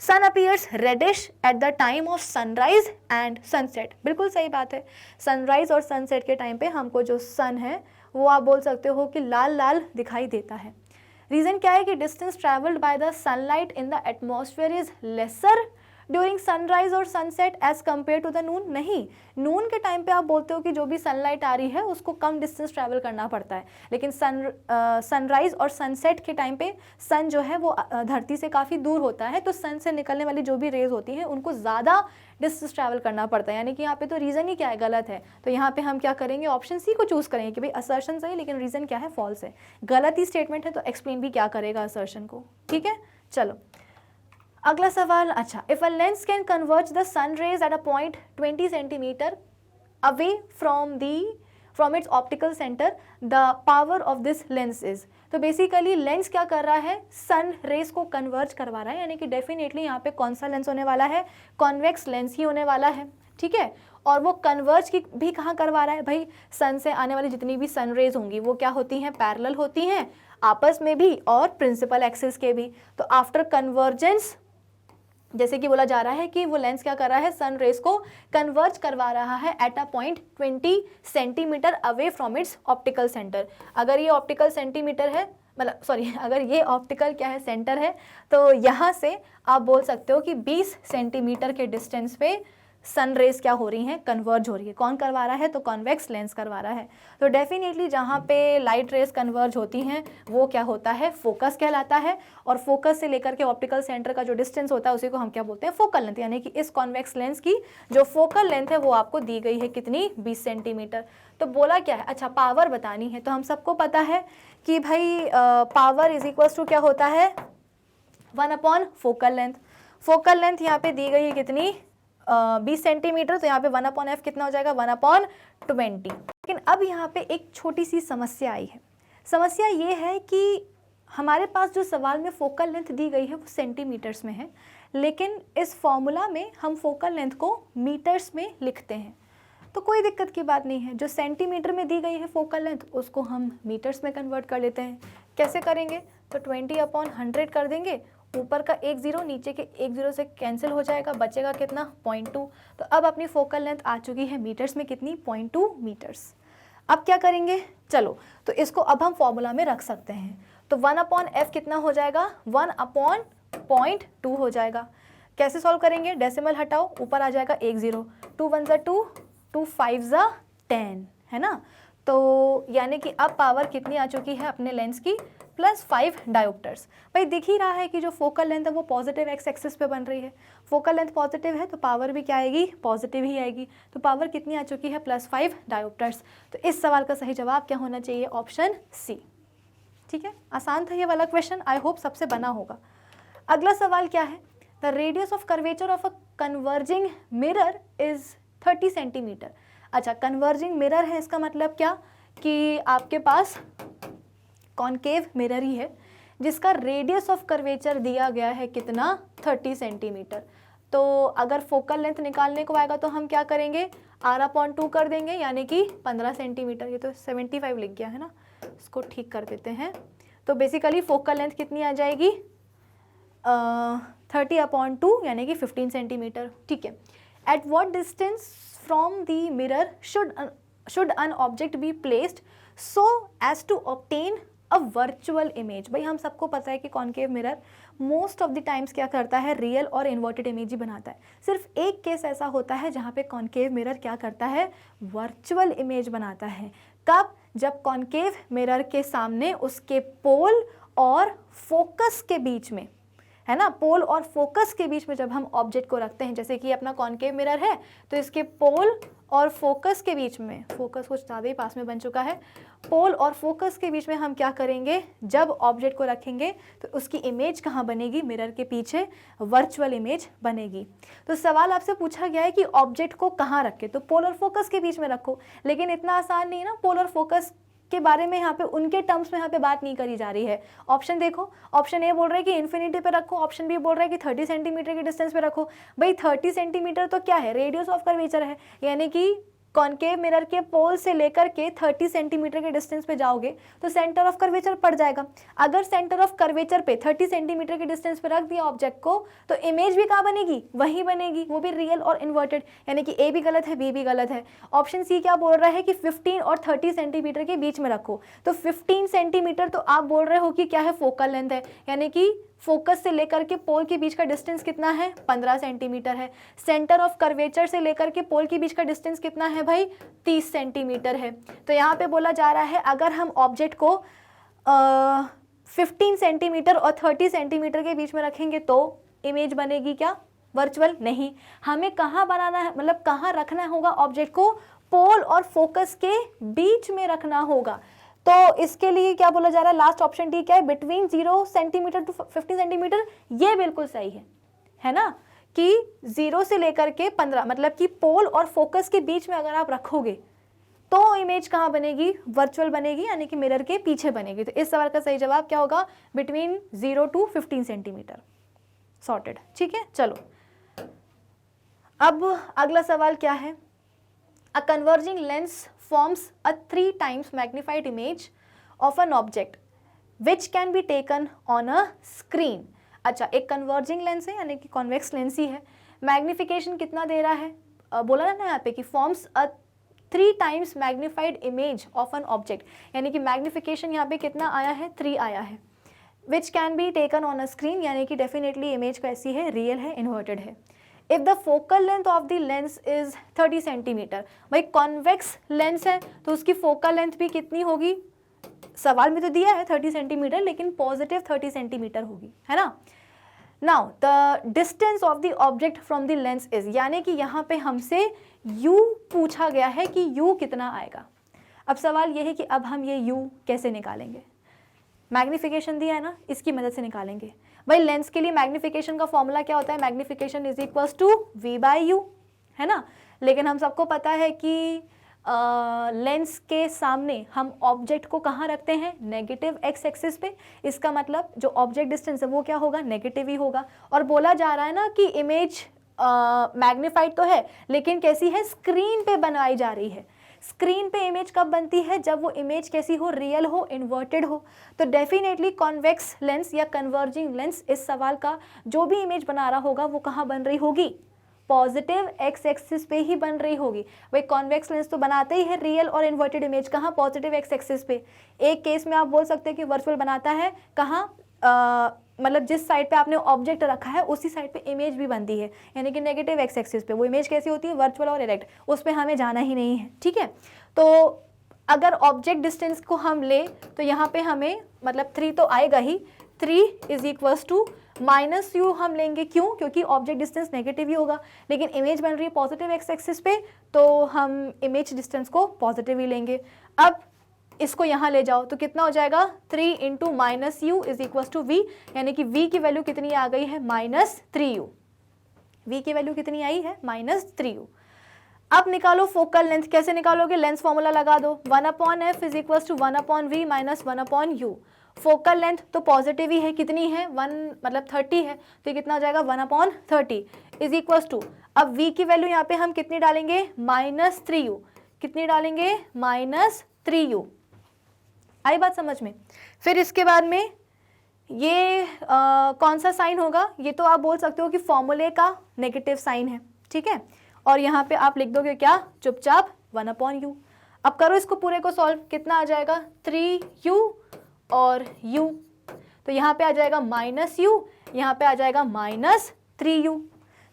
Sun appears reddish at the time of sunrise and sunset. बिल्कुल सही बात है, सनराइज और सनसेट के टाइम पे हमको जो सन है वो आप बोल सकते हो कि लाल लाल दिखाई देता है। रीज़न क्या है कि distance travelled by the sunlight in the atmosphere is lesser during sunrise और sunset as compare to the noon. नहीं, नून के टाइम पे आप बोलते हो कि जो भी सनलाइट आ रही है उसको कम डिस्टेंस ट्रैवल करना पड़ता है, लेकिन सनराइज और सनसेट के टाइम पे सन जो है वो धरती से काफ़ी दूर होता है, तो सन से निकलने वाली जो भी रेज होती हैं उनको ज़्यादा डिस्टेंस ट्रैवल करना पड़ता है। यानी कि यहाँ पे तो रीज़न ही क्या है, गलत है। तो यहाँ पे हम क्या करेंगे, ऑप्शन सी को चूज़ करेंगे कि भाई असर्शन सही लेकिन रीज़न क्या है, फॉल्स है। गलत ही स्टेटमेंट है तो एक्सप्लेन भी क्या करेगा असर्शन को। ठीक है, चलो अगला सवाल। अच्छा, if a lens can converge the sun rays at a point 20 centimetre away from its optical centre, the power of this lens is. तो बेसिकली लेंस क्या कर रहा है, सन रेज को कन्वर्ज करवा रहा है, यानी कि डेफिनेटली यहाँ पे कौन सा लेंस होने वाला है, कॉन्वेक्स लेंस ही होने वाला है। ठीक है, और वो कन्वर्ज की भी कहाँ करवा रहा है भाई, सन से आने वाली जितनी भी सन रेज होंगी वो क्या होती हैं, पैरेलल होती हैं आपस में भी और प्रिंसिपल एक्सिस के भी। तो आफ्टर कन्वर्जेंस जैसे कि बोला जा रहा है कि वो लेंस क्या कर रहा है, सन रेज को कन्वर्ज करवा रहा है eight a point 20 centimetre away from its optical centre. अगर ये ऑप्टिकल सेंटीमीटर है, मतलब सॉरी, अगर ये ऑप्टिकल क्या है, सेंटर है, तो यहाँ से आप बोल सकते हो कि 20 सेंटीमीटर के डिस्टेंस पे सन रेज क्या हो रही हैं, कन्वर्ज हो रही है। कौन करवा रहा है, तो कॉन्वेक्स लेंस करवा रहा है। तो डेफिनेटली जहाँ पे लाइट रेज कन्वर्ज होती हैं वो क्या होता है, फोकस कहलाता है, और फोकस से लेकर के ऑप्टिकल सेंटर का जो डिस्टेंस होता है उसी को हम क्या बोलते हैं, फोकल लेंथ। यानी कि इस कॉन्वेक्स लेंस की जो फोकल लेंथ है वो आपको दी गई है कितनी, 20 सेंटीमीटर। तो बोला क्या है, अच्छा पावर बतानी है, तो हम सबको पता है कि भाई पावर इज इक्वल्स टू क्या होता है, 1/फोकल लेंथ। फोकल लेंथ यहाँ पे दी गई है कितनी, 20 सेंटीमीटर, तो यहाँ पे 1/f कितना हो जाएगा, 1/20। लेकिन अब यहाँ पे एक छोटी सी समस्या आई है। समस्या ये है कि हमारे पास जो सवाल में फोकल लेंथ दी गई है वो सेंटीमीटर्स में है, लेकिन इस फॉर्मूला में हम फोकल लेंथ को मीटर्स में लिखते हैं। तो कोई दिक्कत की बात नहीं है, जो सेंटीमीटर में दी गई है फोकल लेंथ उसको हम मीटर्स में कन्वर्ट कर लेते हैं। कैसे करेंगे, तो 20/100 कर देंगे, ऊपर का 1 0 नीचे के 1 0 से कैंसिल हो जाएगा, बचेगा कितना, 0.2। तो अब अपनी फोकल लेंथ आ चुकी है मीटर्स में कितनी, 0.2 मीटर्स। अब क्या करेंगे, चलो तो इसको अब हम फॉर्मूला में रख सकते हैं। तो 1/f कितना हो जाएगा, 1/0.2 हो जाएगा। कैसे सॉल्व करेंगे, डेसिमल हटाओ, ऊपर आ जाएगा 1 0, 2 1 2, 2 5 10, है ना। तो यानी कि अब पावर कितनी आ चुकी है अपने लेंस की, +5 डायोप्टर्स। भाई दिख ही रहा है कि जो फोकल लेंथ है वो पॉजिटिव एक्स एक्सिस पे बन रही है, फोकल लेंथ पॉजिटिव है तो पावर भी क्या आएगी, पॉजिटिव ही आएगी। तो पावर कितनी आ चुकी है, +5 डायोप्टर्स। तो इस सवाल का सही जवाब क्या होना चाहिए, ऑप्शन सी। ठीक है, आसान था ये वाला क्वेश्चन, आई होप सबसे बना होगा। अगला सवाल क्या है, the radius of curvature of a converging mirror is 30 centimetre. अच्छा, कन्वर्जिंग मिरर है, इसका मतलब क्या कि आपके पास कॉनकेव मिरर ही है जिसका रेडियस ऑफ कर्वेचर दिया गया है कितना, 30 सेंटीमीटर। तो अगर फोकल लेंथ निकालने को आएगा तो हम क्या करेंगे, R/2 कर देंगे, यानी कि 15 सेंटीमीटर। ये तो 75 लिख गया है ना, इसको ठीक कर देते हैं। तो बेसिकली फोकल लेंथ कितनी आ जाएगी, 30/2 यानी कि 15 सेंटीमीटर। ठीक है, at what distance from the mirror should an object be placed so as to obtain a virtual image. भाई हम सबको पता है कि concave mirror most of the times क्या करता है, रियल और इन्वर्टेड इमेज ही बनाता है। सिर्फ एक केस ऐसा होता है जहाँ पे कॉनकेव मिरर क्या करता है, वर्चुअल इमेज बनाता है। कब, जब कॉनकेव मिरर के सामने उसके पोल और फोकस के बीच में, है ना, पोल और फोकस के बीच में जब हम ऑब्जेक्ट को रखते हैं, जैसे कि अपना कॉनकेव मिरर है तो इसके पोल और फोकस के बीच में, फोकस कुछ ज़्यादा ही पास में बन चुका है, पोल और फोकस के बीच में हम क्या करेंगे, जब ऑब्जेक्ट को रखेंगे तो उसकी इमेज कहाँ बनेगी, मिरर के पीछे वर्चुअल इमेज बनेगी। तो सवाल आपसे पूछा गया है कि ऑब्जेक्ट को कहाँ रखे, तो पोल और फोकस के बीच में रखो, लेकिन इतना आसान नहीं है ना, पोल और फोकस के बारे में यहाँ पे उनके टर्म्स में यहाँ पे बात नहीं करी जा रही है। ऑप्शन देखो, ऑप्शन ए बोल रहा है कि इन्फिनिटी पे रखो, ऑप्शन बी बोल रहा है कि 30 सेंटीमीटर के डिस्टेंस पे रखो। भाई 30 सेंटीमीटर तो क्या है, रेडियस ऑफ कर्वेचर है, यानी कि कॉनकेव मिरर के पोल से लेकर के 30 सेंटीमीटर के डिस्टेंस पे जाओगे तो सेंटर ऑफ कर्वेचर पड़ जाएगा। अगर सेंटर ऑफ कर्वेचर पे 30 सेंटीमीटर के डिस्टेंस पे रख दिया ऑब्जेक्ट को तो इमेज भी कहाँ बनेगी, वही बनेगी, वो भी रियल और इन्वर्टेड, यानी कि ए भी गलत है बी भी गलत है। ऑप्शन सी क्या बोल रहा है कि 15 और 30 सेंटीमीटर के बीच में रखो, तो 15 सेंटीमीटर तो आप बोल रहे हो कि क्या है, फोकल लेंथ है, यानी कि फोकस से लेकर के पोल के बीच का डिस्टेंस कितना है, 15 सेंटीमीटर है। सेंटर ऑफ कर्वेचर से लेकर के पोल के बीच का डिस्टेंस कितना है भाई, 30 सेंटीमीटर है। तो यहाँ पे बोला जा रहा है अगर हम ऑब्जेक्ट को 15 सेंटीमीटर और 30 सेंटीमीटर के बीच में रखेंगे तो इमेज बनेगी क्या, वर्चुअल? नहीं, हमें कहाँ बनाना है, मतलब कहाँ रखना होगा ऑब्जेक्ट को, पोल और फोकस के बीच में रखना होगा। तो इसके लिए क्या बोला जा रहा है, लास्ट ऑप्शन डी क्या है, बिटवीन 0 सेंटीमीटर टू 15 सेंटीमीटर, ये बिल्कुल सही है ना, कि 0 से लेकर के 15, मतलब कि पोल और फोकस के बीच में अगर आप रखोगे तो इमेज कहाँ बनेगी, वर्चुअल बनेगी, यानी कि मिरर के पीछे बनेगी। तो इस सवाल का सही जवाब क्या होगा, बिटवीन 0 टू 15 सेंटीमीटर। सॉर्टेड, ठीक है। चलो अब अगला सवाल क्या है, a converging lens forms a 3 times magnified image of an object which can be taken on a screen। अच्छा, एक कन्वर्जिंग लेंस है यानी कि कॉन्वेक्स लेंस ही है, मैग्निफिकेशन कितना दे रहा है, बोला ना यहाँ पे कि forms a 3 times magnified image of an object, यानी कि मैग्निफिकेशन यहाँ पे कितना आया है, 3 आया है। Which can be taken on a screen, यानी कि डेफिनेटली इमेज कैसी है, रियल है, इन्वर्टेड है। If the focal length of the lens is 30 centimetre, भाई कॉन्वेक्स लेंस है तो उसकी फोकल लेंथ भी कितनी होगी, सवाल में तो दिया है 30 सेंटीमीटर, लेकिन पॉजिटिव 30 सेंटीमीटर होगी, है ना। Now the distance of the object from the lens is, यानी कि यहाँ पे हमसे u पूछा गया है कि u कितना आएगा। अब सवाल ये है कि अब हम ये u कैसे निकालेंगे, मैग्निफिकेशन दिया है ना, इसकी मदद से निकालेंगे। भाई लेंस के लिए मैग्निफिकेशन का फॉर्मूला क्या होता है, magnification is equals to v by u, है ना। लेकिन हम सबको पता है कि लेंस के सामने हम ऑब्जेक्ट को कहाँ रखते हैं, नेगेटिव एक्स एक्सिस पे, इसका मतलब जो ऑब्जेक्ट डिस्टेंस है वो क्या होगा, नेगेटिव ही होगा। और बोला जा रहा है ना कि इमेज मैग्नीफाइड तो है लेकिन कैसी है, स्क्रीन पे बनाई जा रही है। स्क्रीन पे इमेज कब बनती है, जब वो इमेज कैसी हो, रियल हो, इन्वर्टेड हो। तो डेफिनेटली कॉन्वेक्स लेंस या कन्वर्जिंग लेंस इस सवाल का जो भी इमेज बना रहा होगा वो कहाँ बन रही होगी, पॉजिटिव एक्स एक्सिस पे ही बन रही होगी। भाई कॉन्वेक्स लेंस तो बनाते ही है रियल और इन्वर्टेड इमेज, कहाँ, पॉजिटिव एक्स एक्सिस पे। एक केस में आप बोल सकते हैं कि वर्चुअल बनाता है कहाँ, मतलब जिस साइड पे आपने ऑब्जेक्ट रखा है उसी साइड पे इमेज भी बनती है, यानी कि नेगेटिव एक्स एक्सिस पे। वो इमेज कैसी होती है, वर्चुअल और इरेक्ट, उस पर हमें जाना ही नहीं है, ठीक है। तो अगर ऑब्जेक्ट डिस्टेंस को हम ले तो यहाँ पे हमें मतलब 3 तो आएगा ही, 3 is equals to minus u हम लेंगे, क्यों, क्योंकि ऑब्जेक्ट डिस्टेंस नेगेटिव ही होगा, लेकिन इमेज बन रही है पॉजिटिव एक्स एक्सिस पे तो हम इमेज डिस्टेंस को पॉजिटिव ही लेंगे। अब इसको यहाँ ले जाओ तो कितना हो जाएगा, 3 into minus u is equals to v, यानी कि v की वैल्यू कितनी आ गई है, -3u। v की वैल्यू कितनी आई है, -3u। अब निकालो फोकल लेंथ, कैसे निकालोगे, लेंस फॉर्मूला लगा दो, 1/f is equals to 1/v minus 1/u। Focal length तो पॉजिटिव ही है, कितनी है, 1 मतलब 30 है, तो ये कितना हो जाएगा, 1/30 इज इक्वल्स टू, अब v की वैल्यू यहाँ पे हम कितनी डालेंगे, -3u, कितनी डालेंगे, -3u। आई बात समझ में। फिर इसके बाद में ये कौन सा साइन होगा, ये तो आप बोल सकते हो कि फॉर्मूले का नेगेटिव साइन है, ठीक है। और यहाँ पे आप लिख दोगे क्या, चुपचाप 1/u। अब करो इसको पूरे को सॉल्व, कितना आ जाएगा, 3u और u, तो यहाँ पे आ जाएगा -u, यहाँ पे आ जाएगा -3u,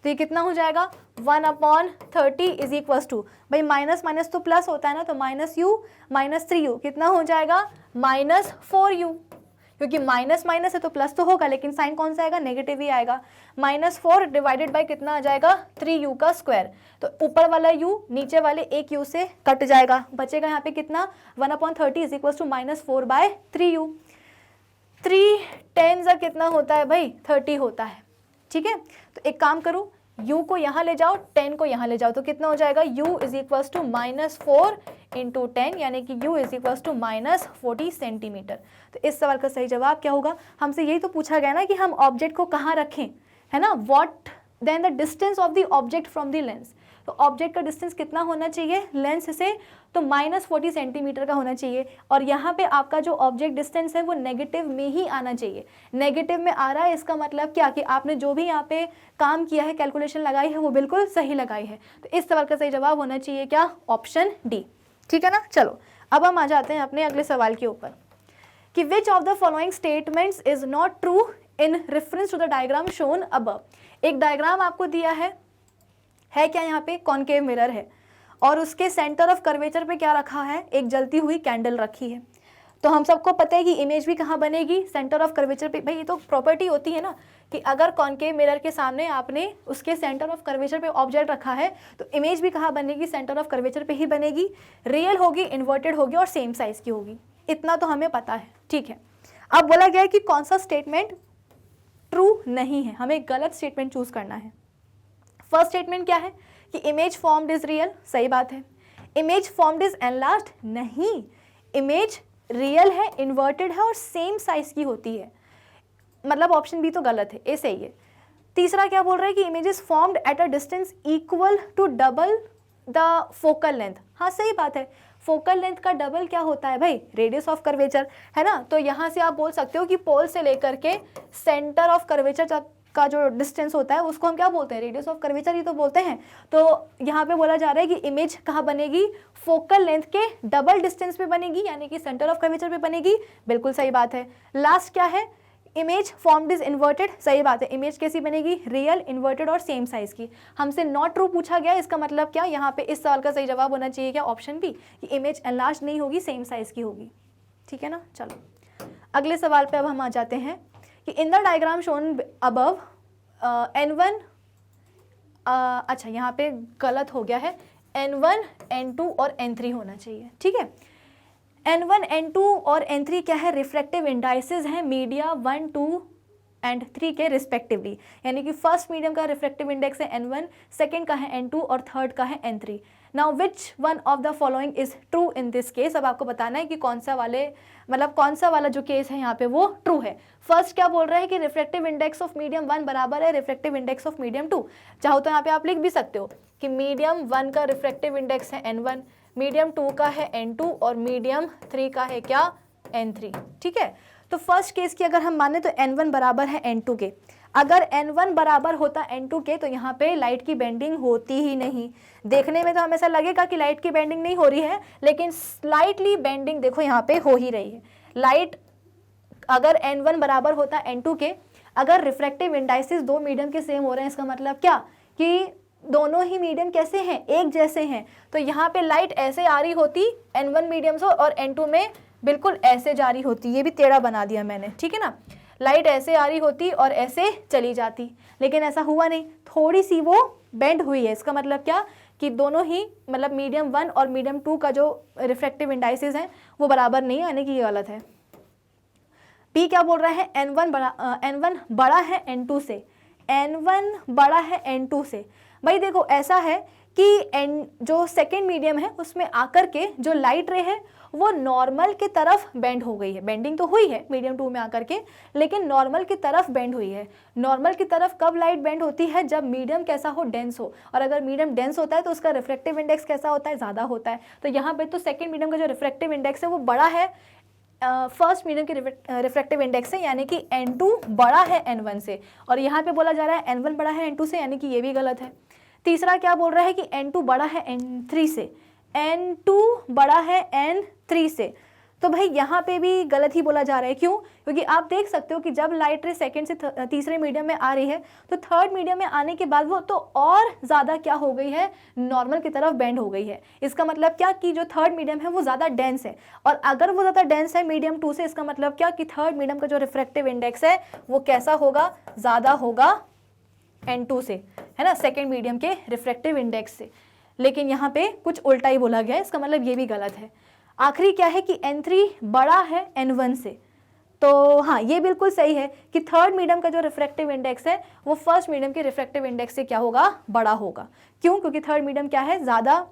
तो ये कितना हो जाएगा, 1/30 इज इक्वल्स टू, भाई माइनस माइनस तो प्लस होता है ना, तो -u -3u कितना हो जाएगा, -4u, क्योंकि माइनस माइनस है तो प्लस तो होगा लेकिन साइन कौन सा आएगा, नेगेटिव ही आएगा। -4 डिवाइडेड बाय कितना आ जाएगा, 3u का स्क्वायर, तो ऊपर वाला u नीचे वाले एक u से कट जाएगा, बचेगा यहाँ पे कितना, 1/30 इज इक्वल्स टू -4/3u। 3 10 कितना होता है भाई, 30 होता है, ठीक है। तो एक काम करो, u को यहाँ ले जाओ, 10 को यहाँ ले जाओ, तो कितना हो जाएगा, u is equals to -4 into 10, यानी कि u is equals to -40 centimetre. तो इस सवाल का सही जवाब क्या होगा, हमसे यही तो पूछा गया ना कि हम ऑब्जेक्ट को कहाँ रखें, है ना, what then the distance of the object from the lens. तो ऑब्जेक्ट का डिस्टेंस कितना होना चाहिए लेंस से, तो -40 सेंटीमीटर का होना चाहिए। और यहाँ पे आपका जो ऑब्जेक्ट डिस्टेंस है वो नेगेटिव में ही आना चाहिए। नेगेटिव में आ रहा है इसका मतलब क्या कि आपने जो भी यहाँ पे काम किया है, कैलकुलेशन लगाई है, वो बिल्कुल सही लगाई है। तो इस सवाल का सही जवाब होना चाहिए क्या, ऑप्शन डी। ठीक है ना। चलो अब हम आ जाते हैं अपने अगले सवाल के ऊपर कि which of the following statements is not true in reference to the diagram shown above. एक डायग्राम आपको दिया है क्या, यहाँ पे कॉनकेव मिरर है और उसके सेंटर ऑफ कर्वेचर पे क्या रखा है, एक जलती हुई कैंडल रखी है। तो हम सबको पता है कि इमेज भी कहाँ बनेगी, सेंटर ऑफ कर्वेचर पे। भाई ये तो प्रॉपर्टी होती है ना कि अगर कॉनकेव मिरर के सामने आपने उसके सेंटर ऑफ कर्वेचर पे ऑब्जेक्ट रखा है तो इमेज भी कहाँ बनेगी, सेंटर ऑफ कर्वेचर पे ही बनेगी। रियल होगी, इन्वर्टेड होगी और सेम साइज की होगी, इतना तो हमें पता है। ठीक है, अब बोला गया है कि कौन सा स्टेटमेंट ट्रू नहीं है, हमें गलत स्टेटमेंट चूज करना है। फर्स्ट स्टेटमेंट क्या है कि इमेज फॉर्म्ड इज रियल, सही बात है। इमेज फॉर्म्ड इज एनलार्ज्ड, नहीं, इमेज रियल है, इन्वर्टेड है और सेम साइज की होती है, मतलब ऑप्शन बी तो गलत है, ए सही है। तीसरा क्या बोल रहा है कि image is formed at a distance equal to double the focal length, हाँ सही बात है। फोकल लेंथ का डबल क्या होता है भाई, रेडियस ऑफ कर्वेचर, है ना। तो यहाँ से आप बोल सकते हो कि पोल से लेकर के सेंटर ऑफ कर्वेचर का जो डिस्टेंस होता है उसको हम क्या बोलते हैं, रेडियस ऑफ कर्वेचर ही तो बोलते हैं। तो यहाँ पे बोला जा रहा है कि इमेज कहाँ बनेगी, फोकल लेंथ के डबल डिस्टेंस पे बनेगी, यानी कि सेंटर ऑफ कर्वेचर पे बनेगी, बिल्कुल सही बात है। लास्ट क्या है, इमेज फॉर्म्ड इज इन्वर्टेड, सही बात है। इमेज कैसी बनेगी, रियल, इन्वर्टेड और सेम साइज की। हमसे नॉट ट्रू पूछा गया, इसका मतलब क्या, यहाँ पे इस सवाल का सही जवाब होना चाहिए क्या, ऑप्शन बी, कि इमेज एनलार्ज नहीं होगी, सेम साइज की होगी। ठीक है ना। चलो अगले सवाल पे अब हम आ जाते हैं कि in the diagram shown above N1, अच्छा यहाँ पे गलत हो गया है, N1, N2 और N3 होना चाहिए। ठीक है, N1, N2 और N3 क्या है, रिफ्रैक्टिव इंडाइसेस हैं मीडिया 1, 2 एंड 3 के रिस्पेक्टिवली, यानी कि फर्स्ट मीडियम का रिफ्रैक्टिव इंडेक्स है N1, सेकंड का है N2 और थर्ड का है N3। Now which one of the following is true in this case. अब आपको बताना है कि कौन सा वाला जो केस है यहाँ पे वो ट्रू है। फर्स्ट क्या बोल रहा है कि रिफ्रैक्टिव इंडेक्स ऑफ मीडियम 1 बराबर है रिफ्रैक्टिव इंडेक्स ऑफ मीडियम 2। चाहो तो यहाँ पे आप लिख भी सकते हो कि मीडियम 1 का रिफ्रैक्टिव इंडेक्स है N1, मीडियम 2 का है N2 और मीडियम 3 का है क्या, N3। ठीक है, तो फर्स्ट केस की अगर हम माने तो N1 बराबर है N2 के। अगर N1 बराबर होता N2 के तो यहाँ पे लाइट की बेंडिंग होती ही नहीं। देखने में तो हमेशा लगेगा कि लाइट की बेंडिंग नहीं हो रही है, लेकिन स्लाइटली बेंडिंग देखो यहाँ पे हो ही रही है। लाइट अगर N1 बराबर होता N2 के, अगर रिफ्रैक्टिव इंडाइसिस दो मीडियम के सेम हो रहे हैं, इसका मतलब क्या कि दोनों ही मीडियम कैसे हैं, एक जैसे हैं। तो यहाँ पे लाइट ऐसे आ रही होती N1 मीडियम से और N2 में बिल्कुल ऐसे जा रही होती, ये भी टेढ़ा बना दिया मैंने, ठीक है ना। लाइट ऐसे आ रही होती और ऐसे चली जाती, लेकिन ऐसा हुआ नहीं, थोड़ी सी वो बेंड हुई है। इसका मतलब क्या कि दोनों ही मतलब मीडियम 1 और मीडियम 2 का जो रिफ्रैक्टिव इंडाइसिस हैं वो बराबर नहीं है, यानी कि ये गलत है। बी क्या बोल रहा है, N1 बड़ा है N2 से, N1 बड़ा है N2 से। भाई देखो ऐसा है कि जो सेकेंड मीडियम है उसमें आकर के जो लाइट रे है वो नॉर्मल की तरफ बेंड हो गई है। बेंडिंग तो हुई है मीडियम 2 में आकर के, लेकिन नॉर्मल की तरफ बेंड हुई है। नॉर्मल की तरफ कब लाइट बेंड होती है, जब मीडियम कैसा हो, डेंस हो। और अगर मीडियम डेंस होता है तो उसका रिफ्रैक्टिव इंडेक्स कैसा होता है, ज़्यादा होता है। तो यहाँ पे तो सेकेंड मीडियम का जो रिफ्रैक्टिव इंडेक्स है वो बड़ा है फर्स्ट मीडियम के रिफ्रैक्टिव इंडेक्स से, यानी कि N2 बड़ा है N1 से। और यहाँ पे बोला जा रहा है N1 बड़ा है N2 से, यानी कि ये भी गलत है। तीसरा क्या बोल रहा है कि N2 बड़ा है N3 से, N2 बड़ा है N3 से। तो भाई यहाँ पे भी गलत ही बोला जा रहा है। क्यों? क्योंकि आप देख सकते हो कि जब लाइट रे सेकंड से तीसरे मीडियम में आ रही है तो थर्ड मीडियम में आने के बाद वो तो और ज़्यादा क्या हो गई है, नॉर्मल की तरफ बेंड हो गई है। इसका मतलब क्या कि जो थर्ड मीडियम है वो ज़्यादा डेंस है, और अगर वो ज़्यादा डेंस है मीडियम 2 से, इसका मतलब क्या कि थर्ड मीडियम का जो रिफ्रैक्टिव इंडेक्स है वो कैसा होगा, ज़्यादा होगा N2 से, है ना, सेकेंड मीडियम के रिफ्रैक्टिव इंडेक्स से। लेकिन यहाँ पे कुछ उल्टा ही बोला गया है, इसका मतलब ये भी गलत है। आखिरी क्या है कि N3 बड़ा है N1 से। तो हाँ, ये बिल्कुल सही है कि थर्ड मीडियम का जो रिफ्रैक्टिव इंडेक्स है वो फर्स्ट मीडियम के रिफ्रैक्टिव इंडेक्स से क्या होगा, बड़ा होगा। क्यों? क्योंकि थर्ड मीडियम क्या है, ज़्यादा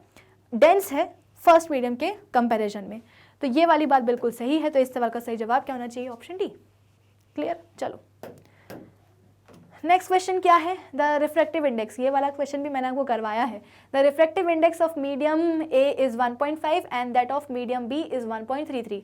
डेंस है फर्स्ट मीडियम के कंपैरिजन में। तो ये वाली बात बिल्कुल सही है। तो इस सवाल का सही जवाब क्या होना चाहिए, ऑप्शन डी। क्लियर? चलो नेक्स्ट क्वेश्चन क्या है, द रिफ्रैक्टिव इंडेक्स, ये वाला क्वेश्चन भी मैंने आपको करवाया है। The refractive index of medium A is 1.5 and that of medium B is 1.33।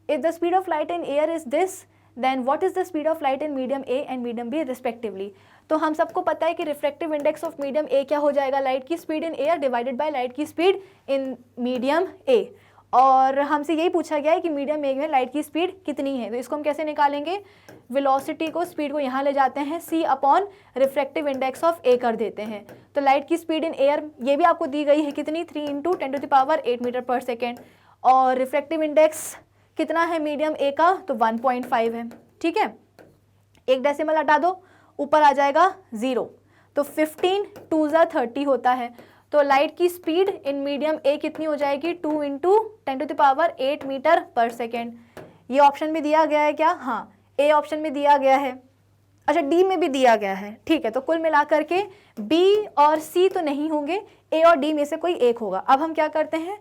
If the speed of light in air is this, then what is the speed of light in medium A and medium B respectively. तो हम सबको पता है कि refractive index of medium A क्या हो जाएगा, light की speed in air divided by light की स्पीड इन मीडियम ए, और हमसे यही पूछा गया है कि मीडियम ए में लाइट की स्पीड कितनी है। तो इसको हम कैसे निकालेंगे, वेलोसिटी को, स्पीड को यहाँ ले जाते हैं, c upon refractive index of A कर देते हैं। तो लाइट की स्पीड इन एयर ये भी आपको दी गई है कितनी, 3 × 10⁸ मीटर पर सेकेंड, और रिफ्रैक्टिव इंडेक्स कितना है मीडियम ए का, तो 1.5 है। ठीक है, एक डेसिमल हटा दो, ऊपर आ जाएगा 0, तो 15 2 × 30 होता है। तो लाइट की स्पीड इन मीडियम ए कितनी हो जाएगी, 2 × 10⁸ मीटर पर सेकेंड। ये ऑप्शन में दिया गया है क्या, हाँ ए ऑप्शन में दिया गया है, अच्छा डी में भी दिया गया है। ठीक है, तो कुल मिलाकर के बी और सी तो नहीं होंगे, ए और डी में से कोई एक होगा। अब हम क्या करते हैं,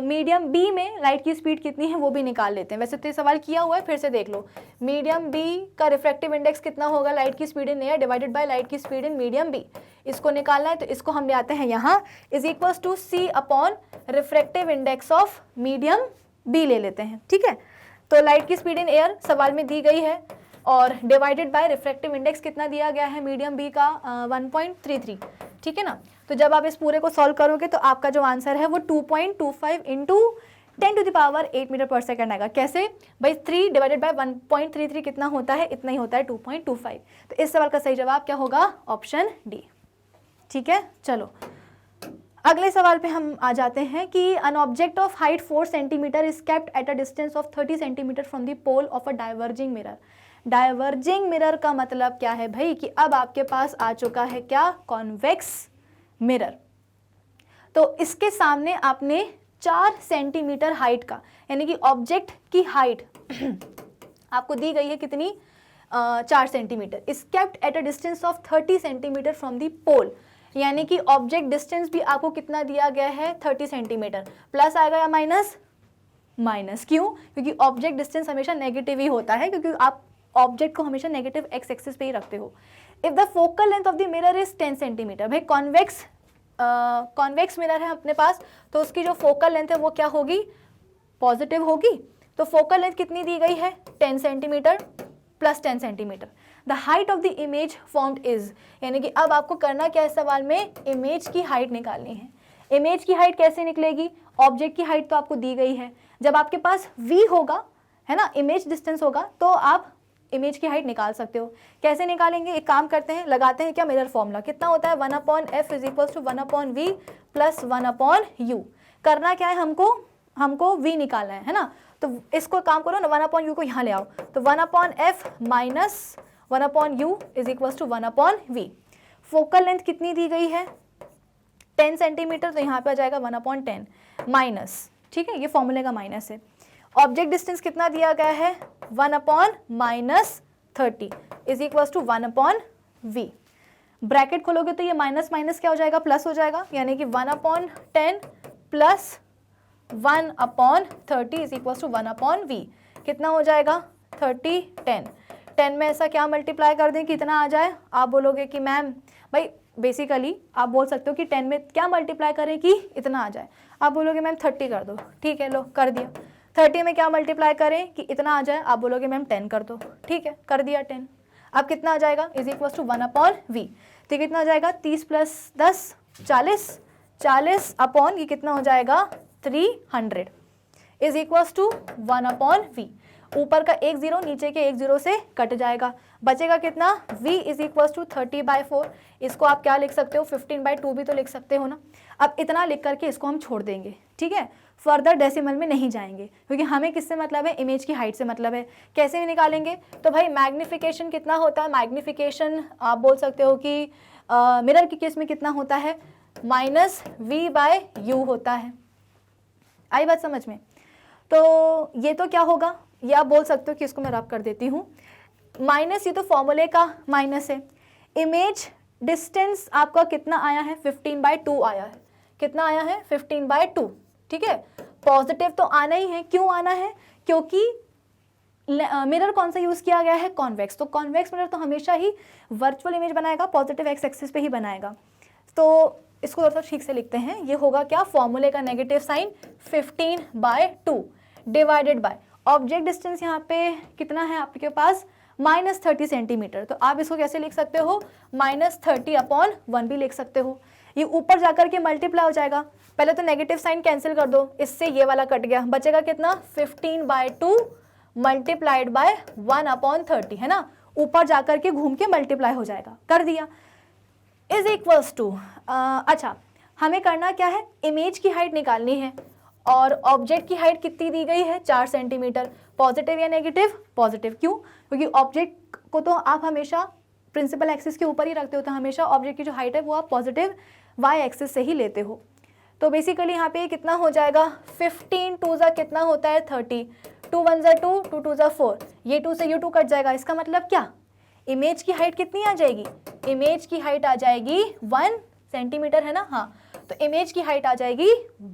मीडियम बी में लाइट की स्पीड कितनी है वो भी निकाल लेते हैं। वैसे तो ये सवाल किया हुआ है, फिर से देख लो। मीडियम बी का रिफ्रैक्टिव इंडेक्स कितना होगा, लाइट की speed in air divided by light की स्पीड इन मीडियम बी, इसको निकालना है। तो इसको हम ले आते हैं यहाँ, is equals to c upon refractive index of medium B ले लेते हैं। ठीक है, तो लाइट की स्पीड इन एयर सवाल में दी गई है, और डिवाइडेड बाय रिफ्रैक्टिव इंडेक्स कितना दिया गया है मीडियम बी का, 1.33। ठीक है ना, तो जब आप इस पूरे को सॉल्व करोगे तो आपका जो आंसर है वो 2.25 × 10⁸ मीटर पर सेकेंड आएगा। कैसे भाई, 3 डिवाइडेड बाय 1.33 कितना होता है, इतना ही होता है, 2.25। तो इस सवाल का सही जवाब क्या होगा, ऑप्शन डी। ठीक है, चलो अगले सवाल पे हम आ जाते हैं कि an object of height 4 centimetre is kept at a distance of 30 centimetre from the pole of a diverging mirror. Diverging mirror का मतलब क्या है भाई, कि अब आपके पास आ चुका है क्या, कॉन्वेक्स मिरर। तो इसके सामने आपने 4 सेंटीमीटर हाइट का, यानी कि ऑब्जेक्ट की हाइट आपको दी गई है कितनी, 4 centimetre, is kept at a distance of 30 centimetre from the pole, यानी कि ऑब्जेक्ट डिस्टेंस भी आपको कितना दिया गया है, 30 सेंटीमीटर। प्लस आएगा या माइनस, माइनस क्यों, क्योंकि ऑब्जेक्ट डिस्टेंस हमेशा नेगेटिव ही होता है, क्योंकि आप ऑब्जेक्ट को हमेशा नेगेटिव एक्स एक्सिस पे ही रखते हो। If the focal length of the mirror is 10 centimetre, भाई कॉन्वेक्स मिरर है अपने पास, तो उसकी जो फोकल लेंथ है वो क्या होगी, पॉजिटिव होगी। तो फोकल लेंथ कितनी दी गई है, 10 centimetre plus 10 centimetre. The height of the image formed is, यानी कि अब आपको करना क्या है, सवाल में इमेज की हाइट निकालनी है। इमेज की हाइट कैसे निकलेगी, ऑब्जेक्ट की हाइट तो आपको दी गई है, जब आपके पास v होगा, है ना, इमेज डिस्टेंस होगा, तो आप इमेज की हाइट निकाल सकते हो। कैसे निकालेंगे, एक काम करते हैं, लगाते हैं क्या मिरर फॉर्मूला, कितना होता है, 1/f is equals to 1/v plus 1/u। करना क्या है, हमको v निकालना है ना, तो इसको काम करो ना, 1/u को यहाँ ले आओ, तो 1/f minus 1/u is equals to 1/v। Focal length कितनी दी गई है, 10 सेंटीमीटर, तो यहाँ पे आ जाएगा 1/10 माइनस, ठीक है, ये फॉर्मूले का माइनस है। ऑब्जेक्ट डिस्टेंस कितना दिया गया है, 1/-30 is equals to 1/v। Bracket खोलोगे तो ये माइनस माइनस क्या हो जाएगा, प्लस हो जाएगा, यानी कि 1/10 plus 1/30 is equals to 1/v। कितना हो जाएगा, 30 10 में ऐसा क्या मल्टीप्लाई कर दें कि इतना आ जाए। आप बोलोगे कि मैम भाई बेसिकली आप बोल सकते हो कि 10 में क्या मल्टीप्लाई करें कि इतना आ जाए। आप बोलोगे मैम 30 कर दो, ठीक है लो कर दिया। 30 में क्या मल्टीप्लाई करें कि इतना आ जाए। आप बोलोगे मैम 10 कर दो, ठीक है कर दिया 10। अब कितना आ जाएगा, इज इक्वल टू 1/v। तो कितना आ जाएगा, 30 + 10 40, 40 अपॉन ये कितना हो जाएगा 300 इज इक्वल टू 1/v। ऊपर का एक जीरो नीचे के एक जीरो से कट जाएगा, बचेगा कितना, v इज इक्वल टू 30/4। इसको आप क्या लिख सकते हो, 15/2 भी तो लिख सकते हो ना। अब इतना लिख करके इसको हम छोड़ देंगे, ठीक है, फर्दर डेसिमल में नहीं जाएंगे, क्योंकि हमें किससे मतलब है, इमेज की हाइट से मतलब है। कैसे निकालेंगे, तो भाई मैग्निफिकेशन कितना होता है, मैग्निफिकेशन आप बोल सकते हो कि मिरर के केस में कितना होता है, -v/u होता है। आई बात समझ में। तो ये तो क्या होगा, ये आप बोल सकते हो कि इसको मैं रब कर देती हूँ, माइनस, ये तो फॉर्मूले का माइनस है। इमेज डिस्टेंस आपका कितना आया है, 15/2 आया है। कितना आया है, 15/2, ठीक है। पॉजिटिव तो आना ही है, क्यों आना है, क्योंकि मिरर कौन सा यूज़ किया गया है, कॉन्वेक्स। तो कॉन्वेक्स मिरर तो हमेशा ही वर्चुअल इमेज बनाएगा, पॉजिटिव एक्स एक्सिस पे ही बनाएगा। तो इसको थोड़ा सा ठीक से लिखते हैं, ये होगा क्या, फॉर्मूले का negative sign 15/2 divided by object distance यहाँ पे कितना है आपके पास, -30 सेंटीमीटर। तो आप इसको कैसे लिख सकते हो, -30/1 भी लिख सकते हो। ये ऊपर जाकर के मल्टीप्लाई हो जाएगा, पहले तो नेगेटिव साइन कैंसिल कर दो, इससे ये वाला कट गया, बचेगा कितना, 15/2 मल्टीप्लाइड बाय 1/30, है ना, ऊपर जाकर के घूम के मल्टीप्लाई हो जाएगा, कर दिया, इज इक्वल्स टू, अच्छा हमें करना क्या है, इमेज की हाइट निकालनी है और ऑब्जेक्ट की हाइट कितनी दी गई है, 4 सेंटीमीटर। पॉजिटिव या नेगेटिव, पॉजिटिव, क्यों, क्योंकि ऑब्जेक्ट को तो आप हमेशा प्रिंसिपल एक्सिस के ऊपर ही रखते हो, तो हमेशा ऑब्जेक्ट की जो हाइट है वो आप पॉजिटिव वाई एक्सिस से ही लेते हो। तो बेसिकली यहाँ पे कितना हो जाएगा, 15 2 ज़ा कितना होता है 30, 2 1 ज़ा 2, 2 2 ज़ा 4, ये 2 से ये 2 कट जाएगा। इसका मतलब क्या, इमेज की हाइट कितनी आ जाएगी, इमेज की हाइट आ जाएगी 1 सेंटीमीटर, है ना, हाँ, तो इमेज की हाइट आ जाएगी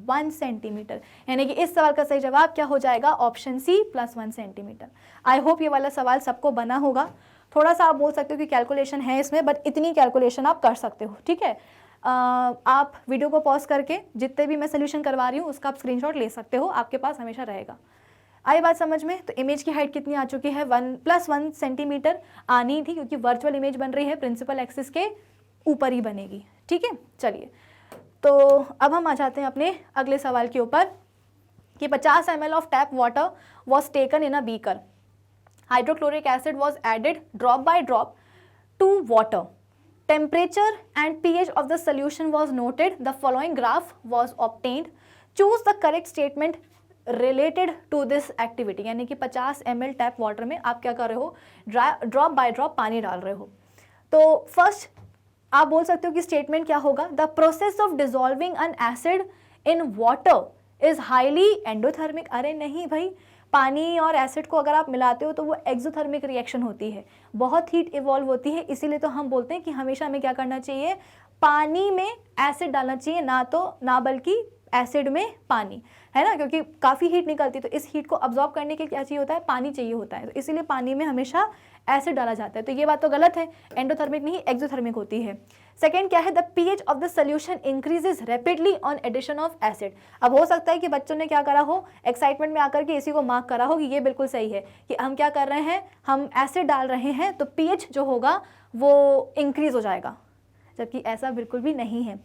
1 सेंटीमीटर, यानी कि इस सवाल का सही जवाब क्या हो जाएगा, option C +1 centimetre. I hope ये वाला सवाल सबको बना होगा। थोड़ा सा आप बोल सकते हो कि कैलकुलेशन है इसमें, बट इतनी कैलकुलेशन आप कर सकते हो, ठीक है। आप वीडियो को पॉज करके जितने भी मैं सोल्यूशन करवा रही हूँ उसका आप स्क्रीनशॉट ले सकते हो, आपके पास हमेशा रहेगा। आई बात समझ में। तो इमेज की हाइट कितनी आ चुकी है, 1 + 1 सेंटीमीटर आनी थी, क्योंकि वर्चुअल इमेज बन रही है, प्रिंसिपल एक्सिस के ऊपर ही बनेगी, ठीक है। चलिए, तो अब हम आ जाते हैं अपने अगले सवाल के ऊपर कि 50 ml of tap water was taken in a beaker, hydrochloric acid was added drop by drop to water, temperature and pH of the solution was noted, the following graph was obtained, choose the correct statement related to this activity। यानी कि 50 ml tap water में आप क्या कर रहे हो, drop by drop पानी डाल रहे हो। तो फर्स्ट आप बोल सकते हो कि स्टेटमेंट क्या होगा, the process of dissolving N acid in water is highly endothermic. अरे नहीं भाई, पानी और एसिड को अगर आप मिलाते हो तो वो एक्सोथर्मिक रिएक्शन होती है, बहुत हीट इवॉल्व होती है, इसीलिए तो हम बोलते हैं कि हमेशा हमें क्या करना चाहिए, पानी में एसिड डालना चाहिए, ना बल्कि एसिड में पानी, है ना, क्योंकि काफ़ी हीट निकलती है, तो इस हीट को अब्जॉर्ब करने के लिए क्या चाहिए होता है, पानी चाहिए होता है, तो इसीलिए पानी में हमेशा एसिड डाला जाता है। तो ये बात तो गलत है, एंडोथर्मिक नहीं एक्सोथर्मिक होती है। सेकेंड क्या है, the pH of the solution increases rapidly on addition of acid. अब हो सकता है कि बच्चों ने क्या करा हो, एक्साइटमेंट में आकर के इसी को मार्क करा हो कि ये बिल्कुल सही है कि हम क्या कर रहे हैं, हम एसिड डाल रहे हैं तो पीएच जो होगा वो इंक्रीज हो जाएगा, जबकि ऐसा बिल्कुल भी नहीं है।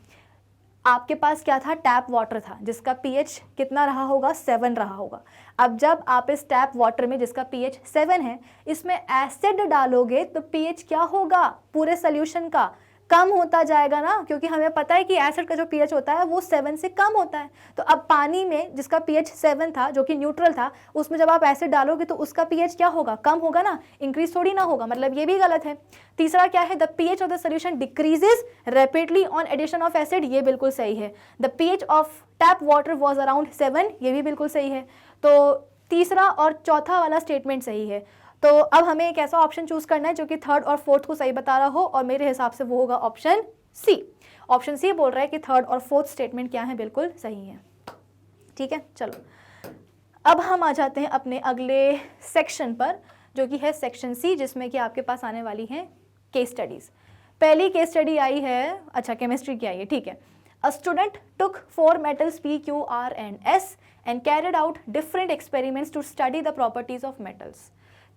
आपके पास क्या था, टैप वाटर था जिसका पीएच कितना रहा होगा, 7 रहा होगा। अब जब आप इस टैप वाटर में जिसका पीएच 7 है इसमें एसिड डालोगे तो पीएच क्या होगा, पूरे सोल्यूशन का कम होता जाएगा ना, क्योंकि हमें पता है कि एसिड का जो पीएच होता है वो 7 से कम होता है। तो अब पानी में जिसका पीएच 7 था, जो कि न्यूट्रल था, उसमें जब आप एसिड डालोगे तो उसका पीएच क्या होगा, कम होगा ना, इंक्रीज थोड़ी ना होगा, मतलब ये भी गलत है। तीसरा क्या है, the pH of the solution decreases rapidly on addition of acid, ये बिल्कुल सही है। The pH of tap water was around 7, ये भी बिल्कुल सही है। तो तीसरा और चौथा वाला स्टेटमेंट सही है। तो अब हमें एक ऐसा ऑप्शन चूज करना है जो कि थर्ड और फोर्थ को सही बता रहा हो, और मेरे हिसाब से वो होगा ऑप्शन सी। ऑप्शन सी बोल रहा है कि थर्ड और फोर्थ स्टेटमेंट क्या है, बिल्कुल सही है, ठीक है। चलो अब हम आ जाते हैं अपने अगले सेक्शन पर, जो कि है सेक्शन सी, जिसमें कि आपके पास आने वाली हैं केस स्टडीज। पहली केस स्टडी आई है, अच्छा केमिस्ट्री की आई है, ठीक है। अ student took 4 metals P, Q, R and S and carried out different experiments to study the properties of metals।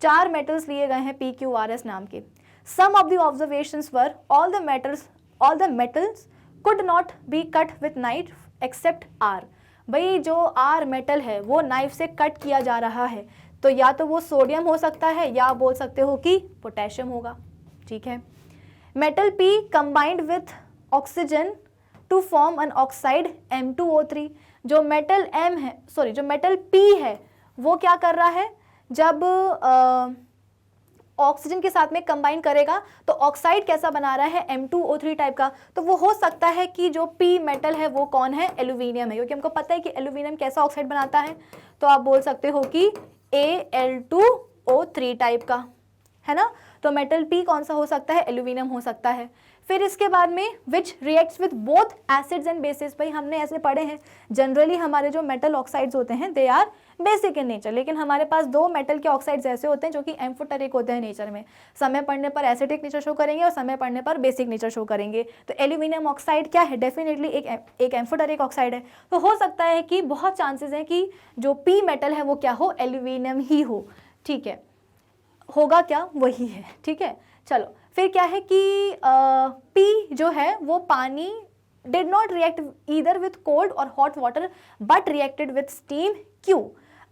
4 metals लिए गए हैं P, Q, R, S नाम के। Some of the observations were all the metals could not be cut with knife except R। भाई जो R metal है वो knife से कट किया जा रहा है, तो या तो वो सोडियम हो सकता है या बोल सकते हो कि पोटेशियम होगा, ठीक है। Metal P combined with oxygen to form an oxide M2O3। जो मेटल P है वो क्या कर रहा है, जब ऑक्सीजन के साथ में कंबाइन करेगा तो ऑक्साइड कैसा बना रहा है, M2O3 टाइप का। तो वो हो सकता है कि जो P मेटल है वो कौन है, एल्यूमिनियम है, क्योंकि हमको पता है कि एल्यूमिनियम कैसा ऑक्साइड बनाता है। तो आप बोल सकते हो कि Al2O3 टाइप का, है ना। तो मेटल P कौन सा हो सकता है, एल्यूमिनियम हो सकता है। फिर इसके बाद में विच reacts with both acids and bases. भाई हमने ऐसे पढ़े हैं जनरली हमारे जो मेटल ऑक्साइड्स होते हैं they are basic in nature, लेकिन हमारे पास दो मेटल के ऑक्साइड्स ऐसे होते हैं जो कि एम्फोटेरिक होते हैं नेचर में, समय पढ़ने पर एसिडिक नेचर शो करेंगे और समय पढ़ने पर बेसिक नेचर शो करेंगे। तो एल्यूमिनियम ऑक्साइड क्या है, डेफिनेटली एक एम्फोटेरिक ऑक्साइड है। तो हो सकता है कि बहुत चांसेस हैं कि जो पी मेटल है वो क्या हो, एल्यूमिनियम ही हो। ठीक है, होगा क्या, वही है। ठीक है, चलो फिर क्या है कि पी जो है वो पानी did not react either with cold or hot water but reacted with steam Q।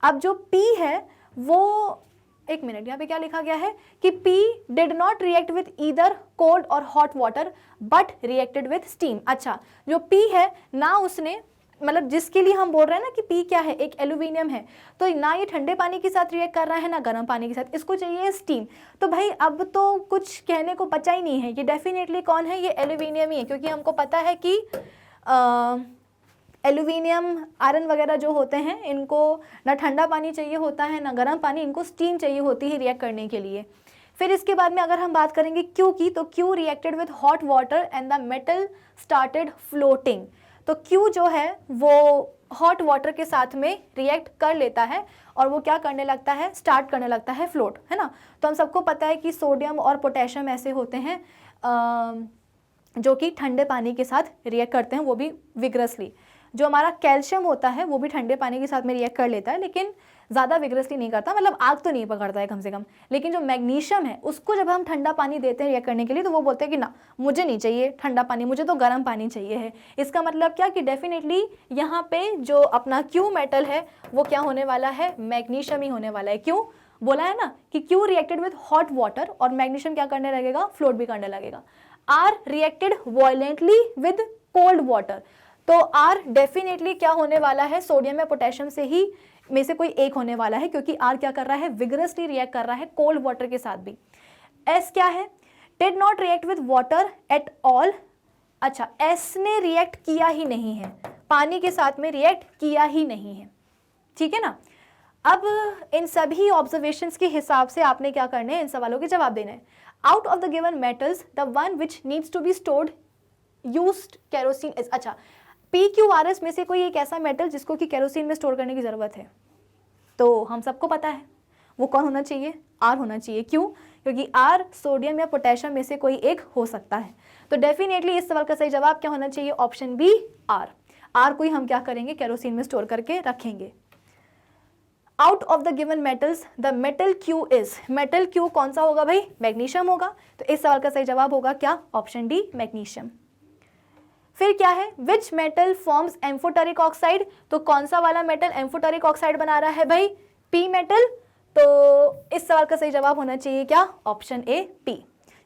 अब जो P है वो, एक मिनट, यहाँ पे क्या लिखा गया है कि P did not react with either cold or hot water but reacted with steam। अच्छा, जो P है ना उसने, मतलब जिसके लिए हम बोल रहे हैं ना कि P क्या है, एक एल्यूमिनियम है, तो ना ये ठंडे पानी के साथ रिएक्ट कर रहा है ना गर्म पानी के साथ, इसको चाहिए स्टीम। तो भाई अब तो कुछ कहने को बचा ही नहीं है, ये डेफिनेटली कौन है, ये एल्यूमिनियम ही है, क्योंकि हमको पता है कि एल्यूमिनियम आयरन वगैरह जो होते हैं इनको ना ठंडा पानी चाहिए होता है ना गर्म पानी, इनको स्टीम चाहिए होती है रिएक्ट करने के लिए। फिर इसके बाद में अगर हम बात करेंगे क्यू की, तो Q reacted with hot water and the metal started floating. तो Q जो है वो हॉट वाटर के साथ में रिएक्ट कर लेता है और वो क्या करने लगता है, स्टार्ट करने लगता है फ्लोट, है ना। तो हम सबको पता है कि सोडियम और पोटेशियम ऐसे होते हैं जो कि ठंडे पानी के साथ रिएक्ट करते हैं, वो भी विग्रसली। जो हमारा कैल्शियम होता है वो भी ठंडे पानी के साथ में रिएक्ट कर लेता है, लेकिन ज़्यादा विग्रसली नहीं करता, मतलब आग तो नहीं पकड़ता है कम से कम। लेकिन जो मैग्नीशियम है उसको जब हम ठंडा पानी देते हैं रिएक्ट करने के लिए, तो वो बोलते हैं कि ना मुझे नहीं चाहिए ठंडा पानी, मुझे तो गर्म पानी चाहिए है। इसका मतलब क्या कि डेफिनेटली यहाँ पे जो अपना क्यू मेटल है वो क्या होने वाला है, मैग्नीशियम ही होने वाला है। क्यों बोला है ना कि Q reacted with hot water और मैग्नीशियम क्या करने लगेगा, फ्लोट भी करने लगेगा। R reacted violently with cold water, तो आर डेफिनेटली क्या होने वाला है, सोडियम या पोटेशियम से ही में से कोई एक होने वाला है, क्योंकि आर क्या कर रहा है, विगरसली रिएक्ट कर रहा है कोल्ड वाटर के साथ भी। एस क्या है, did not react with water at all. अच्छा, एस ने रिएक्ट किया ही नहीं है, पानी के साथ में रिएक्ट किया ही नहीं है। ठीक है ना। अब इन सभी ऑब्जर्वेशंस के हिसाब से आपने क्या करने हैं, इन सवालों के जवाब देना है। Out of the given metals the one which needs to be stored used kerosene is. अच्छा, PQRS में से कोई एक ऐसा मेटल जिसको कि केरोसिन में स्टोर करने की ज़रूरत है, तो हम सबको पता है वो कौन होना चाहिए, R होना चाहिए। क्यों, क्योंकि R सोडियम या पोटेशियम में से कोई एक हो सकता है। तो डेफिनेटली इस सवाल का सही जवाब क्या होना चाहिए, ऑप्शन बी R को ही हम क्या करेंगे, केरोसिन में स्टोर करके रखेंगे। Out of the given metals the metal Q is, metal Q कौन सा होगा भाई, मैग्नीशियम होगा। तो इस सवाल का सही जवाब होगा क्या, ऑप्शन डी मैग्नीशियम। फिर क्या है, which metal forms amphoteric oxide, तो कौन सा वाला मेटल एम्फोटेरिक ऑक्साइड बना रहा है भाई, पी मेटल। तो इस सवाल का सही जवाब होना चाहिए क्या, ऑप्शन ए पी,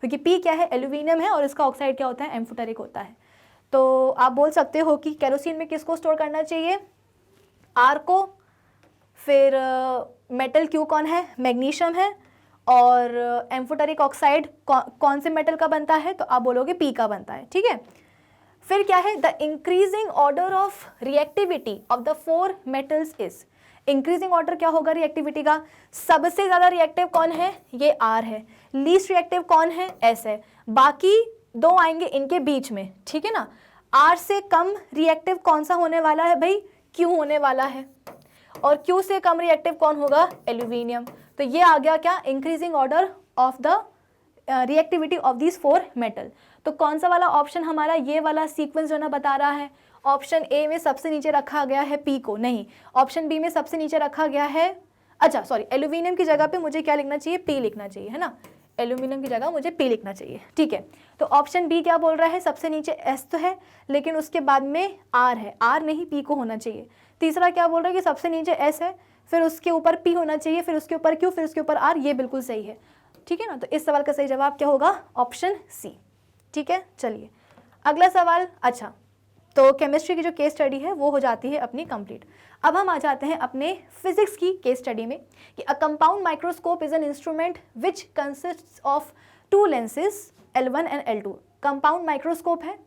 क्योंकि पी क्या है, एल्यूमिनियम है और इसका ऑक्साइड क्या होता है, एम्फोटेरिक होता है। तो आप बोल सकते हो कि केरोसिन में किसको स्टोर करना चाहिए, आर को। फिर मेटल क्यू कौन है, मैग्नीशियम है, और एम्फोटेरिक ऑक्साइड कौन से मेटल का बनता है, तो आप बोलोगे पी का बनता है। ठीक है। फिर क्या है, the increasing order of reactivity of the four metals is, increasing order क्या होगा रिएक्टिविटी का, सबसे ज्यादा रिएक्टिव कौन है, ये आर है, लीस्ट रिएक्टिव कौन है, एस है, बाकी दो आएंगे इनके बीच में। ठीक है ना। आर से कम रिएक्टिव कौन सा होने वाला है भाई, क्यू होने वाला है, और क्यू से कम रिएक्टिव कौन होगा, एल्यूमिनियम। तो ये आ गया क्या, increasing order of the reactivity of these four metal. तो कौन सा वाला ऑप्शन हमारा, ये वाला सीक्वेंस जो ना बता रहा है, ऑप्शन ए में सबसे नीचे रखा गया है पी को, नहीं, ऑप्शन बी में सबसे नीचे रखा गया है, अच्छा सॉरी, एल्यूमिनियम की जगह पे मुझे क्या लिखना चाहिए, पी लिखना चाहिए, है ना, एल्यूमिनियम की जगह मुझे पी लिखना चाहिए। ठीक है। तो ऑप्शन बी क्या बोल रहा है, सबसे नीचे एस तो है लेकिन उसके बाद में आर है, आर नहीं पी को होना चाहिए। तीसरा क्या बोल रहा है कि सबसे नीचे एस है, फिर उसके ऊपर पी होना चाहिए, फिर उसके ऊपर क्यू, फिर उसके ऊपर आर, ये बिल्कुल सही है। ठीक है ना। तो इस सवाल का सही जवाब क्या होगा, ऑप्शन सी। ठीक है, चलिए अगला सवाल। अच्छा, तो केमिस्ट्री की जो केस स्टडी है वो हो जाती है अपनी कंप्लीट। अब हम आ जाते हैं अपने फिजिक्स की केस स्टडी में कि a compound microscope is an instrument which consists of to lenses L1 and L2। Compound microscope है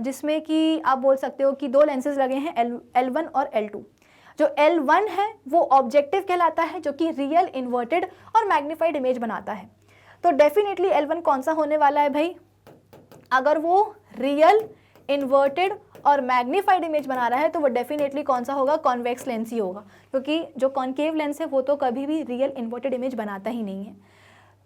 जिसमें कि आप बोल सकते हो कि दो लेंसेज लगे हैं, L1 और L2। जो L1 है वो ऑब्जेक्टिव कहलाता है, जो कि रियल, इन्वर्टेड और मैग्नीफाइड इमेज बनाता है। तो डेफिनेटली L1 कौन सा होने वाला है भाई, अगर वो रियल, इन्वर्टेड और मैग्नीफाइड इमेज बना रहा है तो वो डेफिनेटली कौन सा होगा, कॉन्वेक्स लेंस ही होगा, क्योंकि जो कॉन्केव लेंस है वो तो कभी भी रियल इन्वर्टेड इमेज बनाता ही नहीं है,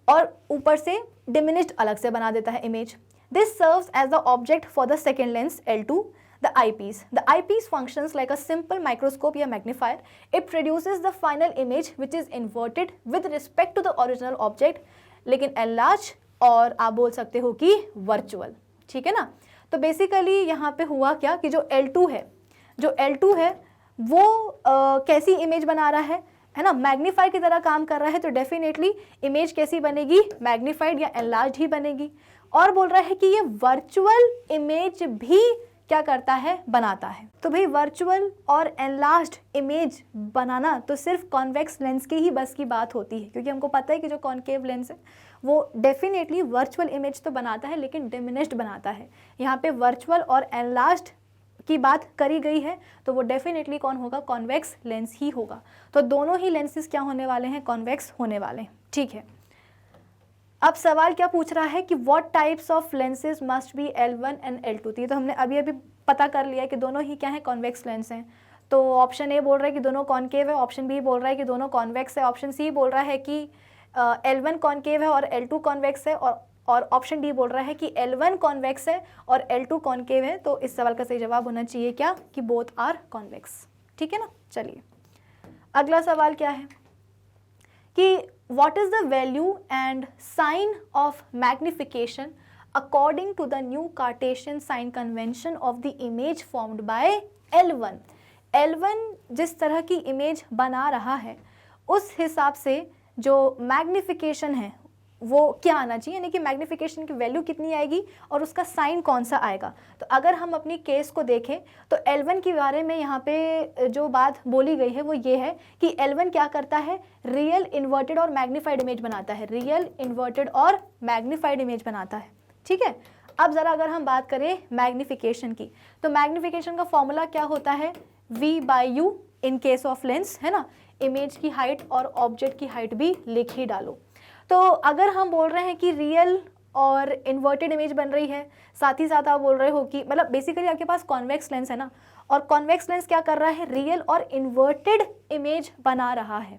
और ऊपर से डिमिनिश्ड अलग से बना देता है image. This serves as the object for the second lens L2, the eyepiece. The eyepiece functions like a simple microscope या magnifier. It produces the final image which is inverted with respect to the original object, लेकिन enlarged और आप बोल सकते हो कि virtual, ठीक है ना। तो बेसिकली यहाँ पे हुआ क्या कि जो L2 है वो कैसी इमेज बना रहा है ना, मैग्नीफाइड की तरह काम कर रहा है, तो डेफिनेटली इमेज कैसी बनेगी, मैग्नीफाइड या एनलार्ज ही बनेगी। और बोल रहा है कि ये वर्चुअल इमेज भी क्या करता है, बनाता है। तो भाई वर्चुअल और एनलार्ज्ड इमेज बनाना तो सिर्फ कॉन्वेक्स लेंस की ही बस की बात होती है, क्योंकि हमको पता है कि जो कॉन्केव लेंस है वो डेफिनेटली वर्चुअल इमेज तो बनाता है लेकिन डिमिनिश्ड बनाता है। यहाँ पे वर्चुअल और एनलार्ज्ड की बात करी गई है तो वो डेफिनेटली कौन होगा, कॉन्वेक्स लेंस ही होगा। तो दोनों ही लेंसेज क्या होने वाले हैं, कॉन्वेक्स होने वाले हैं, ठीक है। अब सवाल क्या पूछ रहा है कि what types of lenses must be L1 and L2। तो हमने अभी पता कर लिया कि दोनों ही क्या है, कॉन्वेक्स लेंस हैं। तो ऑप्शन ए बोल रहा है कि दोनों कॉन्केव है, ऑप्शन बी बोल रहा है कि दोनों कॉन्वेक्स है, ऑप्शन सी बोल रहा है कि L1 कॉन्केव है और L2 कॉन्वेक्स है, और ऑप्शन डी बोल रहा है कि L1 कॉन्वेक्स है और L2 कॉन्केव है। तो इस सवाल का सही जवाब होना चाहिए क्या, कि बोथ आर कॉन्वेक्स, ठीक है ना। चलिए अगला सवाल क्या है कि what is the value and sign of magnification according to the new Cartesian sign convention of the image formed by L1। L1 जिस तरह की इमेज बना रहा है उस हिसाब से जो मैग्निफिकेशन है वो क्या आना चाहिए, यानी कि मैग्निफिकेशन की वैल्यू कितनी आएगी और उसका साइन कौन सा आएगा। तो अगर हम अपनी केस को देखें तो L1 के बारे में यहाँ पे जो बात बोली गई है वो ये है कि L1 क्या करता है, रियल, इन्वर्टेड और मैग्नीफाइड इमेज बनाता है, रियल, इन्वर्टेड और मैग्नीफाइड इमेज बनाता है, ठीक है। अब ज़रा अगर हम बात करें मैग्निफिकेशन की, तो मैग्निफिकेशन का फॉर्मूला क्या होता है, V/U in case of lens, है ना। इमेज की हाइट और ऑब्जेक्ट की हाइट भी लिख ही डालो। तो अगर हम बोल रहे हैं कि रियल और इन्वर्टेड इमेज बन रही है, साथ ही साथ आप बोल रहे हो कि मतलब बेसिकली आपके पास कॉन्वेक्स लेंस है ना, और कॉन्वेक्स लेंस क्या कर रहा है, रियल और इन्वर्टेड इमेज बना रहा है,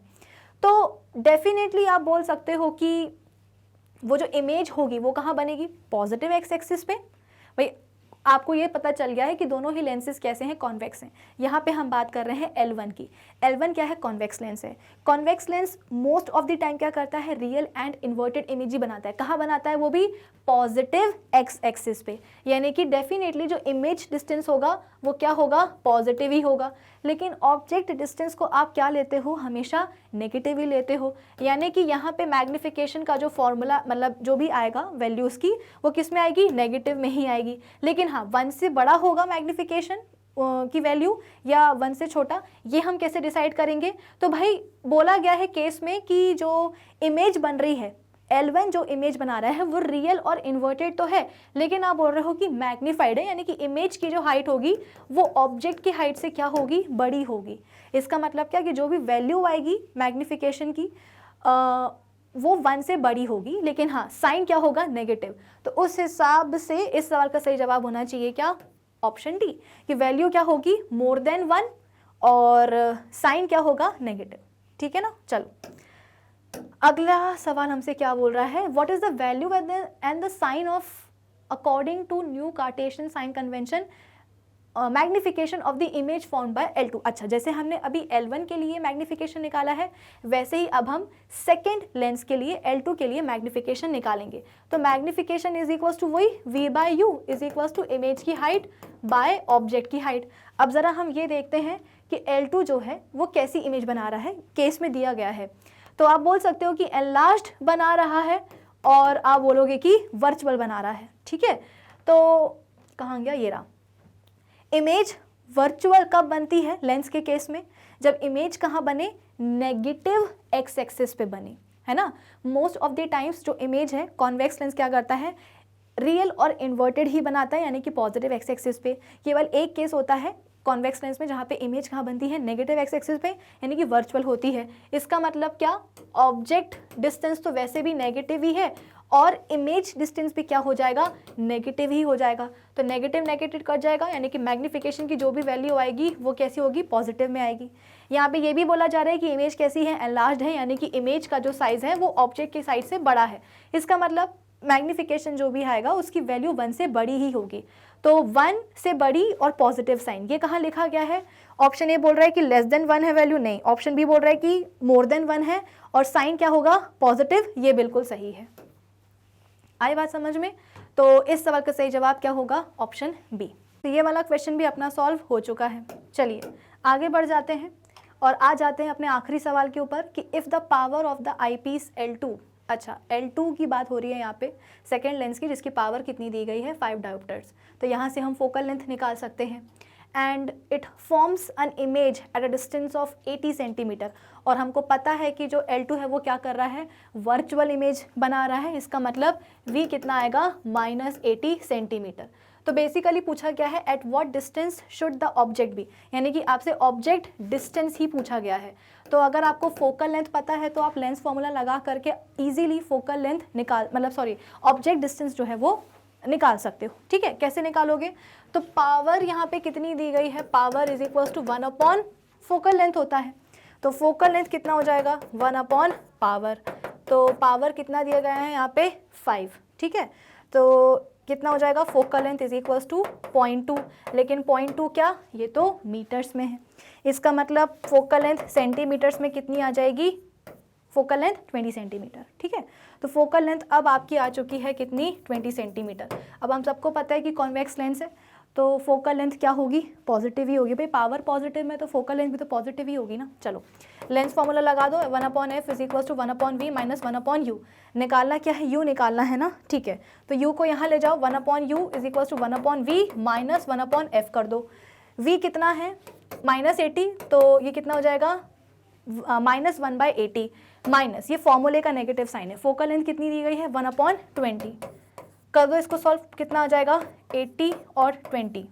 तो डेफिनेटली आप बोल सकते हो कि वो जो इमेज होगी वो कहाँ बनेगी, पॉजिटिव एक्स एक्सिस पे। भाई आपको ये पता चल गया है कि दोनों ही लेंसेज कैसे हैं, कॉन्वेक्स हैं। यहाँ पे हम बात कर रहे हैं L1 की। L1 क्या है, कॉन्वेक्स लेंस है। Convex lens most of the time क्या करता है, रियल एंड इन्वर्टेड इमेज ही बनाता है। कहाँ बनाता है, वो भी पॉजिटिव एक्स एक्सिस पे, यानी कि डेफिनेटली जो इमेज डिस्टेंस होगा वो क्या होगा, पॉजिटिव ही होगा। लेकिन ऑब्जेक्ट डिस्टेंस को आप क्या लेते हो, हमेशा नेगेटिव ही लेते हो, यानी कि यहाँ पे मैग्निफिकेशन का जो फॉर्मूला मतलब जो भी आएगा वैल्यूज़ की, वो किस में आएगी, नेगेटिव में ही आएगी। लेकिन हाँ 1 से बड़ा होगा मैग्निफिकेशन की वैल्यू या 1 से छोटा, ये हम कैसे डिसाइड करेंगे। तो भाई बोला गया है केस में कि जो इमेज बन रही है, L1 जो इमेज बना रहा है वो रियल और इन्वर्टेड तो है, लेकिन आप बोल रहे हो कि मैग्नीफाइड है, यानी कि इमेज की जो हाइट होगी वो ऑब्जेक्ट की हाइट से क्या होगी, बड़ी होगी। इसका मतलब क्या कि जो भी वैल्यू आएगी मैग्निफिकेशन की वो 1 से बड़ी होगी, लेकिन हाँ साइन क्या होगा, नेगेटिव। तो उस हिसाब से इस सवाल का सही जवाब होना चाहिए क्या, ऑप्शन डी, कि वैल्यू क्या होगी, मोर देन 1 और साइन क्या होगा, नेगेटिव, ठीक है ना। चलो अगला सवाल हमसे क्या बोल रहा है, what is the value and the sign of according to new Cartesian sign convention magnification of the image formed by L2। अच्छा, जैसे हमने अभी L1 के लिए मैग्निफिकेशन निकाला है, वैसे ही अब हम सेकेंड लेंस के लिए L2 के लिए मैग्निफिकेशन निकालेंगे। तो मैग्निफिकेशन इज इक्वल्स टू वही V/U is equals to image की हाइट बाय ऑब्जेक्ट की हाइट। अब ज़रा हम ये देखते हैं कि L2 जो है वो कैसी इमेज बना रहा है, केस में दिया गया है। तो आप बोल सकते हो कि एनलार्ज्ड बना रहा है और आप बोलोगे कि वर्चुअल बना रहा है, ठीक है। तो कहाँ गया, ये रहा। इमेज वर्चुअल कब बनती है लेंस के केस में, जब इमेज कहाँ बने, नेगेटिव एक्स एक्सिस पे बने, है ना। मोस्ट ऑफ द टाइम्स जो इमेज है कॉन्वेक्स लेंस क्या करता है, रियल और इन्वर्टेड ही बनाता है, यानी कि पॉजिटिव एक्स एक्सिस पे। केवल एक केस होता है कॉन्वेक्स लेंस में जहाँ पे इमेज कहाँ बनती है, नेगेटिव एक्स एक्सिस पे, यानी कि वर्चुअल होती है। इसका मतलब क्या, ऑब्जेक्ट डिस्टेंस तो वैसे भी नेगेटिव ही है और इमेज डिस्टेंस भी क्या हो जाएगा, नेगेटिव ही हो जाएगा। तो नेगेटिव नेगेटिव कट जाएगा, यानी कि मैग्नीफिकेशन की जो भी वैल्यू आएगी वो कैसी होगी, पॉजिटिव में आएगी। यहाँ पे ये भी बोला जा रहा है कि इमेज कैसी है, एनलार्ज्ड है, यानी कि इमेज का जो साइज़ है वो ऑब्जेक्ट के साइज से बड़ा है। इसका मतलब मैग्नीफिकेशन जो भी आएगा उसकी वैल्यू 1 से बड़ी ही होगी। तो 1 से बड़ी और पॉजिटिव साइन, ये कहाँ लिखा गया है, ऑप्शन ए बोल रहा है कि लेस देन 1 है वैल्यू, नहीं, ऑप्शन बी बोल रहा है कि मोर देन 1 है और साइन क्या होगा, पॉजिटिव, ये बिल्कुल सही है। आई बात समझ में? तो इस सवाल का सही जवाब क्या होगा, ऑप्शन बी। तो ये वाला क्वेश्चन भी अपना सॉल्व हो चुका है। चलिए आगे बढ़ जाते हैं और आ जाते हैं अपने आखिरी सवाल के ऊपर कि if the power of the eyepiece L2, अच्छा L2 की बात हो रही है यहाँ पे, सेकेंड लेंस की, जिसकी पावर कितनी दी गई है, 5 डायोप्टर्स। तो यहाँ से हम फोकल लेंथ निकाल सकते हैं and it forms an image at a distance of 80 centimetre. और हमको पता है कि जो L2 है वो क्या कर रहा है, वर्चुअल इमेज बना रहा है। इसका मतलब V कितना आएगा, -80 सेंटीमीटर। तो बेसिकली पूछा गया है at what distance should the object be, यानी कि आपसे ऑब्जेक्ट डिस्टेंस ही पूछा गया है। तो अगर आपको फोकल लेंथ पता है तो आप लेंस फॉर्मूला लगा करके इजीली फोकल लेंथ निकाल, मतलब सॉरी, ऑब्जेक्ट डिस्टेंस जो है वो निकाल सकते हो। ठीक है, कैसे निकालोगे, तो पावर यहाँ पे कितनी दी गई है, power is equals to 1 upon focal length होता है। तो फोकल लेंथ कितना हो जाएगा, 1 अपॉन पावर। तो पावर कितना दिया गया है यहाँ पे, 5। ठीक है, तो कितना हो जाएगा, focal length is equals to 0.2, लेकिन 0.2 क्या, ये तो मीटर्स में है। इसका मतलब फोकल लेंथ सेंटीमीटर्स में कितनी आ जाएगी, फोकल लेंथ 20 सेंटीमीटर। ठीक है, तो फोकल लेंथ अब आपकी आ चुकी है कितनी, 20 सेंटीमीटर। अब हम सबको पता है कि कॉन्वेक्स लेंस है तो फोकल लेंथ क्या होगी, पॉजिटिव ही होगी। भाई पावर पॉजिटिव में तो फोकल लेंथ भी तो पॉजिटिव ही होगी ना। चलो लेंस फॉर्मूला लगा दो, 1/f is equals to 1/v minus 1/u। निकालना क्या है, u निकालना है ना। ठीक है, तो u को यहाँ ले जाओ, 1/u is equals to 1/v minus 1/f कर दो। v कितना है, -80, तो ये कितना हो जाएगा, -1/80 माइनस, ये फॉर्मूले का नेगेटिव साइन है। फोकल लेंथ कितनी दी गई है, 1/20 कर दो इसको सॉल्व, कितना आ जाएगा, 80 और 20।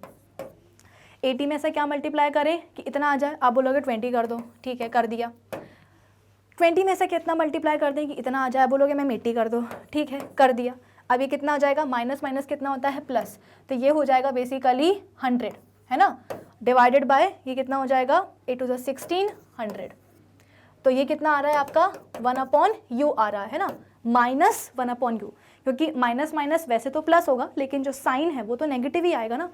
80 में से क्या मल्टीप्लाई करें कि इतना आ जाए, आप बोलोगे 20 कर दो, ठीक है कर दिया। 20 में से कितना मल्टीप्लाई कर दें कि इतना आ जाए, बोलोगे मैम 80 कर दो, ठीक है कर दिया। अब ये कितना आ जाएगा, माइनस माइनस कितना होता है, प्लस, तो ये हो जाएगा बेसिकली 100, है ना, डिवाइडेड बाय ये कितना हो जाएगा, 8 to the 1600। तो ये कितना आ रहा है आपका, 1/u आ रहा है ना, -1/u, क्योंकि माइनस माइनस वैसे तो प्लस होगा लेकिन जो साइन है वो तो नेगेटिव ही आएगा ना।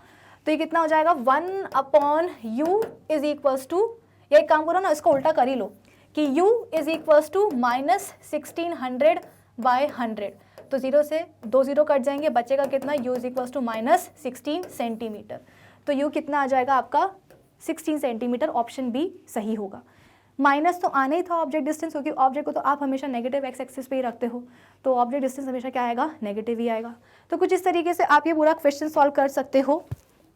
तो ये कितना हो जाएगा, 1/u इज इक्वल्स टू, या एक काम करो ना, इसको उल्टा कर ही लो कि u इज इक्वल्स टू -1600/100। तो 0 से 2 0 कट जाएंगे, बचेगा कितना, u is equals to -16 centimetre. तो u कितना आ जाएगा आपका 16 सेंटीमीटर, ऑप्शन बी सही होगा। माइनस तो आना ही था ऑब्जेक्ट डिस्टेंस, क्योंकि ऑब्जेक्ट को तो आप हमेशा नेगेटिव एक्स एक्सिस पे ही रखते हो, तो ऑब्जेक्ट डिस्टेंस हमेशा क्या आएगा, नेगेटिव ही आएगा। तो कुछ इस तरीके से आप ये पूरा क्वेश्चन सॉल्व कर सकते हो।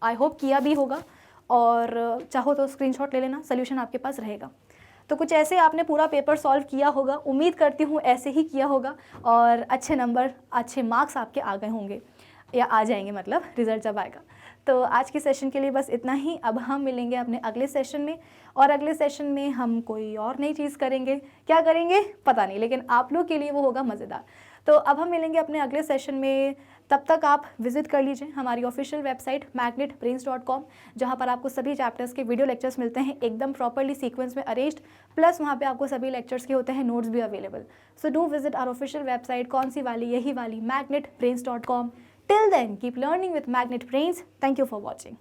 आई होप किया भी होगा, और चाहो तो स्क्रीनशॉट ले लेना, सोल्यूशन आपके पास रहेगा। तो कुछ ऐसे आपने पूरा पेपर सॉल्व किया होगा, उम्मीद करती हूँ ऐसे ही किया होगा और अच्छे नंबर, अच्छे मार्क्स आपके आ गए होंगे, या आ जाएंगे, मतलब रिजल्ट जब आएगा। तो आज के सेशन के लिए बस इतना ही। अब हम मिलेंगे अपने अगले सेशन में, और अगले सेशन में हम कोई और नई चीज़ करेंगे, क्या करेंगे पता नहीं, लेकिन आप लोग के लिए वो होगा मज़ेदार। तो अब हम मिलेंगे अपने अगले सेशन में, तब तक आप विजिट कर लीजिए हमारी ऑफिशियल वेबसाइट magnetbrains.com, जहाँ पर आपको सभी चैप्टर्स के वीडियो लेक्चर्स मिलते हैं एकदम प्रॉपरली सीक्वेंस में अरेंज्ड, प्लस वहाँ पे आपको सभी लेक्चर्स के होते हैं नोट्स भी available. So do visit our official website, कौन सी वाली, यही वाली magnetbrains.com। Till then, keep learning with Magnet Brains. Thank you for watching.